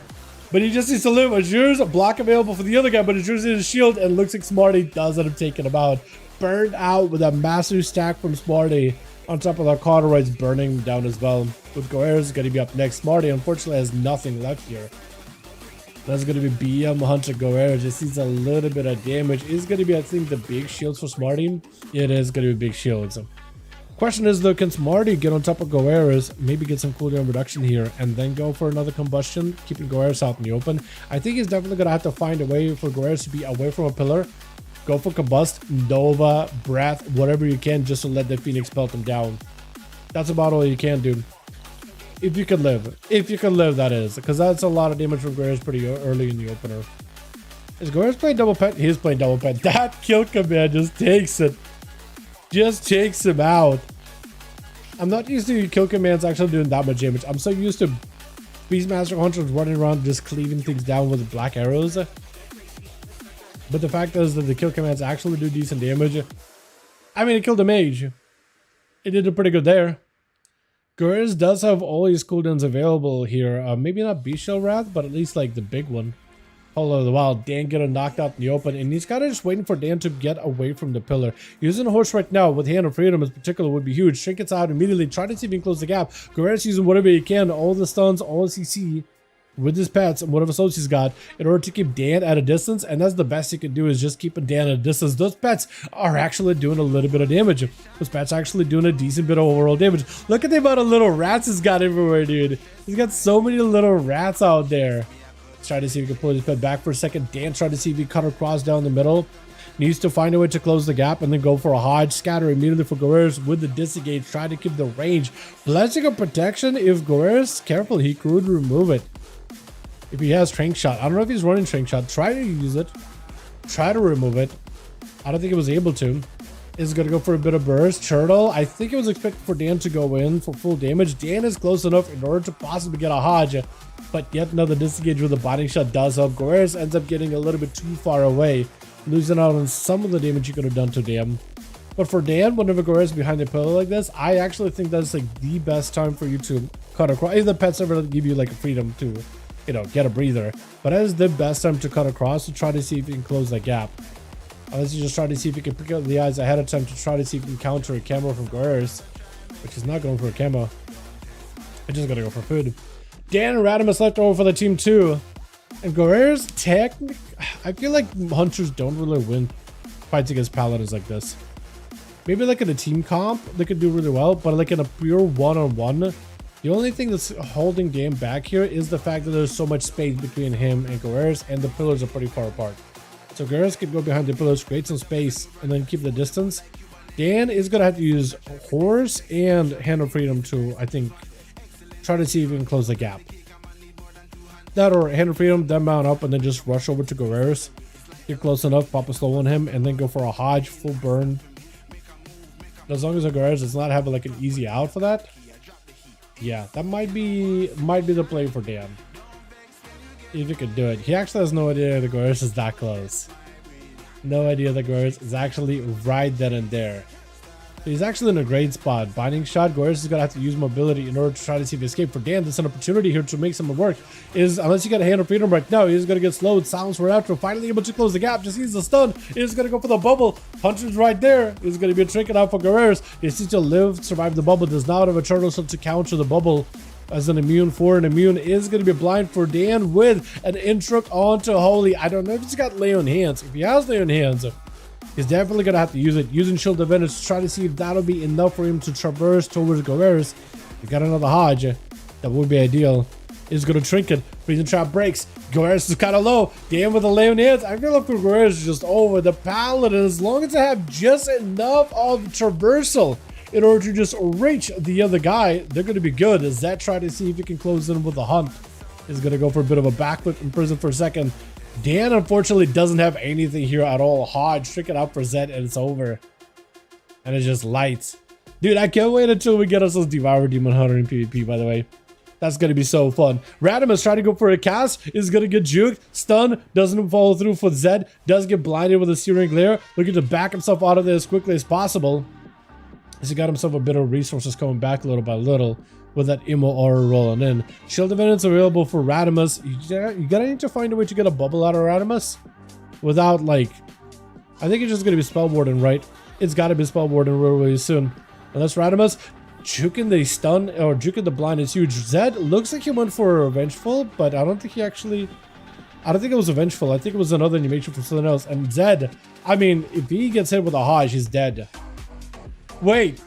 But he just needs to live. Azure's a block available for the other guy, but Azure's in his shield and looks like Smarty does end up taking him out. Burned out with a massive stack from Smarty. On top of that, cauterized burning down as well. With Goer's going to be up next. Smarty unfortunately has nothing left here. That's going to be BM Hunter Goer. Just sees a little bit of damage. Is going to be, I think, the big shields for Smarty. It is going to be big shields. Question is though, can Smarty get on top of Goer's, maybe get some cooldown reduction here, and then go for another combustion, keeping Goer's out in the open? I think he's definitely going to have to find a way for Goer's to be away from a pillar. Go for combust, Nova, breath, whatever you can, just to let the Phoenix pelt him down. That's about all you can do. If you can live. If you can live, that is. Because that's a lot of damage from Goer's pretty early in the opener. Is Goer's playing double pet? He is playing double pet. That kill command just takes it. Just takes him out. I'm not used to kill commands actually doing that much damage. I'm so used to Beastmaster Hunters running around just cleaving things down with black arrows. But the fact is that the kill commands actually do decent damage. I mean, it killed a mage. It did pretty good there. Goer's does have all his cooldowns available here. Maybe not Beast Wrath, but at least like the big one. All of the while, Dan getting knocked out in the open, and he's kind of just waiting for Dan to get away from the pillar. Using a horse right now with Hand of Freedom in particular would be huge. Shrink gets out immediately, try to see if he can close the gap. Goer's using whatever he can, all the stuns, all CC with his pets and whatever souls he's got in order to keep Dan at a distance, and that's the best he can do is just keeping Dan at a distance. Those pets are actually doing a little bit of damage. Those pets are actually doing a decent bit of overall damage. Look at the amount of little rats he's got everywhere, dude. He's got so many little rats out there. Try to see if he can pull his pet back for a second. Dan tried to see if he cut across down the middle. Needs to find a way to close the gap and then go for a hodge. Scatter immediately for Goer's with the disengage. Try to keep the range. Blessing of protection. If Goer's careful, he could remove it. If he has Trank Shot. I don't know if he's running Trank Shot. Try to use it. Try to remove it. I don't think he was able to. Is going to go for a bit of burst. Turtle. I think it was expected for Dan to go in for full damage. Dan is close enough in order to possibly get a hodge. But yet another disengage with a binding shot does help. Goer's ends up getting a little bit too far away. Losing out on some of the damage you could have done to Dan. But for Dan, whenever Goer's behind the pillar like this, I actually think that's like the best time for you to cut across. If the pets ever give you like a freedom to, you know, get a breather. But that is the best time to cut across to try to see if you can close that gap. Unless you just try to see if you can pick up the eyes ahead of time to try to see if you can counter a camo from Guerreros, which is not going for a camo. It's just gonna go for food. Dan and Radimus left over for the team too. And Guerreros, I feel like Hunters don't really win fights against Paladins like this. Maybe like in a team comp, they could do really well, but like in a pure one-on-one, the only thing that's holding Dan back here is the fact that there's so much space between him and Guerreros, and the pillars are pretty far apart. So Guerreros could go behind the pillars, create some space, and then keep the distance. Dan is gonna have to use Horse and Hand of Freedom to, I think, try to see if he can close the gap. That or Hand of Freedom, then mount up and then just rush over to Guerreros. Get close enough, pop a slow on him, and then go for a Hodge, full burn. As long as the Guerreros does not have like an easy out for that, yeah, that might be the play for Dan. If he could do it. He actually has no idea the Guerreros is that close. No idea the Guerreros is actually right then and there. So he's actually in a great spot. Binding shot, Guerreros is gonna have to use mobility in order to try to see if he escape. For Dan, there's an opportunity here to make something work. Unless you get a Hand of Freedom right now, he's gonna get slowed. Silence right after, finally able to close the gap. Just needs the stun. He's gonna go for the bubble. Hunter's right there. He's gonna be a trick it out for Guerreros. He needs to live, survive the bubble. Does not have a turtle shot to counter the bubble. As an immune for an immune is going to be blind for Dan with an interrupt onto Holy. I don't know if he's got Lay on Hands. If he has Lay on Hands, he's definitely going to have to use it. Using Shield of Venus to try to see if that'll be enough for him to traverse towards Guerreros. He got another Hodge. That would be ideal. He's going to Trinket. Freezing Trap breaks. Guerreros is kind of low. Dan with a Lay on Hands. I feel like Guerreros is just over. The Paladin, as long as they have just enough of traversal in order to just reach the other guy, they're going to be good. As Zed try to see if he can close in with the Hunt. Is going to go for a bit of a backflip in prison for a second. Dan unfortunately doesn't have anything here at all. Hodge, trick it out for Zed, and it's over. And it's just lights. Dude, I can't wait until we get ourselves Devour Demon Hunter in PvP, by the way. That's going to be so fun. Radimus trying to go for a cast, is going to get juked. Stun, doesn't follow through for Zed. Does get blinded with a Searing Glare. Looking to back himself out of there as quickly as possible. As he got himself a bit of resources coming back little by little with that Immo aura rolling in. Shield of Venus available for Radimus. You gotta need to find a way to get a bubble out of Radimus without, like, I think it's just gonna be Spell Warden, right? It's gotta be Spell Warden really soon. Unless Radimus juking the stun or juking the blind is huge. Zed looks like he went for Vengeful, but I don't think he actually, I don't think it was a Vengeful. I think it was another animation from something else. And Zed, I mean, if he gets hit with a Hodge, he's dead. Wait,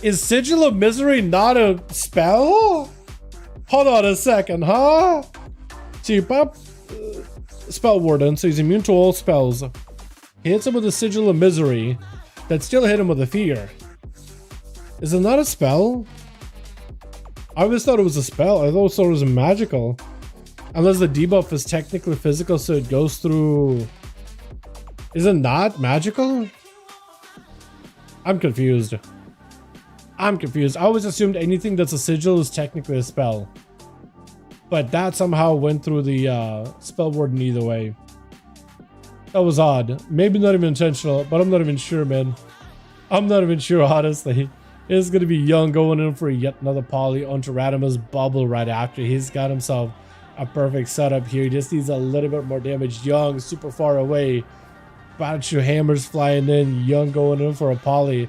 is Sigil of Misery not a spell? Hold on a second, huh? So you pop Spell Warden, so he's immune to all spells. He hits him with a Sigil of Misery that still hit him with a Fear. Is it not a spell? I always thought it was a spell. I thought it was a magical. Unless the debuff is technically physical, so it goes through... Is it not magical? I'm confused. I always assumed anything that's a sigil is technically a spell. But that somehow went through the Spell Warden either way. That was odd. Maybe not even intentional, but I'm not even sure, man. I'm not even sure, honestly. It's going to be Young going in for yet another poly onto Radimus bubble right after. He's got himself a perfect setup here. He just needs a little bit more damage. Young super far away. Bunch of hammers flying in. Young going in for a poly.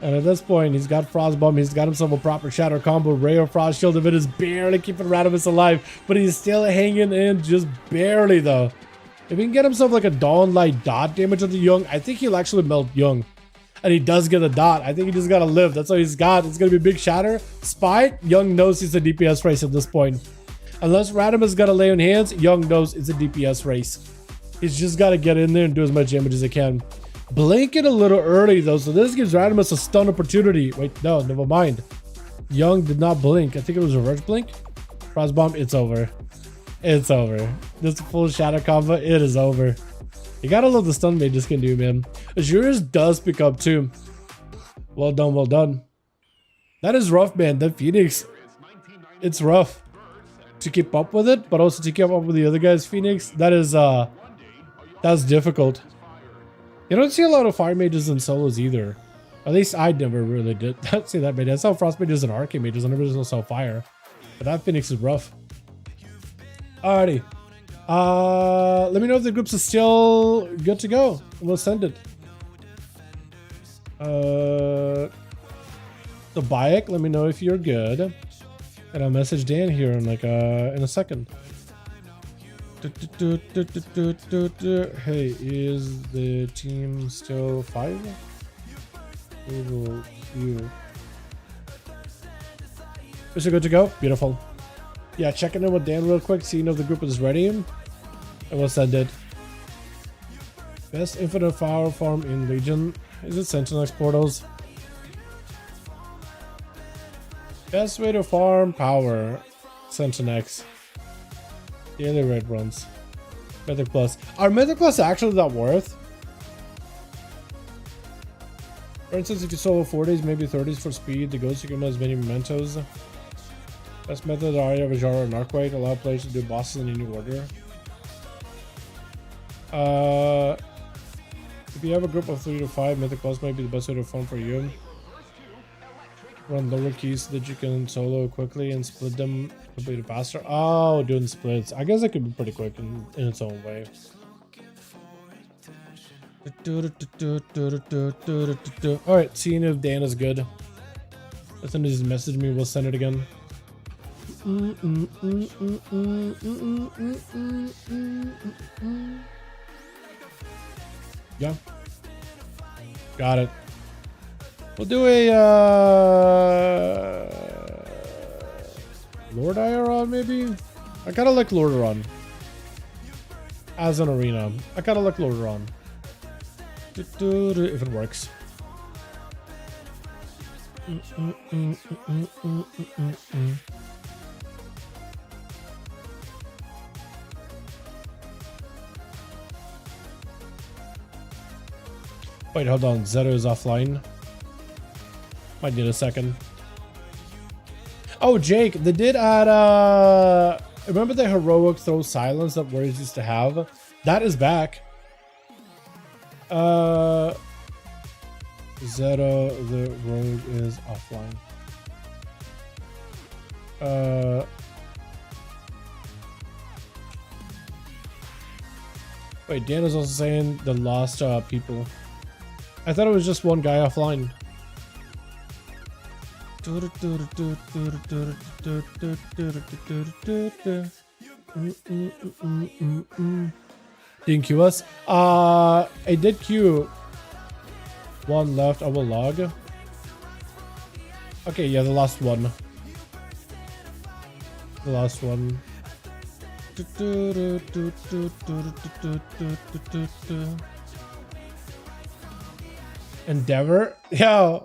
And at this point, he's got Frostbomb. He's got himself a proper Shatter combo. Ray of Frost Shield of it is barely keeping Radimus alive. But he's still hanging in just barely, though. If he can get himself like a Dawn Light dot damage onto Young, I think he'll actually melt Young. And he does get a dot. I think he just got to live. That's all he's got. It's going to be a big Shatter. Spike. Young knows he's a DPS race at this point. Unless Radimus got to lay on hands, Young knows it's a DPS race. He's just got to get in there and do as much damage as he can. Blink it a little early, though, so this gives Radimus a stun opportunity. Wait, no, never mind. Young did not blink. I think it was a reverse blink. Frostbomb, it's over. It's over. This full Shatter combo, it is over. You gotta love the stun mages can do, man. Azure's does pick up, too. Well done, well done. That is rough, man. That Phoenix, it's rough to keep up with it, but also to keep up with the other guy's Phoenix. That's difficult. You don't see a lot of fire mages in solos either. At least I never really did. Don't see that many. I saw frost mages and arcane mages. I never saw fire. But that Phoenix is rough. Alrighty. Let me know if the groups are still good to go. We'll send it. So Bayek, let me know if you're good. And I'll message Dan here in like in a second. Hey, is the team still 5? You. Is it good to go? Beautiful. Yeah, checking in with Dan real quick, seeing if the group is ready. And we'll send it. Best infinite fire farm in Legion. Is it Sentinel portals? Best way to farm power. Sentinex. Daily red runs. Mythic Plus. Are Mythic Plus actually that worth? For instance, if you solo 40s, maybe 30s for speed, the ghost you can as many mementos. Best method are Arya, Vajara, and Arcwright. Allow players to do bosses in any order. If you have a group of 3 to 5, Mythic Plus might be the best way to farm for you. Run lower keys so that you can solo quickly and split them completely faster. Oh, doing splits. I guess it could be pretty quick in its own way. Alright, seeing if Dan is good. As soon as he message me, we'll send it again. Yeah. Got it. We'll do a Lord Iron maybe? I kinda like Lordaeron as an arena. I kinda like Lordaeron. If it works. Wait, hold on. Zero is offline. Might need a second. Oh, Jake, they did add remember the heroic throw silence that Warriors used to have? That is back. Zero, the rogue is offline. Wait, Dan is also saying the lost people. I thought it was just one guy offline. Didn't queue us? I did queue. One left, I will log. Okay, yeah, the last one. The last one. Endeavor? Yeah.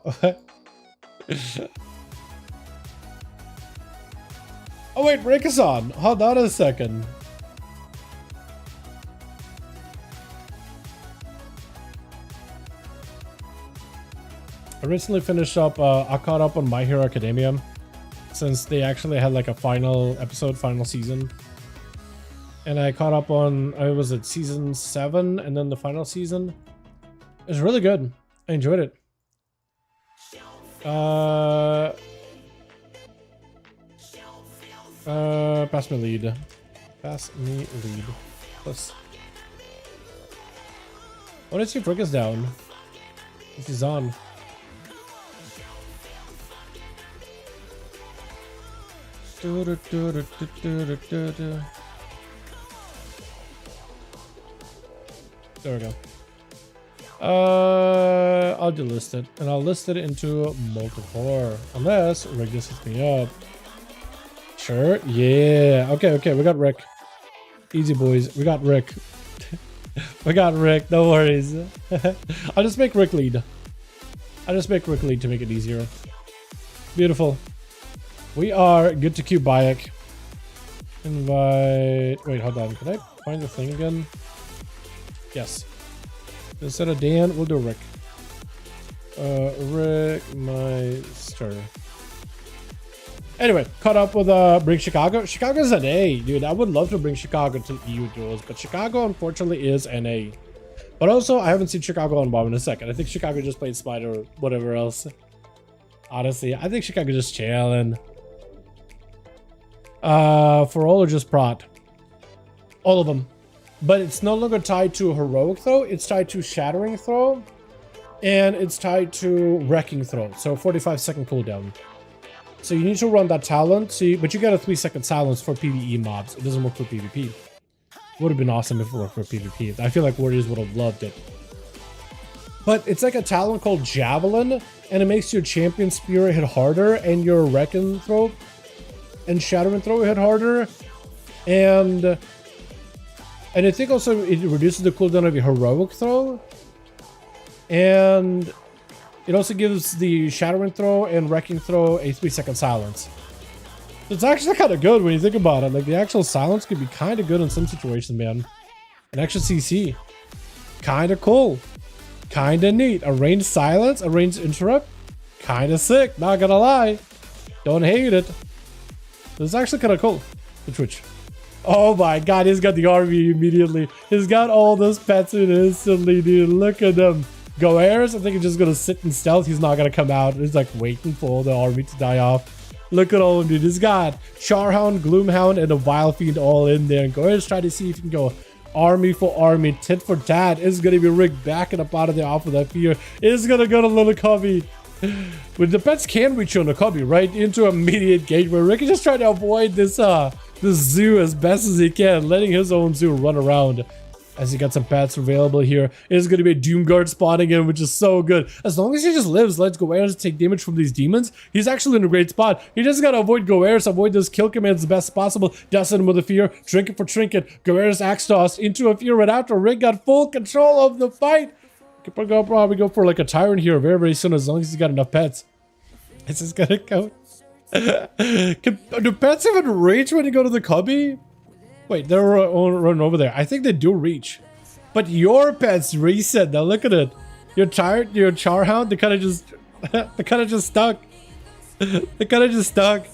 Oh wait, break us on. Hold on a second. I recently finished up, I caught up on My Hero Academia since they actually had like a final episode, final season. And I caught up on, I was at season 7 and then the final season. It was really good. I enjoyed it. Pass me lead. Pass me lead. Plus. I want to see if Rick is down. If he's on. There we go. I'll delist it, and I'll list it into multiple, unless Rick just hits me up. Sure, yeah. Okay, we got Rick. Easy boys, we got Rick. We got Rick, no worries. I'll just make Rick lead. I'll just make Rick lead to make it easier. Beautiful. We are good to queue Bayek. Invite. Wait, hold on. Can I find the thing again? Yes. Instead of Dan, we'll do Rick. Rick Meister. Anyway, caught up with bring Chicago. Chicago's an A, dude. I would love to bring Chicago to EU duels, but Chicago unfortunately is an A. But also, I haven't seen Chicago on bomb in a second. I think Chicago just played Spider or whatever else. Honestly, I think Chicago just chilling. For all or just prot. All of them. But it's no longer tied to heroic throw, it's tied to shattering throw, and it's tied to wrecking throw. So 45-second cooldown. So you need to run that talent, but you get a 3-second silence for PvE mobs. It doesn't work for PvP. Would have been awesome if it worked for PvP. I feel like Warriors would have loved it. But it's like a talent called Javelin, and it makes your champion spear hit harder, and your wrecking throw and shattering throw hit harder. And I think also it reduces the cooldown of your heroic throw. And it also gives the shattering throw and wrecking throw a 3-second silence. It's actually kind of good when you think about it. Like, the actual silence could be kind of good in some situations, man. An extra CC. Kind of cool. Kind of neat. A ranged silence, a ranged interrupt. Kind of sick, not gonna lie. Don't hate it. It's actually kind of cool. The Twitch. Oh my god, he's got the army immediately. He's got all those pets in instantly, dude. Look at them. Goers, I think he's just gonna sit in stealth. He's not gonna come out. He's like waiting for the army to die off. Look at all of them, dude. He's got Charhound, Gloomhound, and a Vile Fiend all in there. And Goers try to see if he can go army for army, tit for tat. Is gonna be Rick backing up out of there off of that fear. Is gonna go to little Cubby. But the pets can reach on the Cubby, right? Into immediate gate where Rick is just trying to avoid this zoo as best as he can, letting his own zoo run around. As he got some pets available here. It's going to be a Doomguard spawning in, which is so good. As long as he just lives, lets Goers take damage from these demons, he's actually in a great spot. He just got to avoid Goers, avoid those kill commands the best possible. Dustin with a fear, trinket for trinket. Goers axe toss into a fear right after. Rick got full control of the fight. Could probably go for like a tyrant here very, very soon, as long as he's got enough pets. This is going to go. Do pets even reach when you go to the Cubby? Wait, they're running over there. I think they do reach. But your pets reset. Now look at it. Your Charhound, they kind of just stuck. They kind of just stuck.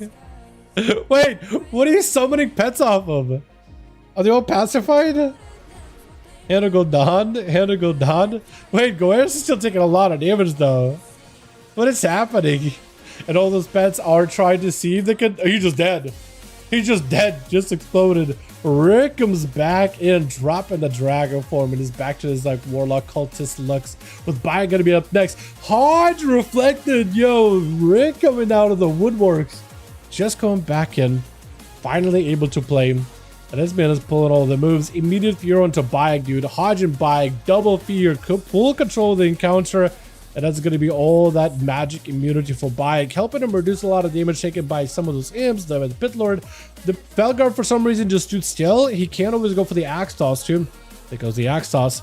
Wait, what are you summoning pets off of? Are they all pacified? Hannah go down. Hannah go down. Wait, Goers is still taking a lot of damage though. What is happening? And all those pets are trying to see if they can. Oh, he's just dead. He's just dead. Just exploded. Rick comes back in, dropping the dragon form, and is back to his like warlock cultist looks. With Bayek gonna be up next. Hodge reflected. Yo, Rick coming out of the woodworks. Just coming back in. Finally able to play. And this man is pulling all the moves. Immediate fear onto Bayek, dude. Hodge and Bayek, double fear, full control of the encounter. And that's going to be all that magic immunity for Bayek, helping him reduce a lot of damage taken by some of those imps, the Pit Lord. The Felguard, for some reason, just stood still. He can't always go for the Axe Toss, too. There goes the Axe Toss.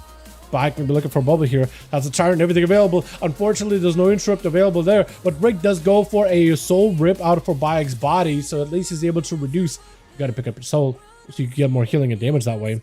Bayek may be looking for a bubble here. That's a tyrant and everything available. Unfortunately, there's no interrupt available there. But Rick does go for a soul rip out for Bayek's body, so at least he's able to reduce. You got to pick up your soul so you can get more healing and damage that way.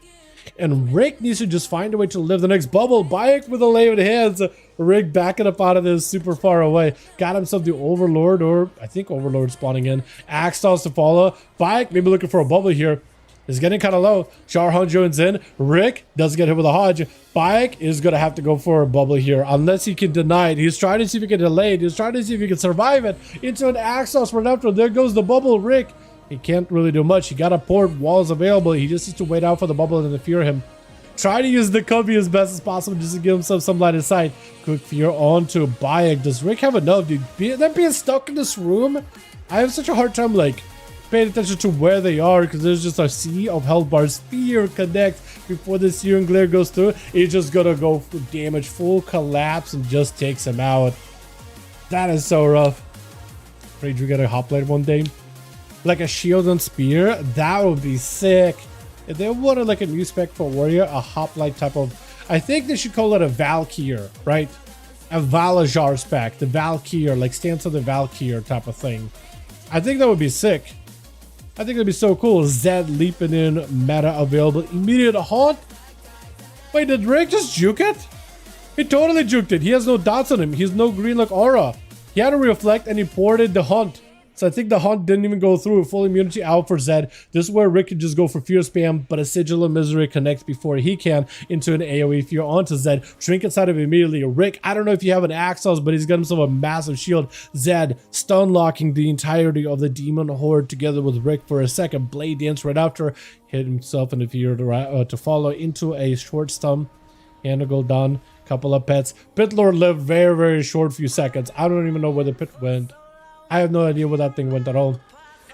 And Rick needs to just find a way to live the next bubble. Bayek with a lay of hands. Rick backing up out of this super far away. Got himself the Overlord, or I think Overlord spawning in. Axe toss to follow. Bayek maybe looking for a bubble here. Is getting kind of low. Charhound joins in. Rick does get hit with a Hodge. Bayek is going to have to go for a bubble here unless he can deny it. He's trying to see if he can delay it. He's trying to see if he can survive it. Into an Axe toss right after. There goes the bubble. Rick. He can't really do much. He got a port, walls available. He just needs to wait out for the bubble and then fear him. Try to use the Cubby as best as possible just to give himself some line of sight. Quick fear onto Bayek. Does Rick have enough, dude? Them being stuck in this room, I have such a hard time, like, paying attention to where they are because there's just a sea of health bars. Fear connects before the Searing Glare goes through. He's just gonna go for damage, full collapse, and just takes him out. That is so rough. Ready to get a hoplite one day? Like a shield and spear, that would be sick. If they wanted like a new spec for warrior, a hoplite type of, I think they should call it a Valkyr, right? A Valajar spec, the Valkyr, like Stance of the Valkyr type of thing. I think that would be sick. I think that'd be so cool. Zed leaping in, meta available, immediate haunt. Wait, did Rick just juke it? He totally juked it. He has no dots on him. He has no green like aura. He had to reflect and he ported the hunt. So I think the hunt didn't even go through. Full immunity out for Zed. This is where Rick can just go for fear spam, but a Sigil of Misery connects before he can into an AoE fear onto Zed. Trinkets out of immediately. Rick, I don't know if you have an ASUS, but he's got himself a massive shield. Zed stun locking the entirety of the demon horde together with Rick for a second. Blade dance right after. Hit himself in the fear to follow into a short stun. Handle done. Couple of pets. Pit Lord lived very, very short few seconds. I don't even know where the pit went. I have no idea where that thing went at all.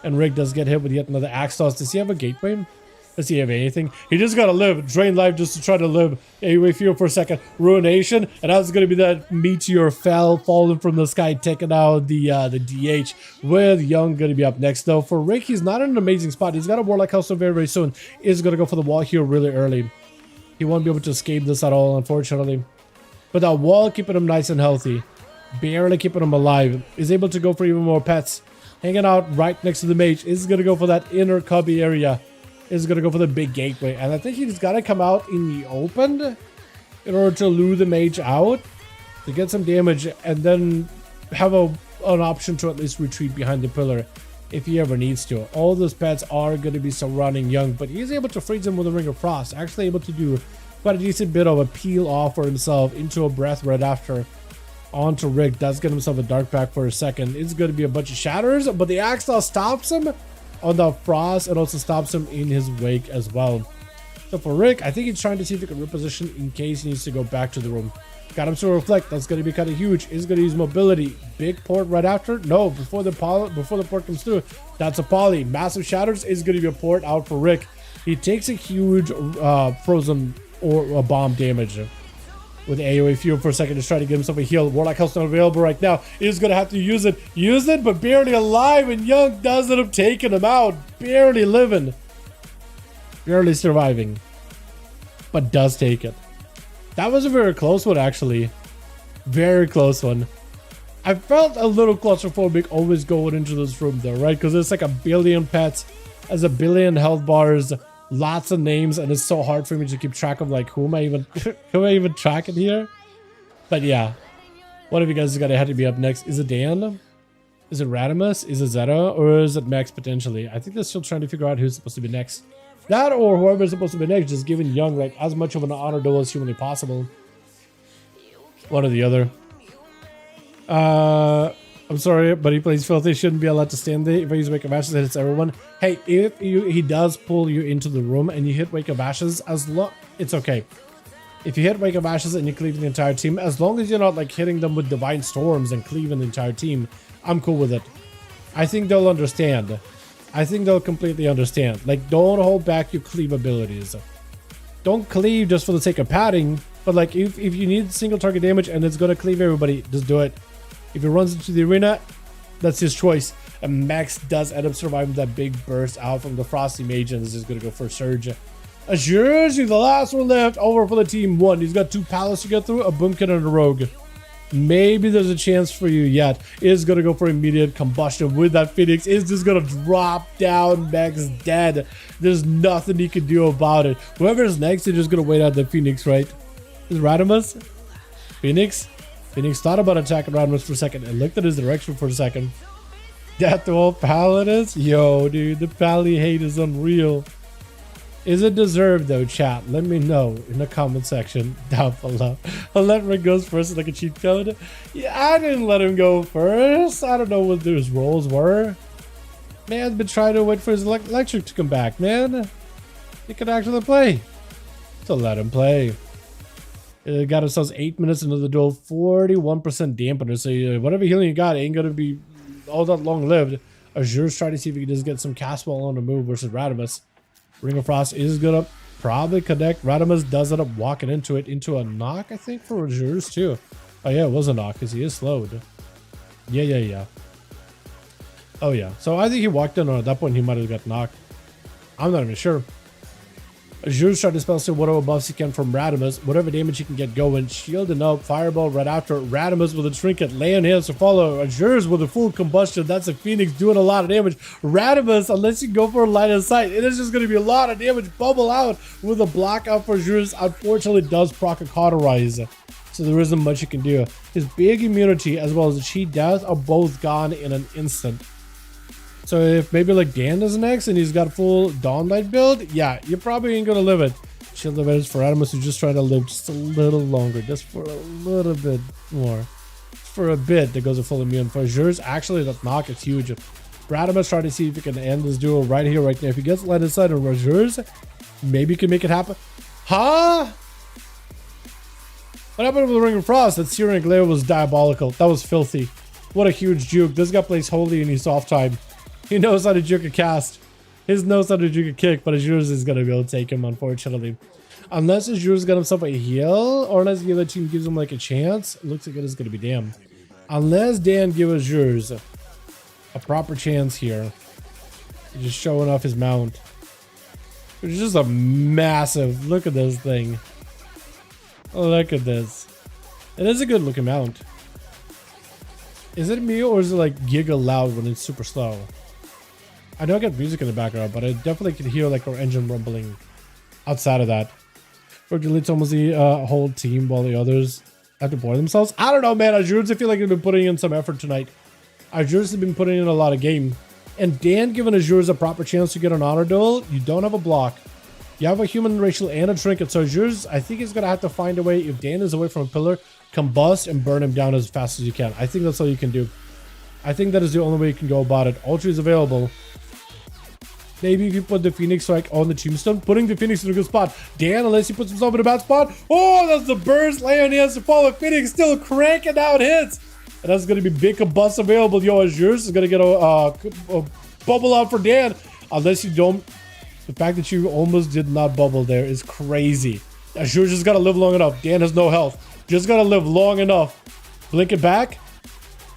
And Rick does get hit with yet another axe toss. Does he have a gateway? Does he have anything? He just gotta live. Drain life just to try to live. AoE fear for a second. Ruination. And that's gonna be that meteor falling from the sky, taking out the DH. With Young gonna be up next though. For Rick, he's not in an amazing spot. He's got a Warlock House so very, very soon. He's gonna go for the wall here really early. He won't be able to escape this at all, unfortunately. But that wall keeping him nice and healthy. Barely keeping him alive. Is able to go for even more pets. Hanging out right next to the mage. Is going to go for that inner cubby area. Is going to go for the big gateway. And I think he's got to come out in the open in order to lure the mage out. To get some damage. And then have an option to at least retreat behind the pillar. If he ever needs to. All those pets are going to be surrounding Young. But he's able to freeze him with a Ring of Frost. Actually able to do quite a decent bit of a peel off for himself into a breath right after. Onto Rick, does get himself a dark pack for a second. It's going to be a bunch of shatters, but the axe toss stops him on the frost and also stops him in his wake as well. So for Rick, I think he's trying to see if he can reposition in case he needs to go back to the room. Got him to reflect. That's going to be kind of huge. He's going to use mobility. Big port right after. No, before the port comes through. That's a poly. Massive shatters is going to be a port out for Rick. He takes a huge frozen or bomb damage. With AoE fuel for a second to try to get himself a heal. Warlock House not available right now. He's going to have to use it, but barely alive. And Young does end up taking him out. Barely living. Barely surviving. But does take it. That was a very close one, actually. Very close one. I felt a little claustrophobic always going into this room, though, right? Because there's like a billion pets. There's a billion health bars. Lots of names, and it's so hard for me to keep track of like who am I even tracking here. But yeah, one of you guys is gonna have to be up next. Is it Dan? Is it Radimus? Is it Zeta? Or is it Max potentially? I think they're still trying to figure out who's supposed to be next. That or whoever's supposed to be next, just giving Young like as much of an honor duel as humanly possible. One or the other. I'm sorry, but he plays filthy. Shouldn't be allowed to stand there. If I use Wake of Ashes, it hits everyone. Hey, if he does pull you into the room and you hit Wake of Ashes, it's okay. If you hit Wake of Ashes and you cleave the entire team, as long as you're not like hitting them with Divine Storms and cleaving the entire team, I'm cool with it. I think they'll understand. I think they'll completely understand. Like, don't hold back your cleave abilities. Don't cleave just for the sake of padding, but like if you need single target damage and it's gonna cleave everybody, just do it. If he runs into the arena, that's his choice. And Max does end up surviving that big burst out from the Frosty Mage, and this is going to go for Surge. Azures, the last one left over for the team one. He's got 2 Palace to get through, a Boomkin and a Rogue. Maybe there's a chance for you yet. Is going to go for immediate combustion with that Phoenix. Is just going to drop down. Max dead. There's nothing he can do about it. Whoever's next is just going to wait out the Phoenix, right? Is Radimus? Phoenix? Phoenix thought about attacking Radimus for a second and looked at his direction for a second. Death to all Paladins? Yo, dude, the Pally hate is unreal. Is it deserved though, chat? Let me know in the comment section down below. I'll let Rick go first like a cheat code. Yeah, I didn't let him go first. I don't know what his roles were. Man's been trying to wait for his electric to come back, man. He could actually play. So let him play. It got ourselves 8 minutes into the duel, 41% dampener. So whatever healing you got ain't gonna be all that long lived. Azure's trying to see if he can just get some cast ball on the move versus Radimus. Ring of Frost is gonna probably connect. Radimus does end up walking into a knock, I think, for Azure's too. Oh yeah, it was a knock because he is slowed. Yeah. Oh yeah. So I think he walked in, or at that point he might have got knocked. I'm not even sure. Azure's trying to spell still whatever buffs he can from Radimus, whatever damage he can get going, shielding up, fireball right after. Radimus with a trinket, laying hands to follow. Azure's with a full combustion, that's a Phoenix doing a lot of damage. Radimus, unless you go for a line of sight, it is just going to be a lot of damage. Bubble out with a block out for Azure's, unfortunately does proc a cauterize, so there isn't much you can do. His big immunity as well as the cheat death are both gone in an instant. So if maybe like Dan is next and he's got a full Dawn Light build, yeah, you probably ain't gonna live it. Shield advantage for Animus who's just trying to live just a little longer, just for a little bit more. For a bit that goes a full immune. For Azures, actually that knock is huge. Radimus trying to see if he can end this duel right here, right now. If he gets led inside of Azures, maybe he can make it happen. Huh? What happened with the Ring of Frost? That Searing Glare was diabolical. That was filthy. What a huge juke. This guy plays holy in his off time. He knows how to juke a cast. His knows how to juke a kick, but Azures is going to be able to take him, unfortunately. Unless Azures got himself a heal, or unless the other team gives him like a chance, it looks like it is going to be Dan. Unless Dan gives Azures a proper chance here. He's just showing off his mount. It's just a massive, look at this thing. Look at this. It is a good looking mount. Is it me or is it like giga loud when it's super slow? I know I get music in the background, but I definitely can hear like our engine rumbling outside of that. Or deletes almost the whole team while the others have to board themselves. I don't know, man. Azures, I feel like he's been putting in some effort tonight. Azures has been putting in a lot of game. And Dan giving Azures a proper chance to get an honor duel. You don't have a block. You have a human racial and a trinket. So Azures, I think he's going to have to find a way, if Dan is away from a pillar, combust and burn him down as fast as you can. I think that's all you can do. I think that is the only way you can go about it. Ultra is available. Maybe if you put the Phoenix like on the tombstone, putting the Phoenix in a good spot. Dan, unless he puts himself in a bad spot. Oh, that's the burst. Leon, he has to follow. Phoenix still cranking out hits. And that's going to be big combust available. Yo, Azures is going to get a bubble out for Dan. Unless you don't. The fact that you almost did not bubble there is crazy. Azures just got to live long enough. Dan has no health. Just got to live long enough. Blink it back.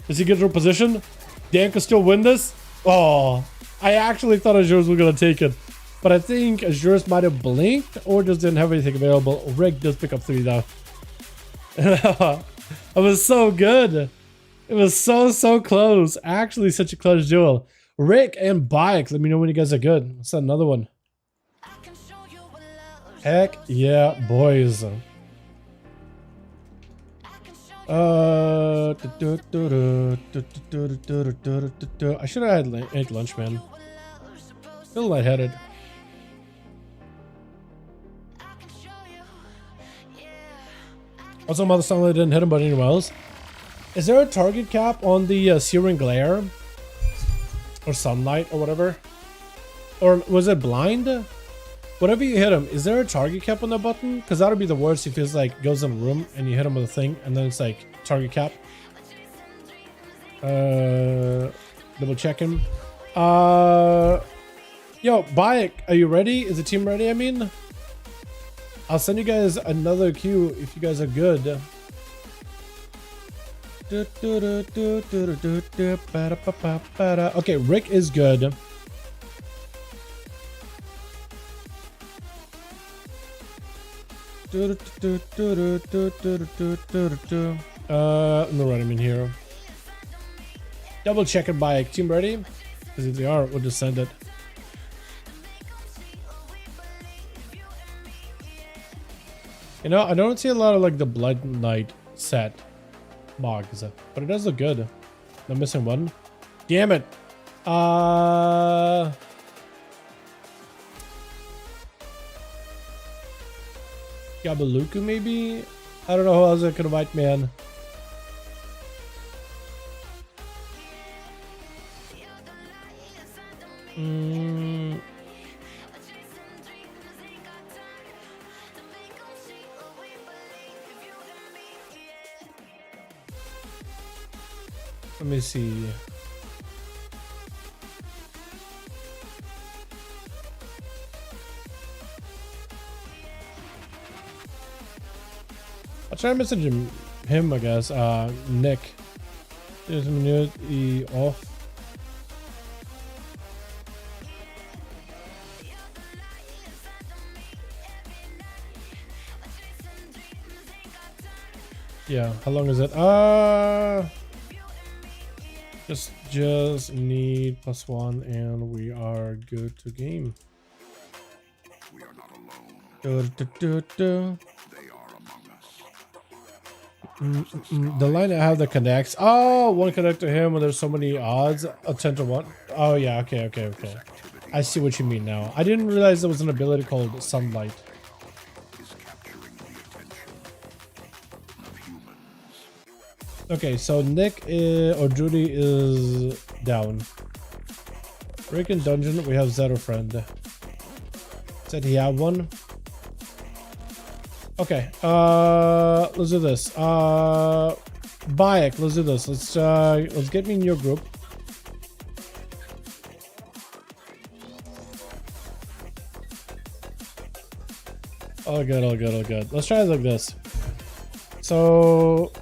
Does he get to a position? Dan can still win this. Oh, I actually thought Azures was going to take it. But I think Azures might have blinked or just didn't have anything available. Rick does pick up 3 though. It was so good. It was so close. Actually, such a close duel. Rick and Bike, let me know when you guys are good. Let's set another one. Heck yeah, boys. I should have had ate lunch, man. Still lightheaded. Also, Mother Sunlight didn't hit him, but anyone else. Is there a target cap on the Searing Glare? Or Sunlight or whatever? Or was it blind? Whatever you hit him, is there a target cap on that button? Because that would be the worst if it's like goes in a room and you hit him with a thing and then it's like target cap. Double check him. Yo, Bayek, are you ready? Is the team ready? I mean, I'll send you guys another queue if you guys are good. Okay, Rick is good. No right, I'm in here. Double check it by team ready? Because if they are, we'll just send it. You know, I don't see a lot of like the Blood Knight set mods, but it does look good. I'm missing one. Damn it. Gabaluku maybe? I don't know who else I could invite, man. Let me see. I'll try to message him, I guess. Nick. There's a minute off. Yeah, how long is it? Just need +1 and we are good to game. We are not alone. They are among us. The line I have that connects. Oh, one connect to him when there's so many odds. A 10 to 1. Oh yeah, okay. I see what you mean now. I didn't realize there was an ability called sunlight. Okay, so Nick or Judy is down. Rick in dungeon, we have Zero friend. Said he had one. Okay, let's do this. Bayek, let's do this. Let's get me in your group. All good. Let's try it like this. So,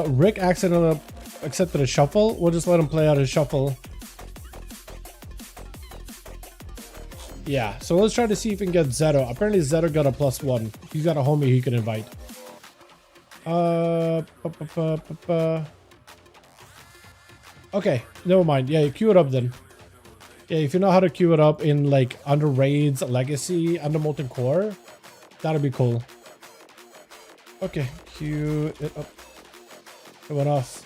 Rick accidentally accepted a shuffle. We'll just let him play out his shuffle. Yeah, so let's try to see if we can get Zeto. Apparently Zeto got a +1. He's got a homie he can invite. Okay, never mind. Yeah, you queue it up then. Yeah, if you know how to queue it up in like under Raids, Legacy, under Molten Core, that'd be cool. Okay, queue it up. It went off.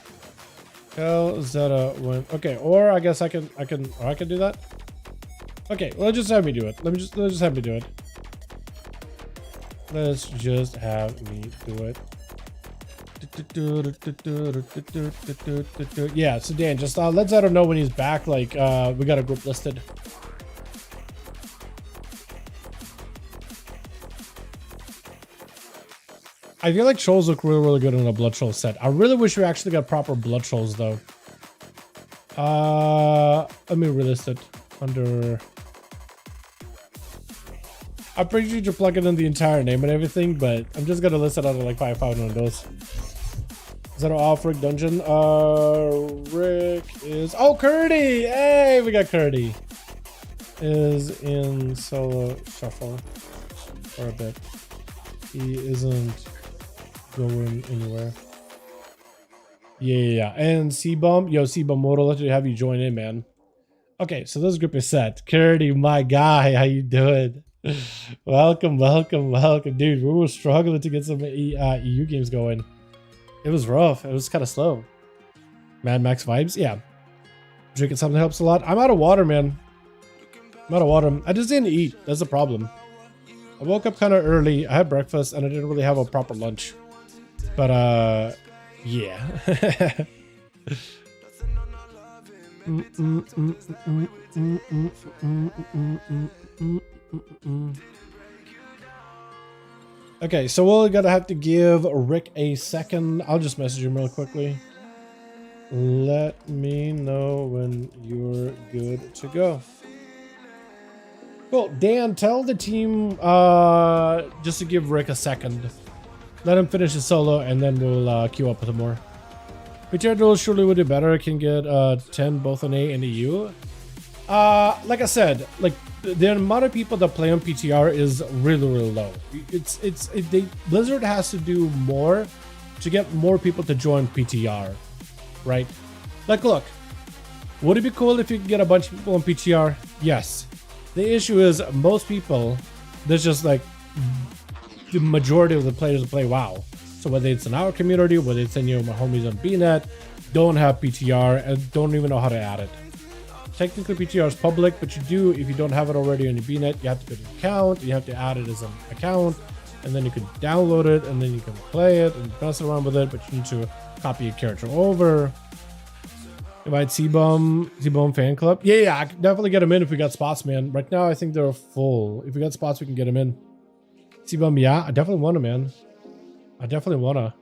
Hell, Zeta went. Okay, or I guess I can do that. Okay, well, just have me do it. Let's just have me do it. Let's just have me do it. Yeah, so Dan, just let Zeta know when he's back. Like, we got a group listed. I feel like trolls look really good in a blood troll set. I really wish we actually got proper blood trolls though. Let me relist it under. I'm pretty sure you're plugging in the entire name and everything, but I'm just gonna list it under like 5V5 1 of those. Is that off Rick dungeon? Rick is Curdy! Hey, we got Curdy. Is in solo shuffle for a bit. He isn't going anywhere. Yeah. And C-Bum, yo, C-Bum, what let you have you join in, man. Okay, so this group is set. Curdy, my guy, how you doing? welcome, dude. We were struggling to get some EU games going. It was rough. It was kind of slow. Mad Max vibes, yeah. Drinking something helps a lot. I'm out of water, man. I'm out of water. I just didn't eat. That's the problem. I woke up kind of early. I had breakfast and I didn't really have a proper lunch. But yeah. Okay, so we're gonna have to give Rick a second. I'll just message him real quickly. Let me know when you're good to go. Cool. Dan, tell the team just to give Rick a second. Let him finish his solo and then we'll queue up with him more. PTR duels surely would do better. Can get 10 both an A and a U. Like I said, like the amount of people that play on PTR is really low. Blizzard has to do more to get more people to join PTR, right? Like, look, would it be cool if you could get a bunch of people on PTR? Yes. The issue is most people, there's just like the majority of the players that play WoW. So whether it's in our community, whether it's in my homies on BNet, don't have PTR and don't even know how to add it. Technically PTR is public, but you do, if you don't have it already on your BNet, you have to go to your account, you have to add it as an account, and then you can download it, and then you can play it and mess around with it, but you need to copy your character over. Invite C-Bum fan club. Yeah, I can definitely get him in if we got spots, man. Right now, I think they're full. If we got spots, we can get him in. C-Bum, yeah, I definitely want him, man. I definitely wanna.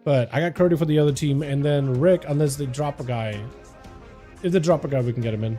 But I got Curdy for the other team, and then Rick, unless they drop a guy. If they drop a guy, we can get him in.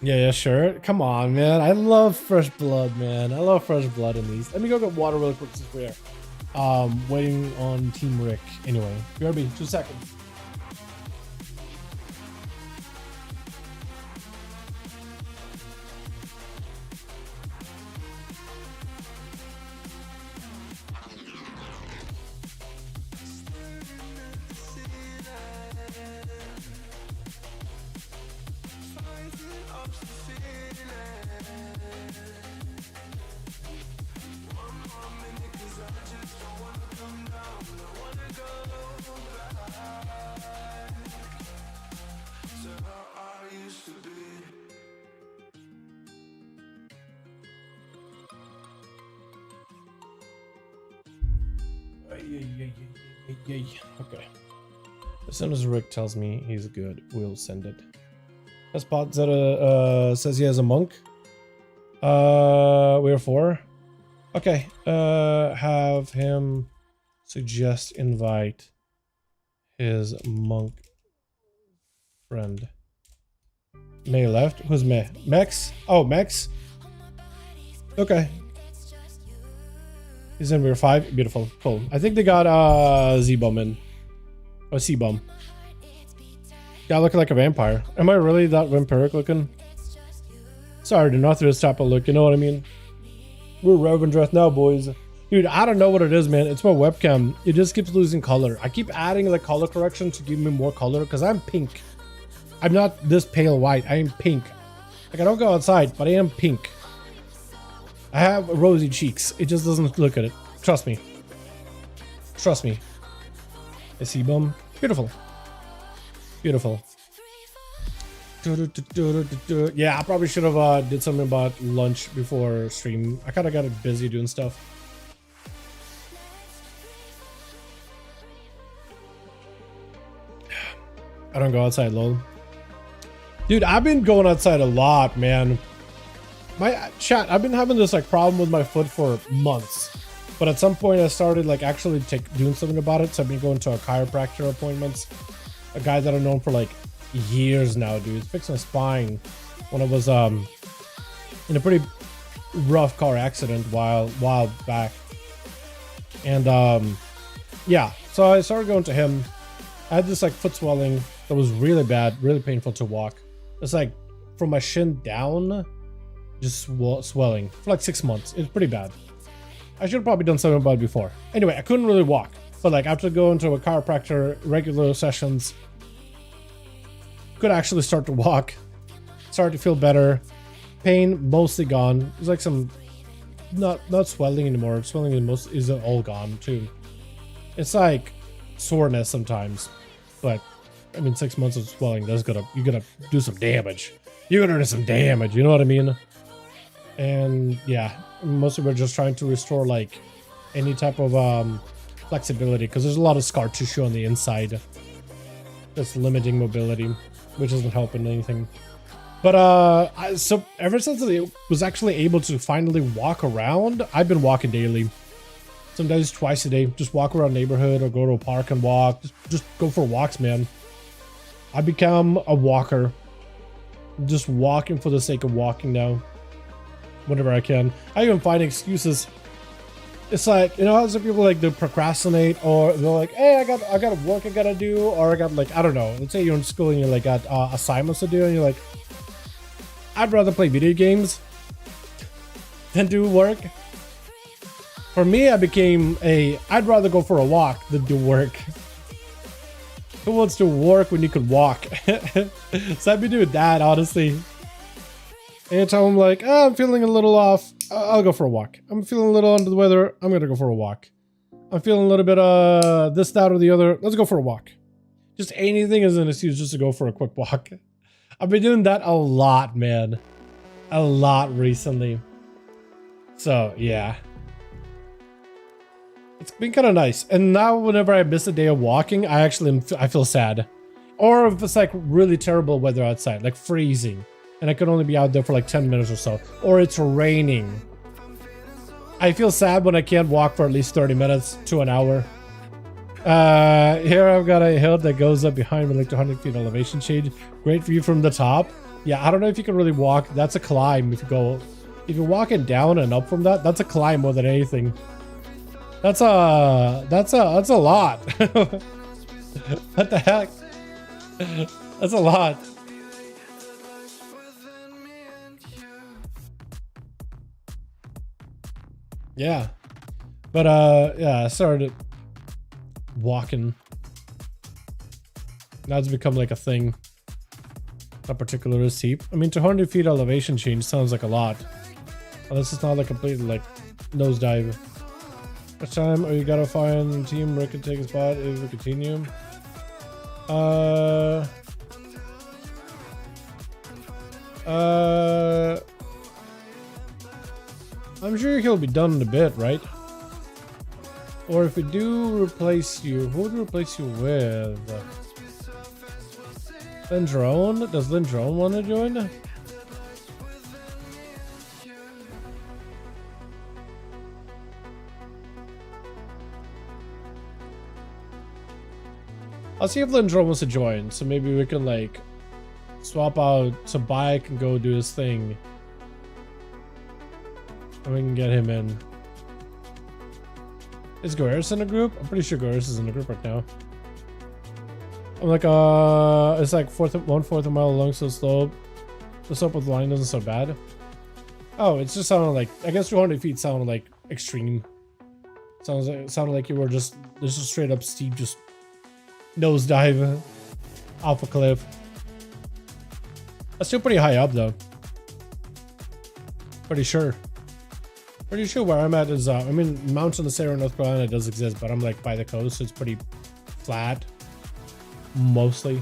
Yeah, sure. Come on, man. I love fresh blood, man. I love fresh blood in these. Let me go get water really quick since we're waiting on Team Rick. Anyway, BRB, 2 seconds. Okay. As soon as Rick tells me he's good, we'll send it. Spot Zeta says he has a monk. We're 4. Okay. Have him suggest invite his monk friend. May left. Who's May? Max? Oh, Max. Okay. He's in We're 5. Beautiful. Cool. I think they got Z-Bum in. Or C-Bum. Guy looking like a vampire. Am I really that vampiric looking? Sorry, do not through this type of look, you know what I mean? We're Reverend Dress now, boys. Dude, I don't know what it is, man. It's my webcam. It just keeps losing color. I keep adding like color correction to give me more color because I'm pink. I'm not this pale white. I am pink. Like, I don't go outside, but I am pink. I have rosy cheeks. It just doesn't look at it. Trust me. Trust me. I see bum. Beautiful. Beautiful. Yeah, I probably should have did something about lunch before stream. I kind of got busy doing stuff. I don't go outside, lol. Dude, I've been going outside a lot, man. My chat, I've been having this like problem with my foot for months. But at some point I started like actually doing something about it. So I've been going to a chiropractor appointments. A guy that I've known for like years now, dude. He's fixed my spine when I was in a pretty rough car accident while back. And yeah, so I started going to him. I had this like foot swelling that was really bad, really painful to walk. It's like from my shin down, just swelling for like 6 months. It's pretty bad. I should have probably done something about it before. Anyway, I couldn't really walk, but like after going to a chiropractor, regular sessions, could actually start to walk, started to feel better. Pain mostly gone. It's like some not swelling anymore. Swelling is all gone too. It's like soreness sometimes, but I mean 6 months of swelling, you gotta do some damage. You're gonna do some damage, you know what I mean? And yeah, mostly we're just trying to restore like any type of flexibility, because there's a lot of scar tissue on the inside that's limiting mobility, which isn't helping anything. But so ever since I was actually able to finally walk around, I've been walking daily. Sometimes twice a day, just walk around the neighborhood or go to a park and walk. Just go for walks, man. I become a walker. Just walking for the sake of walking now. Whenever I can. I even find excuses. It's like, you know how some people like they procrastinate, or they're like, hey, I got work I gotta do, or I got like, I don't know. Let's say you're in school and you like got assignments to do, and you're like, I'd rather play video games than do work. For me, I became I'd rather go for a walk than do work. Who wants to work when you could walk? So I've been doing that, honestly. Anytime I'm like, oh, I'm feeling a little off, I'll go for a walk. I'm feeling a little under the weather, I'm gonna go for a walk. I'm feeling a little bit this, that, or the other, let's go for a walk. Just anything is an excuse just to go for a quick walk. I've been doing that a lot, man. A lot recently. So, yeah. It's been kind of nice. And now whenever I miss a day of walking, I feel sad. Or if it's like really terrible weather outside, like freezing, and I could only be out there for like 10 minutes or so, or it's raining. I feel sad when I can't walk for at least 30 minutes to an hour. Here I've got a hill that goes up behind me like 200 feet elevation change. Great view from the top. Yeah, I don't know if you can really walk. That's a climb. If you're walking down and up from that, that's a climb more than anything. That's a lot. What the heck? That's a lot. Yeah. But yeah, I started walking. Now it's become like a thing. Not particularly steep. I mean, 200 feet elevation change sounds like a lot. Unless it's not like completely like nosedive. What time are you gotta find team Rick can take a spot if we continue? I'm sure he'll be done in a bit, right? Or if we do replace you, who would we replace you with? Lindrone? Does Lindrone want to join? I'll see if Lindrone wants to join, so maybe we can like swap out so Bayek can go do his thing. And we can get him in. Is Guerreros in a group? I'm pretty sure Guerreros is in a group right now. I'm like, it's like 1/4 a mile long, so slow. The slope of the line isn't so bad. Oh, it's just sounded like, I guess 200 feet sounded like extreme. Sounded like you were just a straight up steep, just nosedive off a cliff. That's still pretty high up though. Pretty sure. Pretty sure where I'm at is, I mean, mountains in the Sierra, North Carolina does exist, but I'm like by the coast, so it's pretty flat. Mostly.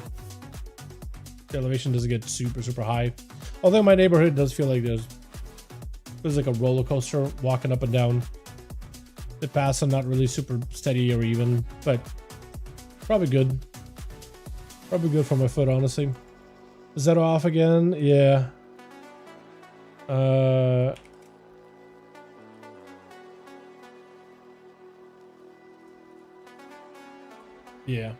The elevation doesn't get super high. Although my neighborhood does feel like there's like a roller coaster walking up and down. The paths are not really super steady or even, but probably good. Probably good for my foot, honestly. Is that off again? Yeah. Yeah.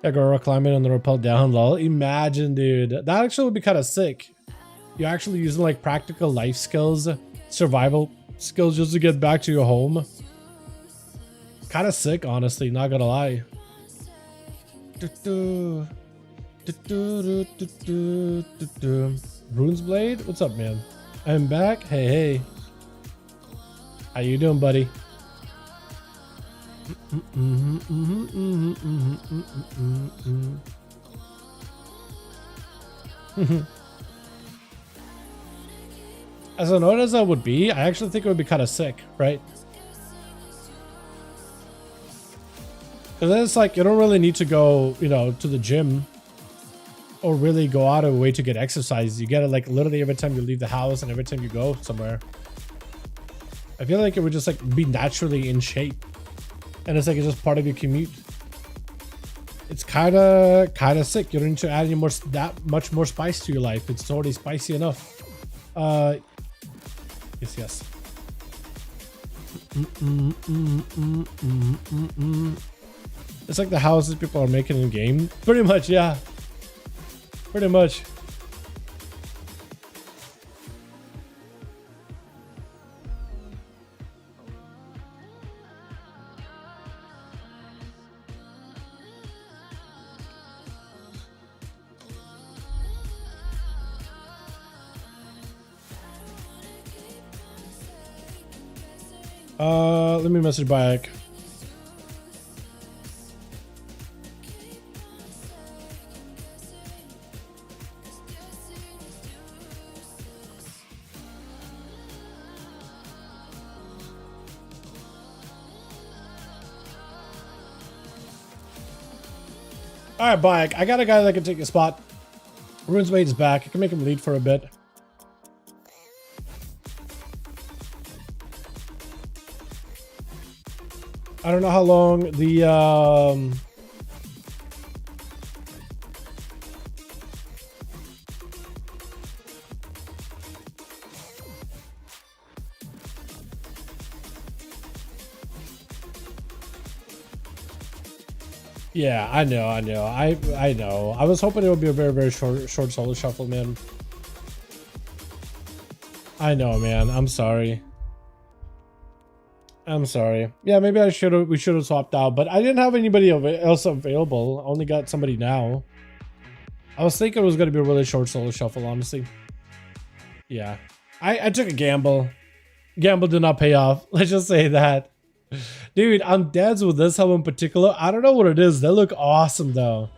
Yeah, go climbing and then rappel down, lol. Imagine, dude. That actually would be kind of sick. You're actually using like practical life skills, survival skills just to get back to your home. Kind of sick, honestly, not gonna lie. Runes Blade? What's up, man? I'm back. Hey. How you doing, buddy? As annoyed as that would be, I actually think it would be kind of sick, right? Because then it's like you don't really need to go, you know, to the gym or really go out of a way to get exercise. You get it like literally every time you leave the house and every time you go somewhere. I feel like it would just like be naturally in shape. And it's like it's just part of your commute. It's kind of sick. You don't need to add any more, that much more spice to your life. It's already spicy enough. Yes. It's like the houses people are making in game. Pretty much, yeah. Pretty much. Let me message back. Alright, Bayek. I got a guy that can take a spot. Runes Mate is back. I can make him lead for a bit. I don't know how long the yeah, I know. I know. I was hoping it would be a very short solo shuffle, man. I know, man. I'm sorry. Yeah, maybe we should have swapped out, but I didn't have anybody else available. I only got somebody now. I was thinking it was going to be a really short solo shuffle, honestly. Yeah. I took a gamble. Gamble did not pay off. Let's just say that. Dude, I'm dead with this helmet in particular. I don't know what it is. They look awesome, though.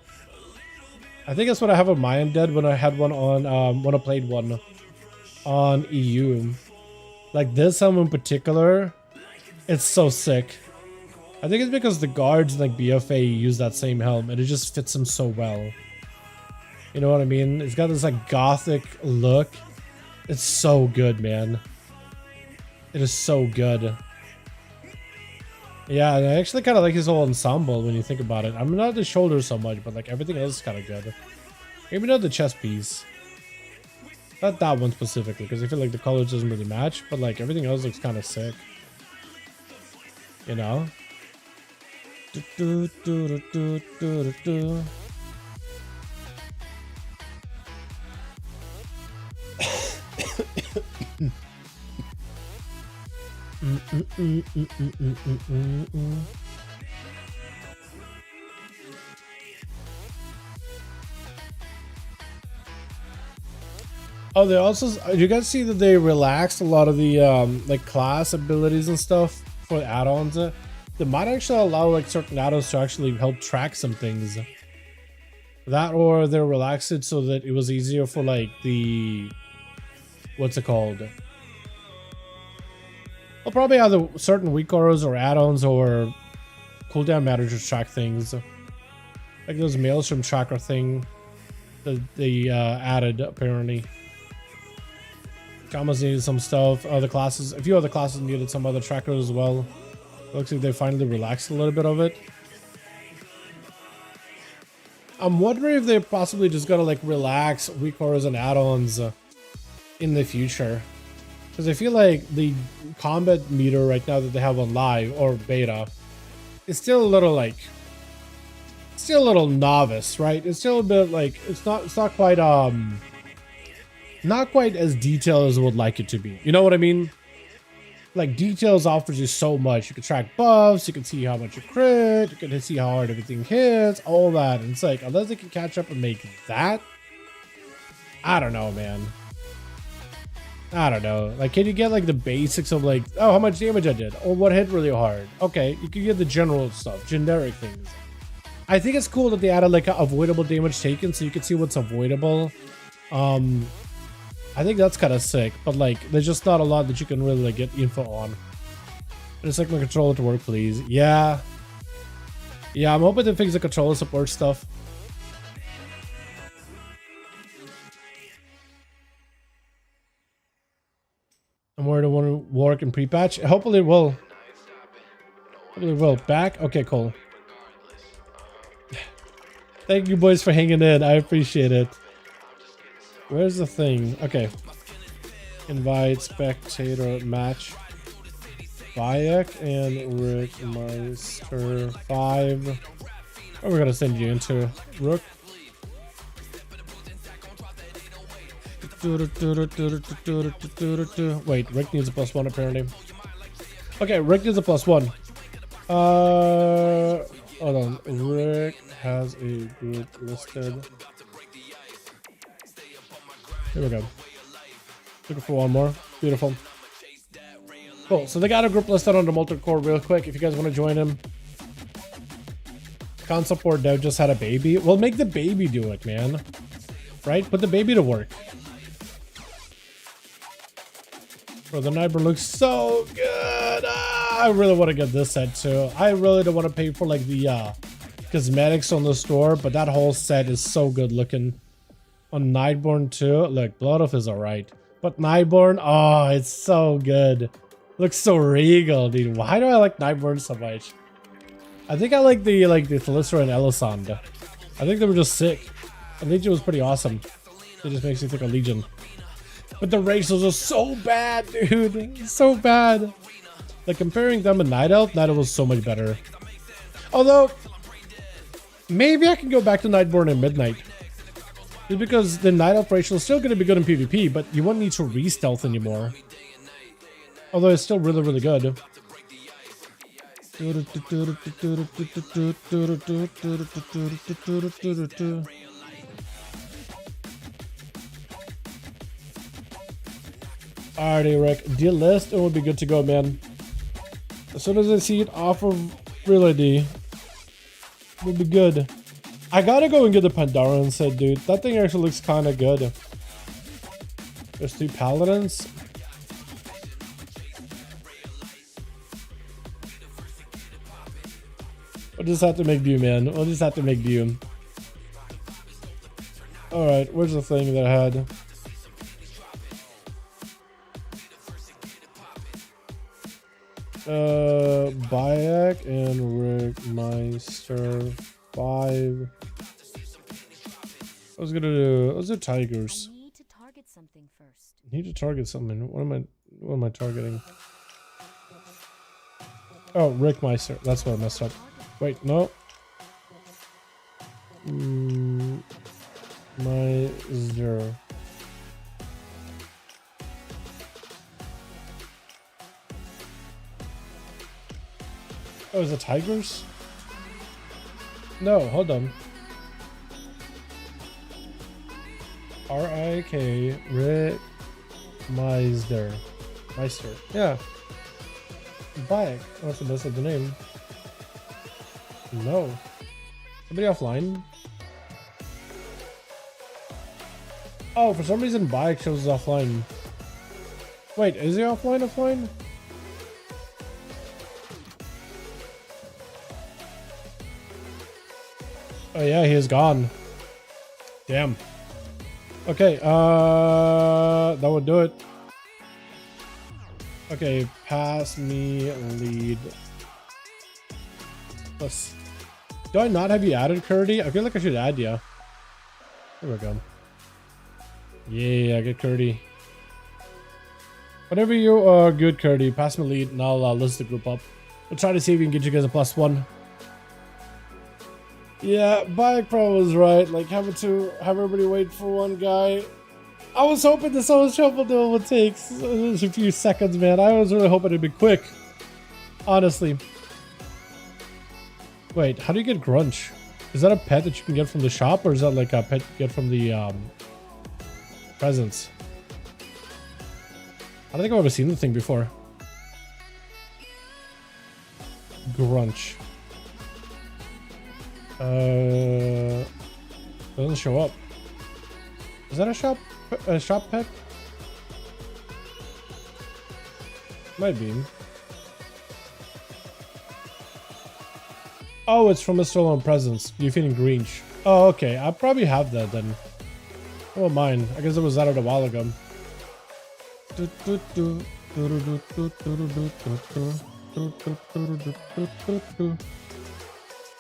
I think that's what I have on my undead when I had one on, when I played one on EU. Like this helmet in particular, it's so sick. I think it's because the guards in like BFA use that same helm and it just fits them so well. You know what I mean? It's got this like gothic look. It's so good, man. It is so good. Yeah, and I actually kind of like his whole ensemble when you think about it. I'm not the shoulders so much, but like everything else is kind of good. Maybe not the chest piece. Not that one specifically, because I feel like the colors doesn't really match, but like everything else looks kind of sick. You know? Oh, they also, you guys see that they relaxed a lot of the like class abilities and stuff for add-ons. They might actually allow like certain add-ons to actually help track some things. That, or they relaxed it so that it was easier for like the, what's it called? Well, probably either certain weak auras or add-ons or cooldown managers track things. Like those Maelstrom tracker thing that they added apparently. Kamas needed some stuff. Other classes, a few other classes needed some other trackers as well. Looks like they finally relaxed a little bit of it. I'm wondering if they're possibly just gonna like relax weak auras and add-ons in the future. Because I feel like the combat meter right now that they have on live or beta is still a little like, still a little novice, right? It's still a bit like, it's not quite not quite as detailed as I would like it to be. You know what I mean? Like details offers you so much. You can track buffs, you can see how much you crit, you can see how hard everything hits, all that. And it's like, unless they can catch up and make that, I don't know, man. I don't know. Like, can you get like the basics of like, oh, how much damage I did, or what hit really hard? Okay, you can get the general stuff, generic things. I think it's cool that they added like avoidable damage taken, so you can see what's avoidable. I think that's kind of sick, but like, there's just not a lot that you can really like get info on. I just like my controller to work, please. Yeah, I'm hoping to fix the controller support stuff. I'm worried it won't work in pre-patch. Hopefully it will. Hopefully it will. Back? Okay, cool. Thank you boys for hanging in. I appreciate it. Where's the thing? Okay. Invite spectator match. Bayek and Rick Meister 5. What are we gonna send you into? Rook. Wait, Rick needs a +1 apparently. Okay, Rick needs a +1. Hold on. Rick has a group listed. Here we go. Looking for one more. Beautiful. Cool. So they got a group listed under Molten Core real quick if you guys want to join him. Console port dev just had a baby. Well, make the baby do it, man. Right? Put the baby to work. Bro, the Nightbird looks so good. I really want to get this set too. I really don't want to pay for like the cosmetics on the store, but that whole set is so good looking. On Nightborn too. Look, Blood Oath is alright. But Nightborn, oh, it's so good. Looks so regal, dude. Why do I like Nightborn so much? I think I like the Thalissa and Elisand. I think they were just sick. And Legion was pretty awesome. It just makes me think of Legion. But the ratios are so bad, dude. So bad. Like comparing them and Night Elf was so much better. Although, maybe I can go back to Nightborn and Midnight. Just because the Night Elf ratio is still going to be good in PvP, but you won't need to re-stealth anymore. Although it's still really, really good. Alrighty, Rick. Delist and we'll be good to go, man. As soon as I see it off of Reality, we'll be good. I gotta go and get the Pandaren set, dude. That thing actually looks kind of good. There's 2 paladins. We'll just have to make do, man. We'll just have to make do. Alright, where's the thing that I had? Bayek and Rickmeister 5. I was gonna do. Let's do tigers. I need to target something first. Need to target something. What am I targeting? Oh, Rickmeister. That's what I messed up. Wait, no. Meister. Oh, is it tigers? No, hold on. R-I-K Rick Meister. Meister. Yeah. Bayek. That's the name. No. Somebody offline? Oh, for some reason Bayek shows offline. Wait, is he offline? Oh yeah, he is gone. Damn. Okay, that would do it. Okay, pass me lead. Plus, do I not have you added, Curdy? I feel like I should add you. There we go. Yeah, get Curdy. Whenever you are good, Curdy, pass me lead and I'll list the group up. We'll try to see if we can get you guys a +1. Yeah, Bayek Pro was right. Like, having to have everybody wait for one guy. I was hoping the Solo Shuffle duel would take a few seconds, man. I was really hoping it'd be quick. Honestly. Wait, how do you get Grunch? Is that a pet that you can get from the shop, or is that like a pet you get from the presents? I don't think I've ever seen the thing before. Grunch. Doesn't show up. Is that a shop pet? Might be. Oh, it's from a stolen presents. You're feeding Grinch. Oh, okay. I probably have that then. Oh, mine. I guess it was added a while ago.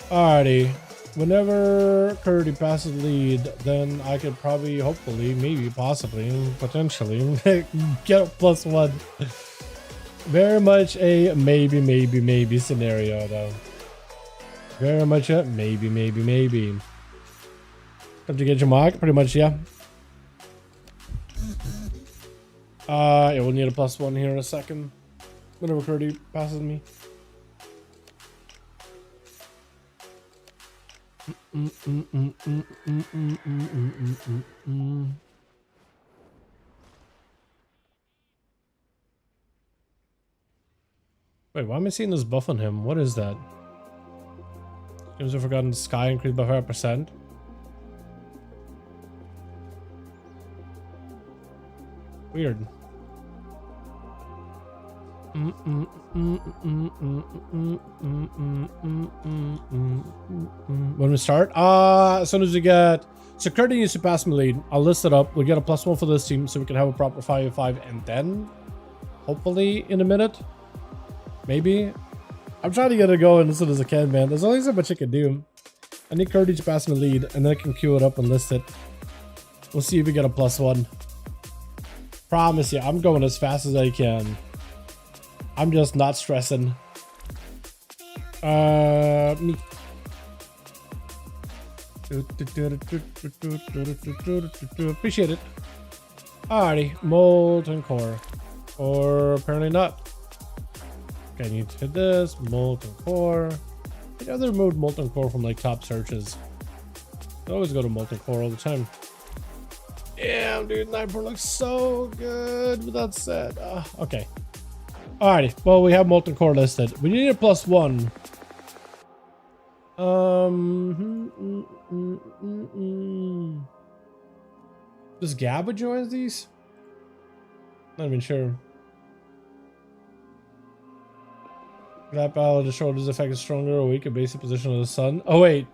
Alrighty. Whenever Curdy passes lead, then I could probably, hopefully, maybe, possibly, potentially get a +1. Very much a maybe scenario, though. Very much a maybe. Have to get your mark, pretty much, yeah. Yeah, we'll need a +1 here in a second. Whenever Curdy passes me. Wait, why am I seeing this buff on him? What is that? Games of Forgotten Sky increased by 5%. Weird. When we start? As soon as we get... So Curdy needs to pass me lead. I'll list it up. We'll get a +1 for this team so we can have a proper 5v5 and then... Hopefully in a minute. Maybe. I'm trying to get it going as soon as I can, man. There's only so much I can do. I need Curdy to pass me lead and then I can queue it up and list it. We'll see if we get a +1. Promise you, I'm going as fast as I can. I'm just not stressing. Me. Appreciate it. Alrighty, molten core. Or apparently not. Okay, I need to hit this. Molten core. I never removed molten core from like top searches. I always go to molten core all the time. Damn, dude, Nightbird looks so good with that said. Okay. Alrighty, well, we have molten core listed. We need a +1. Does Gabba join these? Not even sure. That battle to show does affect a stronger or weaker basic position of the sun. Oh wait.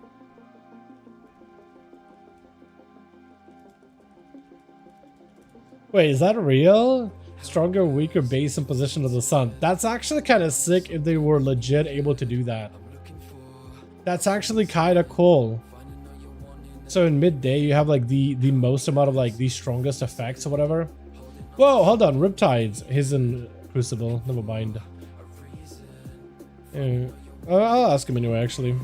Wait, is that real? Stronger, weaker base and position of the sun. That's actually kind of sick if they were legit able to do that. That's actually kind of cool. So in midday, you have like the most amount of like the strongest effects or whatever. Whoa, hold on. Riptides. He's in Crucible. Never mind. Yeah. I'll ask him anyway, actually.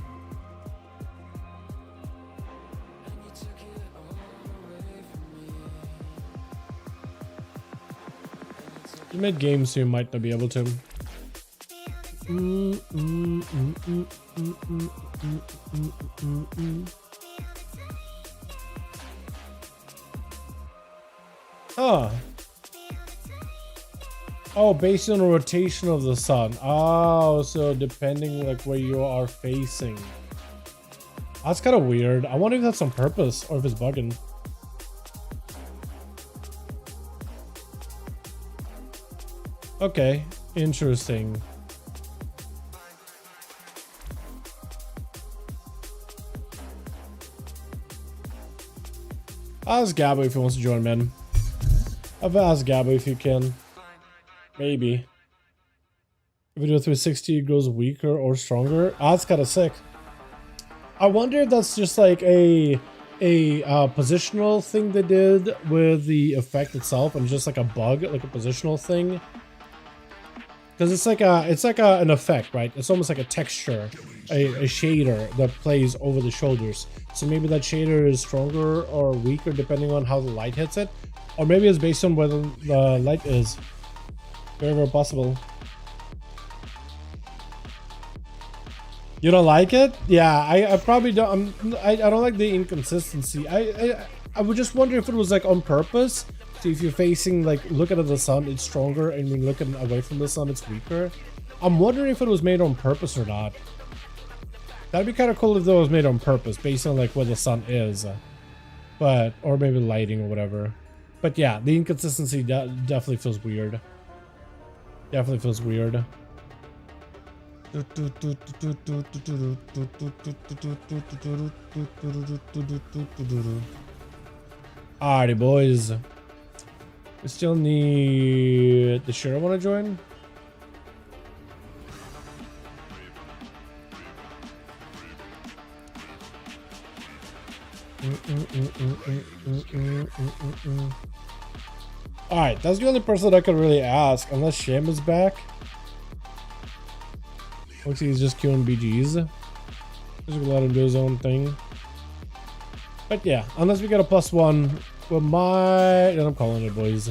Mid-game, so you might not be able to. Huh. Oh, based on the rotation of the sun. Oh, so depending like where you are facing. That's kind of weird. I wonder if that's on purpose or if it's bugging. Okay, interesting. Ask Gabo if he wants to join, man. I've asked Gabo if you can. Maybe. Video 360 grows weaker or stronger. Ah, that's kind of sick. I wonder if that's just like a positional thing they did with the effect itself, and just like a bug, like a positional thing. Because it's like an effect, right? It's almost like a texture, a shader that plays over the shoulders. So maybe that shader is stronger or weaker depending on how the light hits it, or maybe it's based on where the light is. Very, very possible. You don't like it? Yeah, I probably don't. I don't like the inconsistency. I would just wonder if it was like on purpose. So if you're facing, like, looking at the sun, it's stronger, and when looking away from the sun, it's weaker. I'm wondering if it was made on purpose or not. That'd be kind of cool if it was made on purpose, based on like where the sun is, but or maybe lighting or whatever. But yeah, the inconsistency definitely feels weird. Definitely feels weird. Alrighty, boys. We still need the Shiro. Want to join? Alright, that's the only person I could really ask, unless Sham is back. Looks like he's just queuing BGs. Just gonna let him do his own thing. But yeah, unless we get a +1, we might. And I'm calling it, boys.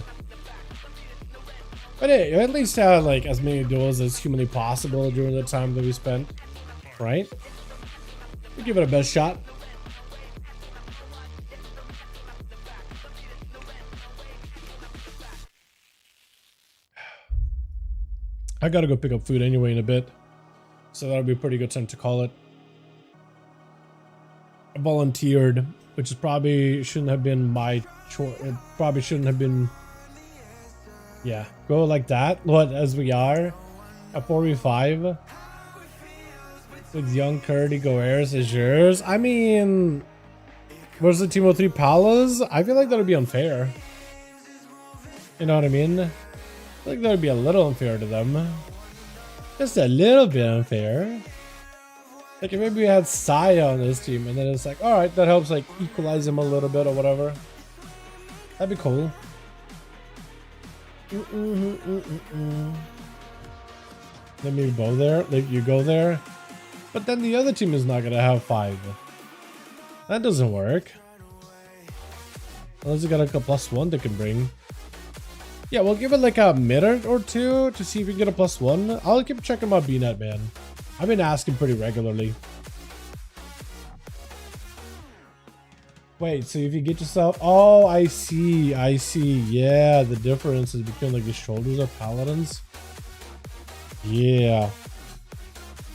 But hey, at least had like as many duels as humanly possible during the time that we spent, right? We give it a best shot. I gotta go pick up food anyway in a bit, so that'll be a pretty good time to call it. I volunteered, which is probably shouldn't have been my choice. It probably shouldn't have been. Yeah, go like that. What, as we are a 4v5 with young Curdy Goers is yours. I mean, where's the Team of 3 Palas? I feel like that would be unfair. You know what I mean? I feel like that would be a little unfair to them. Just a little bit unfair. Like if maybe we had Saya on this team, and then it's like, all right, that helps like equalize him a little bit or whatever. That'd be cool. Let me go there. Let you go there. But then the other team is not gonna have 5. That doesn't work. Unless you got like a +1 they can bring. Yeah, we'll give it like a minute or two to see if we can get a +1. I'll keep checking my BNet, man. I've been asking pretty regularly. Wait, so if you get yourself... Oh, I see. I see. Yeah, the difference is between like the shoulders of paladins. Yeah.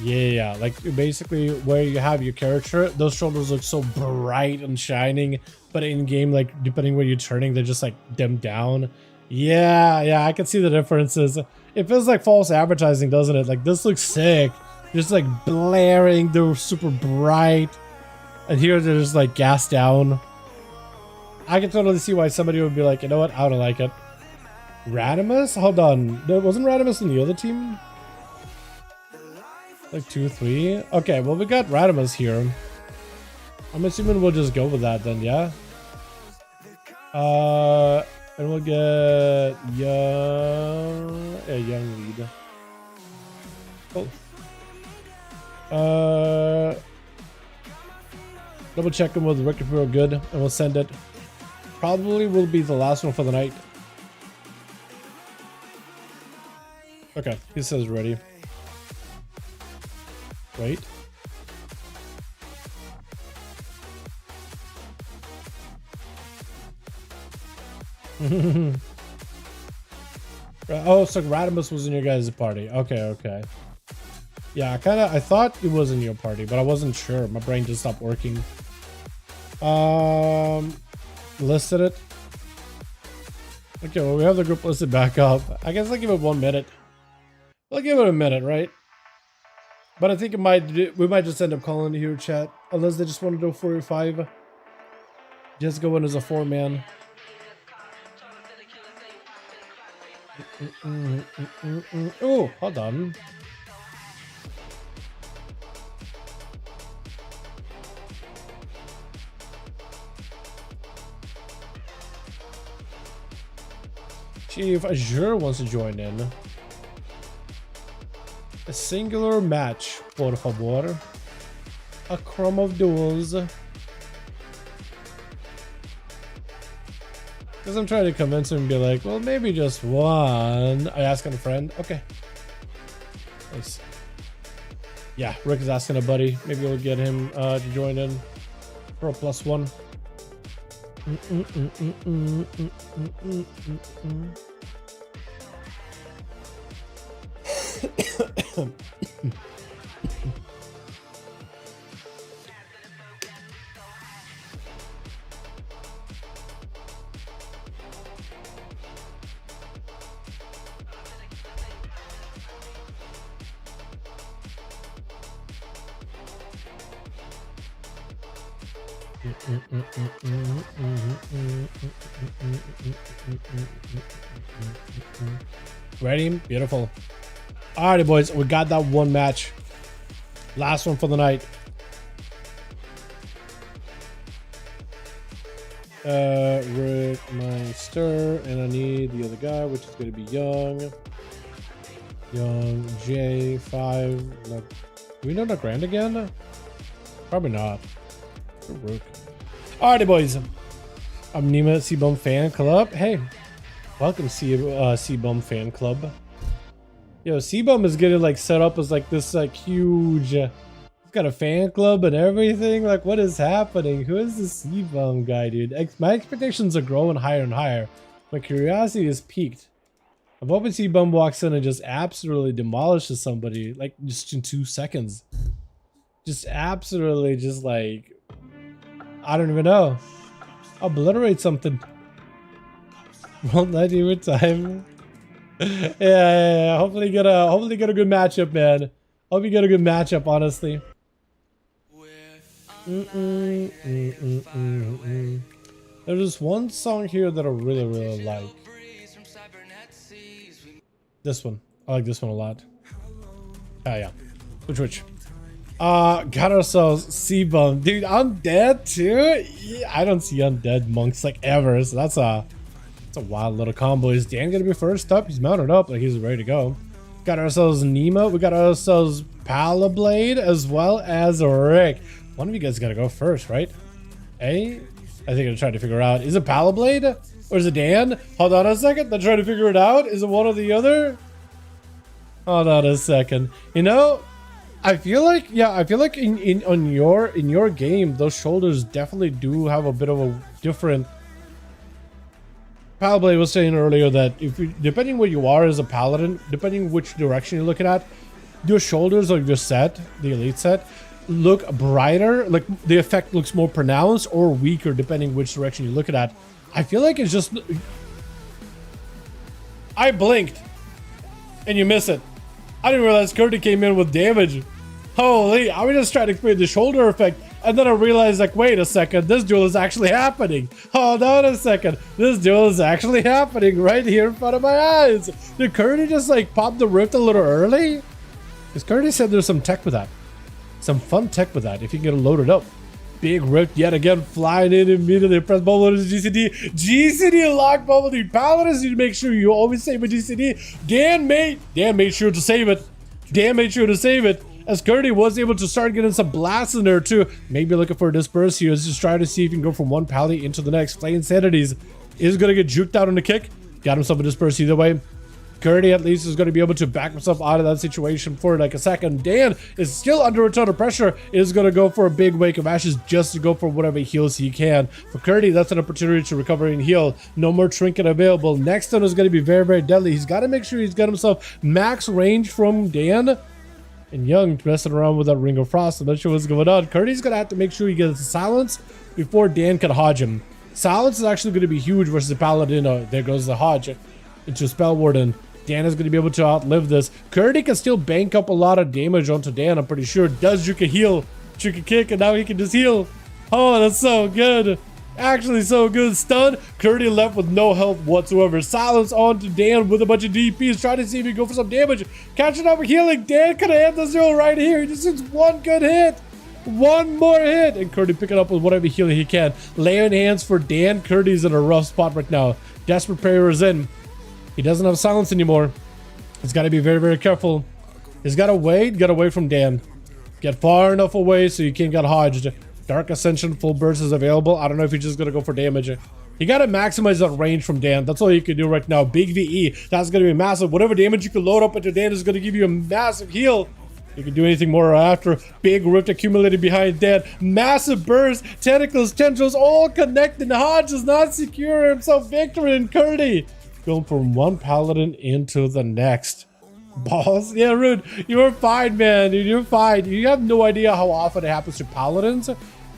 Yeah, like basically where you have your character, those shoulders look so bright and shining, but in game, like depending where you're turning, they're just like dimmed down. Yeah, I can see the differences. It feels like false advertising, doesn't it? Like this looks sick. Just like blaring, they're super bright. And here they're just like gassed down. I can totally see why somebody would be like, you know what, I don't like it. Radimus? Hold on. Wasn't Radimus in the other team? Like 2 or 3? Okay, well, we got Radimus here. I'm assuming we'll just go with that then, yeah? And we'll get young lead. Oh. Double check him with Rick if we're good, and we'll send it. Probably will be the last one for the night. Okay, he says ready. Wait. Oh, so Radimus was in your guys' party. Okay, okay. Yeah, I thought it was in your party, but I wasn't sure. My brain just stopped working. Listed it. Okay, well, we have the group listed back up. I guess I'll give it 1 minute. I'll give it a minute, right? But I think we might just end up calling it here, chat. Unless they just want to do 4 or 5. Just go in as a 4-man. Oh, hold on. Chief Azure wants to join in. A singular match, por favor. A crumb of duels. Because I'm trying to convince him and be like, well, maybe just one. I ask a friend. Okay. Nice. Yeah, Rick is asking a buddy. Maybe we'll get him to join in for a +1. Ready? Beautiful. Alrighty, boys, we got that one match. Last one for the night. Rick Meister, and I need the other guy, which is going to be Young J5. Do we know the Grand again? Probably not. Rook. Alrighty, boys. I'm Nima C-Bum Fan Club. Hey, welcome C-Bum Fan Club. Yo, C-Bum is getting like set up as like this like huge. He's got a fan club and everything. Like, what is happening? Who is this C-Bum guy, dude? My expectations are growing higher and higher. My curiosity is peaked. I'm hoping C-Bum walks in and just absolutely demolishes somebody, like just in 2 seconds. Just absolutely, just like. I don't even know. Obliterate something. Won't let you with time. Yeah. Hopefully get a good matchup, man. Hope you get a good matchup, honestly. There's just one song here that I really like. This one. I like this one a lot. Ah, yeah. Which? Got ourselves C-Bum. Dude, undead too? Yeah, I don't see undead monks like ever, so that's a wild little combo. Is Dan gonna be first up? He's mounted up, like he's ready to go. Got ourselves Nemo. We got ourselves Palablade as well as Rick. One of you guys gotta go first, right? I think I'm trying to figure out. Is it Palablade? Or is it Dan? Hold on a second. They're trying to figure it out. Is it one or the other? Hold on a second. You know, I feel like in your game, those shoulders definitely do have a bit of a different. Palablade was saying earlier that if you, depending where you are as a paladin, depending which direction you're looking at, your shoulders of your set, the elite set, look brighter, like the effect looks more pronounced or weaker depending which direction you're looking at. I feel like it's just. I blinked, and you miss it. I didn't realize Curdy came in with damage. Holy, I was just trying to create the shoulder effect, and then I realized, like, wait a second, this duel is actually happening. Hold on a second, this duel is actually happening right here in front of my eyes. Did Curdy just, like, pop the rift a little early? Because Curdy said there's some tech with that. Some fun tech with that, if you can get it loaded up. Big rift yet again, flying in immediately. Press bubble to GCD. GCD lock bubble. The Paladins need to make sure you always save a GCD. Dan made sure to save it. Dan made sure to save it. As Curdy was able to start getting some blasts in there too. Maybe looking for a disperse here. Just trying to see if he can go from one pally into the next. Flay Insanities is going to get juked out on the kick. Got himself a disperse either way. Curdy at least is going to be able to back himself out of that situation for like a second. Dan is still under a ton of pressure. Is going to go for a big wake of ashes just to go for whatever heals he can. For Curdy, that's an opportunity to recover and heal. No more trinket available. Next one is going to be very, very deadly. He's got to make sure he's got himself max range from Dan. And Young messing around with that Ring of Frost. I'm not sure what's going on. Curdy's going to have to make sure he gets silence before Dan can hodge him. Silence is actually going to be huge versus the Paladin. There goes the hodge into Spell Warden. Dan is going to be able to outlive this. Curdy can still bank up a lot of damage onto Dan, I'm pretty sure. Does Juka heal? Juka kick, and now he can just heal. Oh, that's so good. Actually so good. Stun. Curdy left with no health whatsoever. Silence onto Dan with a bunch of DPs. Trying to see if he can go for some damage. Catching up with healing. Dan could have had the zero right here. He just needs one good hit. One more hit. And Curdy picking up with whatever healing he can. Laying hands for Dan. Curdy's in a rough spot right now. Desperate Prayer is in. He doesn't have silence anymore. He's got to be very, very careful. He's got to wait. Get away from Dan. Get far enough away so you can't get hodged. Dark Ascension full burst is available. I don't know if he's just going to go for damage. You got to maximize that range from Dan. That's all you can do right now. Big VE. That's going to be massive. Whatever damage you can load up into Dan is going to give you a massive heal. You can do anything more after. Big rift accumulated behind Dan. Massive burst. Tentacles, tendrils all connected. Hodge does not secure himself victory in Curdy. Going from one Paladin into the next. Boss? Yeah, Rude. You're fine, man. Dude, you're fine. You have no idea how often it happens to Paladins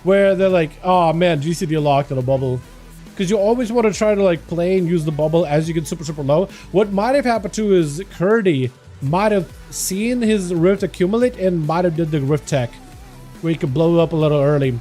where they're like, oh man, GCD locked in a bubble. Because you always want to try to like play and use the bubble as you get super, super low. What might have happened to is Curdy might have seen his rift accumulate and might have did the rift tech where he could blow up a little early.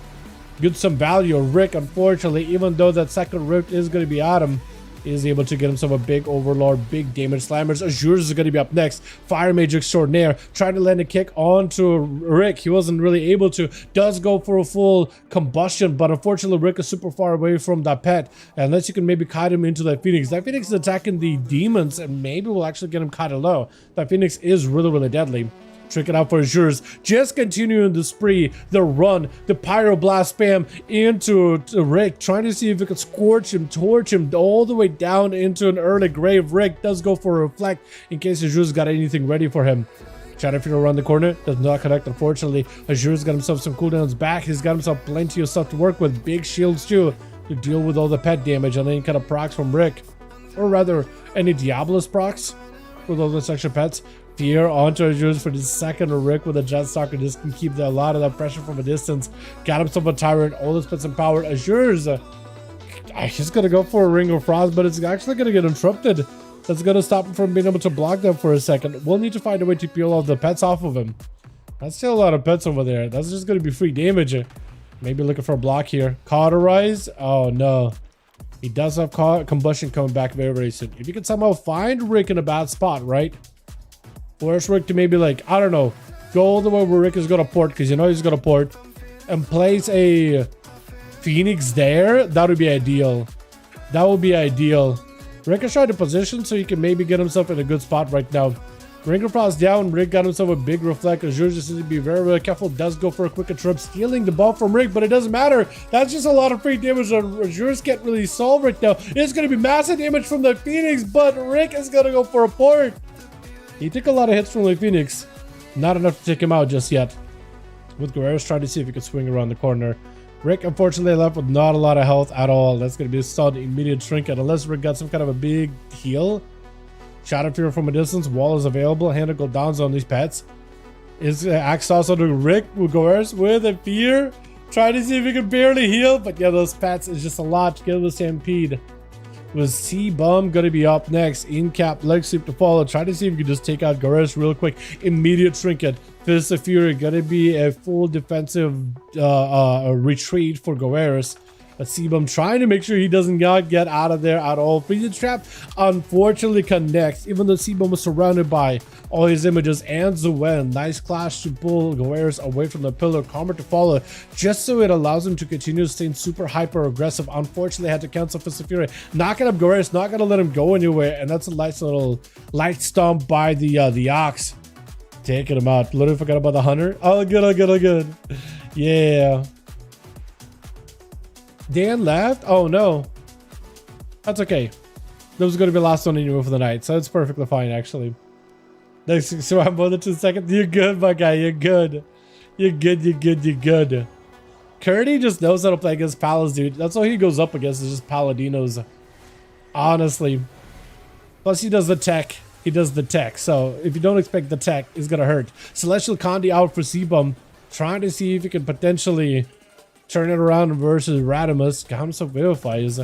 Get some value. Rick, unfortunately, even though that second rift is going to be at him, is able to get himself a big overlord, big damage slammers. Azure is going to be up next. Fire Mage extraordinaire trying to land a kick onto Rick. He wasn't really able to. Does go for a full combustion, but unfortunately Rick is super far away from that pet. Unless you can maybe kite him into that Phoenix. That Phoenix is attacking the demons and maybe we'll actually get him kited low. That Phoenix is really, really deadly. Trick it out for Azure's. Just continuing the spree, the run, the pyroblast spam into Rick, trying to see if it could scorch him, torch him all the way down into an early grave. Rick does go for a reflect in case Azure's got anything ready for him. Shadowfield around the corner, does not connect unfortunately. Azure's got himself some cooldowns back. He's got himself plenty of stuff to work with. Big shields too to deal with all the pet damage and any kind of procs from Rick. Or rather, any Diabolus procs for those extra pets. Fear onto Azure's for the second. Rick with a jet stalker just can keep a lot of that pressure from a distance. Got himself a tyrant, all this pets empowered. Azure's he's gonna go for a Ring of Frost, but it's actually gonna get interrupted. That's gonna stop him from being able to block them for a second. We'll need to find a way to peel all the pets off of him. That's still a lot of pets over there. That's just gonna be free damage. Maybe looking for a block here. Cauterize. Oh no. He does have combustion coming back very, very soon. If you can somehow find Rick in a bad spot, right? Force Rick to maybe like, I don't know, go all the way where Rick is going to port, because you know he's going to port, and place a Phoenix there. That would be ideal. That would be ideal. Rick is trying to position so he can maybe get himself in a good spot right now. Ring of Frost down. Rick got himself a big reflect. Azure just needs to be very, very careful. Does go for a quicker trip, stealing the ball from Rick, but it doesn't matter. That's just a lot of free damage that Azure's can't really solve right now. It's going to be massive damage from the Phoenix, but Rick is going to go for a port. He took a lot of hits from the Phoenix. Not enough to take him out just yet. With Guerrero's trying to see if he could swing around the corner. Rick, unfortunately, left with not a lot of health at all. That's going to be a solid immediate trinket. Unless Rick got some kind of a big heal. Shadow Fear from a distance. Wall is available. Handle cooldowns on these pets. Is axe also to Rick with Guerrero's with a fear. Trying to see if he can barely heal. But yeah, those pets is just a lot to get with Stampede. with C-Bomb gonna be up next. In cap, leg sweep to follow. Try to see if you can just take out Garrus real quick. Immediate trinket. Fist of Fury gonna be a full defensive retreat for Garrus. But C-Bomb trying to make sure he doesn't get out of there at all. Freezing Trap unfortunately connects, even though C-Bomb was surrounded by all his images and Zuen. Nice clash to pull Garrus away from the pillar. Karma to follow, just so it allows him to continue staying super hyper aggressive. Unfortunately, had to cancel Fist of Fury. Knocking up Garrus, not gonna let him go anywhere. And that's a nice little light stomp by the Ox. Taking him out. Literally forgot about the Hunter. Oh, good, oh, good, oh, good. Yeah. Dan left? Oh no. That's okay. That was going to be the last one anyway for the night, so it's perfectly fine actually. Next, so I'm more than 2 seconds. You're good, my guy. You're good. You're good, you're good, you're good. Curdy just knows how to play against Palas, dude. That's all he goes up against is just Paladinos. Honestly. Plus he does the tech. He does the tech. So if you don't expect the tech, it's going to hurt. Celestial Condi out for C-Bomb. Trying to see if he can potentially turn it around versus Radimus. Got himself Vivifies.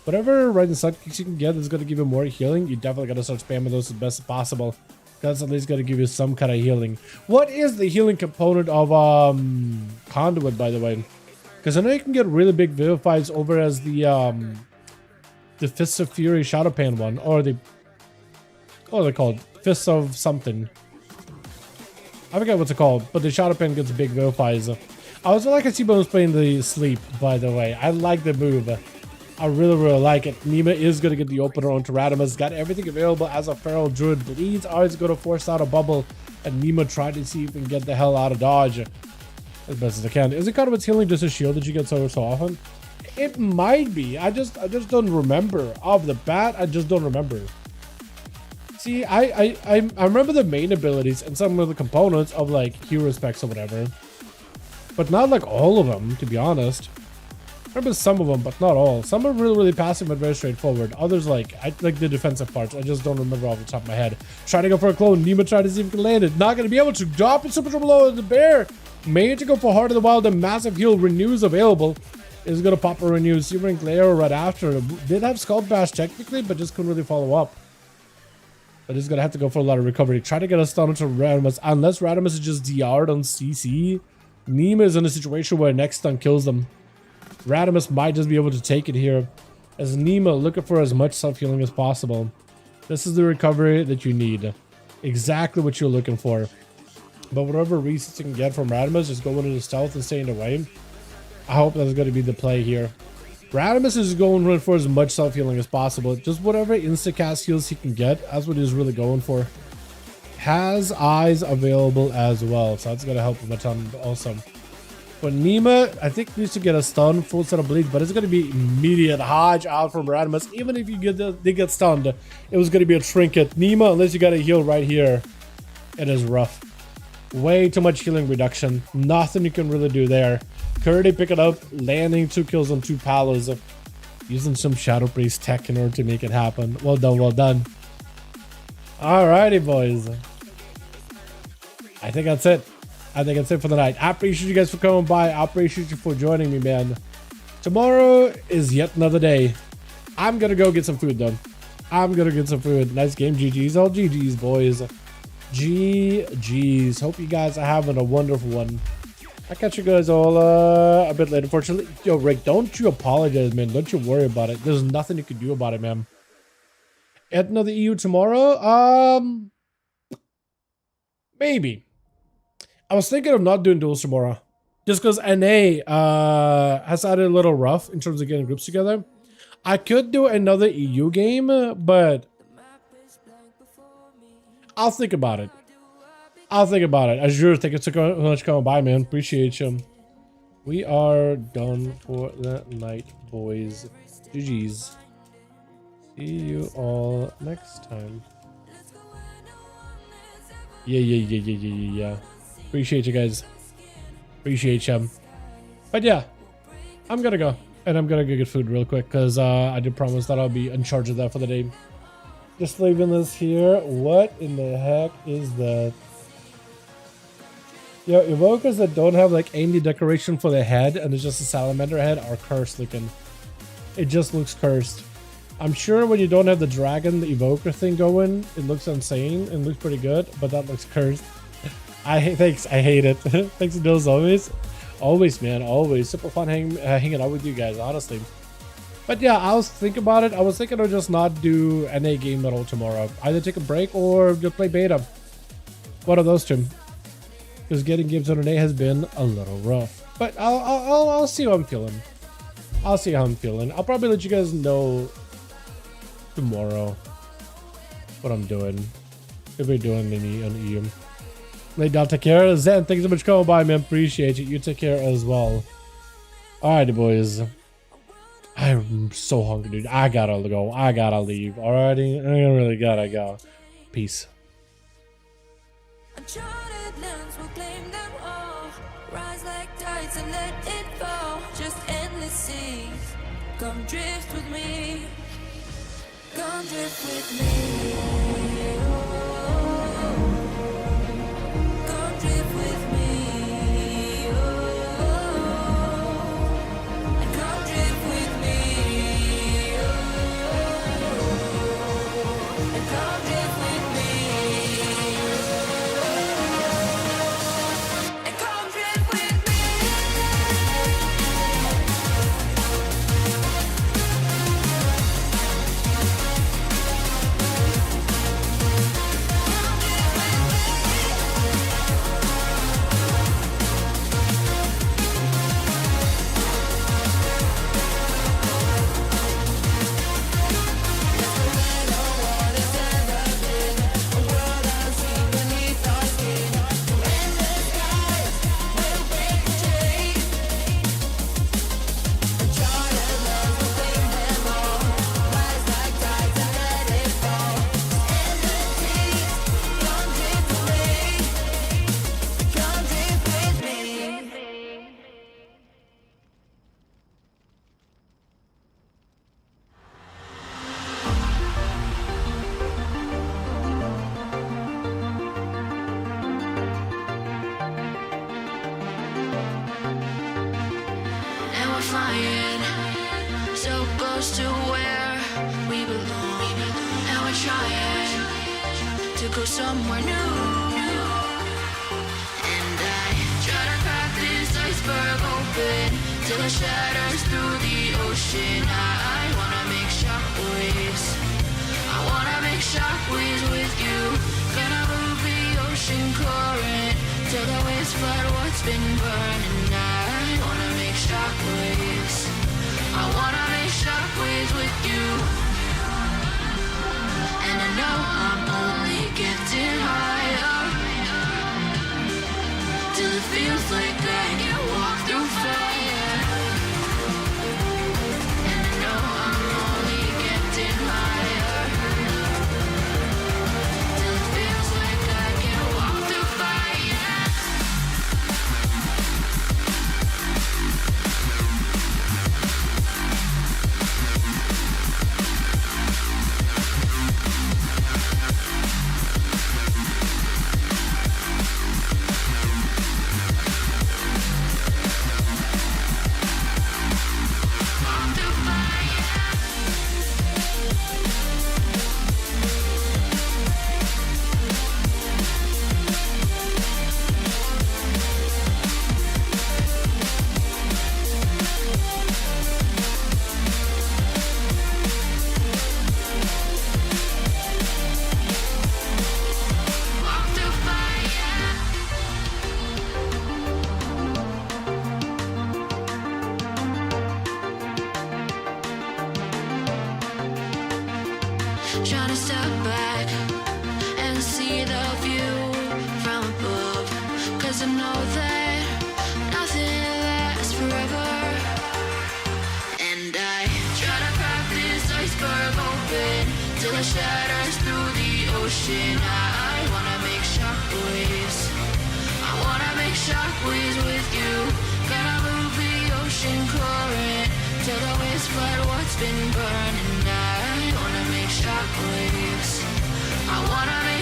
Whatever Rising Sun kicks you can get is going to give you more healing. You definitely got to start spamming those as best as possible. That's at least going to give you some kind of healing. What is the healing component of Conduit, by the way? Because I know you can get really big Vivifies over as the Fists of Fury Shadowpan one. Or the... what are they called? Fists of something. I forget what's it called. But the Shadowpan gets big Vivifies. I also like C-Bomb was playing the sleep, by the way. I like the move. I really, really like it. Nima is going to get the opener onto Radimus. Got everything available as a Feral Druid. Bleeds always going to force out a bubble. And Nima tried to see if he can get the hell out of dodge as best as I can. Is it kind of what's healing just a shield that you get so often? It might be. I just don't remember. Off the bat, I just don't remember. See, I remember the main abilities and some of the components of like hero specs or whatever. But not like all of them, to be honest. I remember some of them, but not all. Some are really, really passive and very straightforward. Others, like, I like the defensive parts. I just don't remember off the top of my head. Trying to go for a clone. Nima tried to see if he can land it. Not going to be able to. Drop it super triple low the bear. Made to go for Heart of the Wild. A massive heal. Renews available. Is going to pop a renew. Silver and Glare right after. Did have Skull Bash technically, but just couldn't really follow up. But he's going to have to go for a lot of recovery. Try to get a stun into Radimus. Unless Radimus is just DR'd on CC. Nima is in a situation where next stun kills them. Radimus might just be able to take it here. As Nima looking for as much self-healing as possible. This is the recovery that you need. Exactly what you're looking for. But whatever resets you can get from Radimus, just go into stealth and staying away. I hope that's going to be the play here. Radimus is going for as much self-healing as possible. Just whatever insta-cast heals he can get. That's what he's really going for. Has eyes available as well, so that's going to help him a ton also. But Nima, I think needs to get a stun, full set of bleed, but it's going to be immediate Hodge out from Radimus. Even if you they get stunned, it was going to be a trinket. Nima, unless you got a heal right here, it is rough. Way too much healing reduction. Nothing you can really do there. Curdy pick it up, landing 2 kills on 2 Palos. Using some Shadow Priest tech in order to make it happen. Well done, well done. Alrighty, boys. I think that's it. I think that's it for the night. I appreciate you guys for coming by. I appreciate you for joining me, man. Tomorrow is yet another day. I'm gonna go get some food done. I'm gonna get some food. Nice game. GG's. All GG's, boys. GG's. Hope you guys are having a wonderful one. I'll catch you guys all a bit later, unfortunately. Yo, Rick, don't you apologize, man. Don't you worry about it. There's nothing you can do about it, man. At another EU tomorrow? Maybe. I was thinking of not doing duels tomorrow. Just because NA has added a little rough in terms of getting groups together. I could do another EU game, but I'll think about it. I'll think about it. Azure, thank you so much for coming by, man. Appreciate you. We are done for the night, boys. GG's. See you all next time. Yeah. Appreciate you guys. Appreciate you. But yeah, I'm gonna go. And I'm gonna go get food real quick because I did promise that I'll be in charge of that for the day. Just leaving this here. What in the heck is that? Yo, evokers that don't have like any decoration for the head and it's just a salamander head are cursed looking. It just looks cursed. I'm sure when you don't have the dragon, the evoker thing going, it looks insane and looks pretty good, but that looks cursed. Thanks, I hate it. Thanks to those always, man, always super fun hanging out with you guys, honestly. But yeah, I was thinking about it. I was thinking of just not do NA game at all tomorrow. Either take a break or just play beta. One of those two. Because getting games on NA has been a little rough. But I'll see how I'm feeling. I'll see how I'm feeling. I'll probably let you guys know tomorrow what I'm doing. If we're doing any on EU. Lay down, take care. Zen, thanks so much for coming by, man. Appreciate it. You take care as well. Alrighty, boys. I'm so hungry, dude. I gotta go. I gotta leave. Alrighty? I really gotta go. Peace. Uncharted lands will claim them all. Rise like tides and let it fall. Just endless seas. Come drift with me. Come drift with me. Come drift with me. And come drift with me. And come drift with me. And come drift with me. And we're flying so close to where we belong. And we're trying to go somewhere new. And I try to crack this iceberg open till it shatters through the ocean. I wanna make shockwaves. I wanna make shockwaves with you. Gonna move the ocean current till the waves flood what's been burning. I wanna make shockwaves. I wanna make shockwaves with you. And I know I'm only getting higher till it feels like I can walk through fire. And I know I'm only getting higher till it feels like I can walk through fire. Trying to step back and see the view from above. Cause I know that nothing lasts forever. And I try to crack this iceberg open till it shatters through the ocean. I wanna make shockwaves. I wanna make shockwaves with you. Gonna move the ocean current till the waves flood what's been burning. I wanna make shockwaves. I wanna make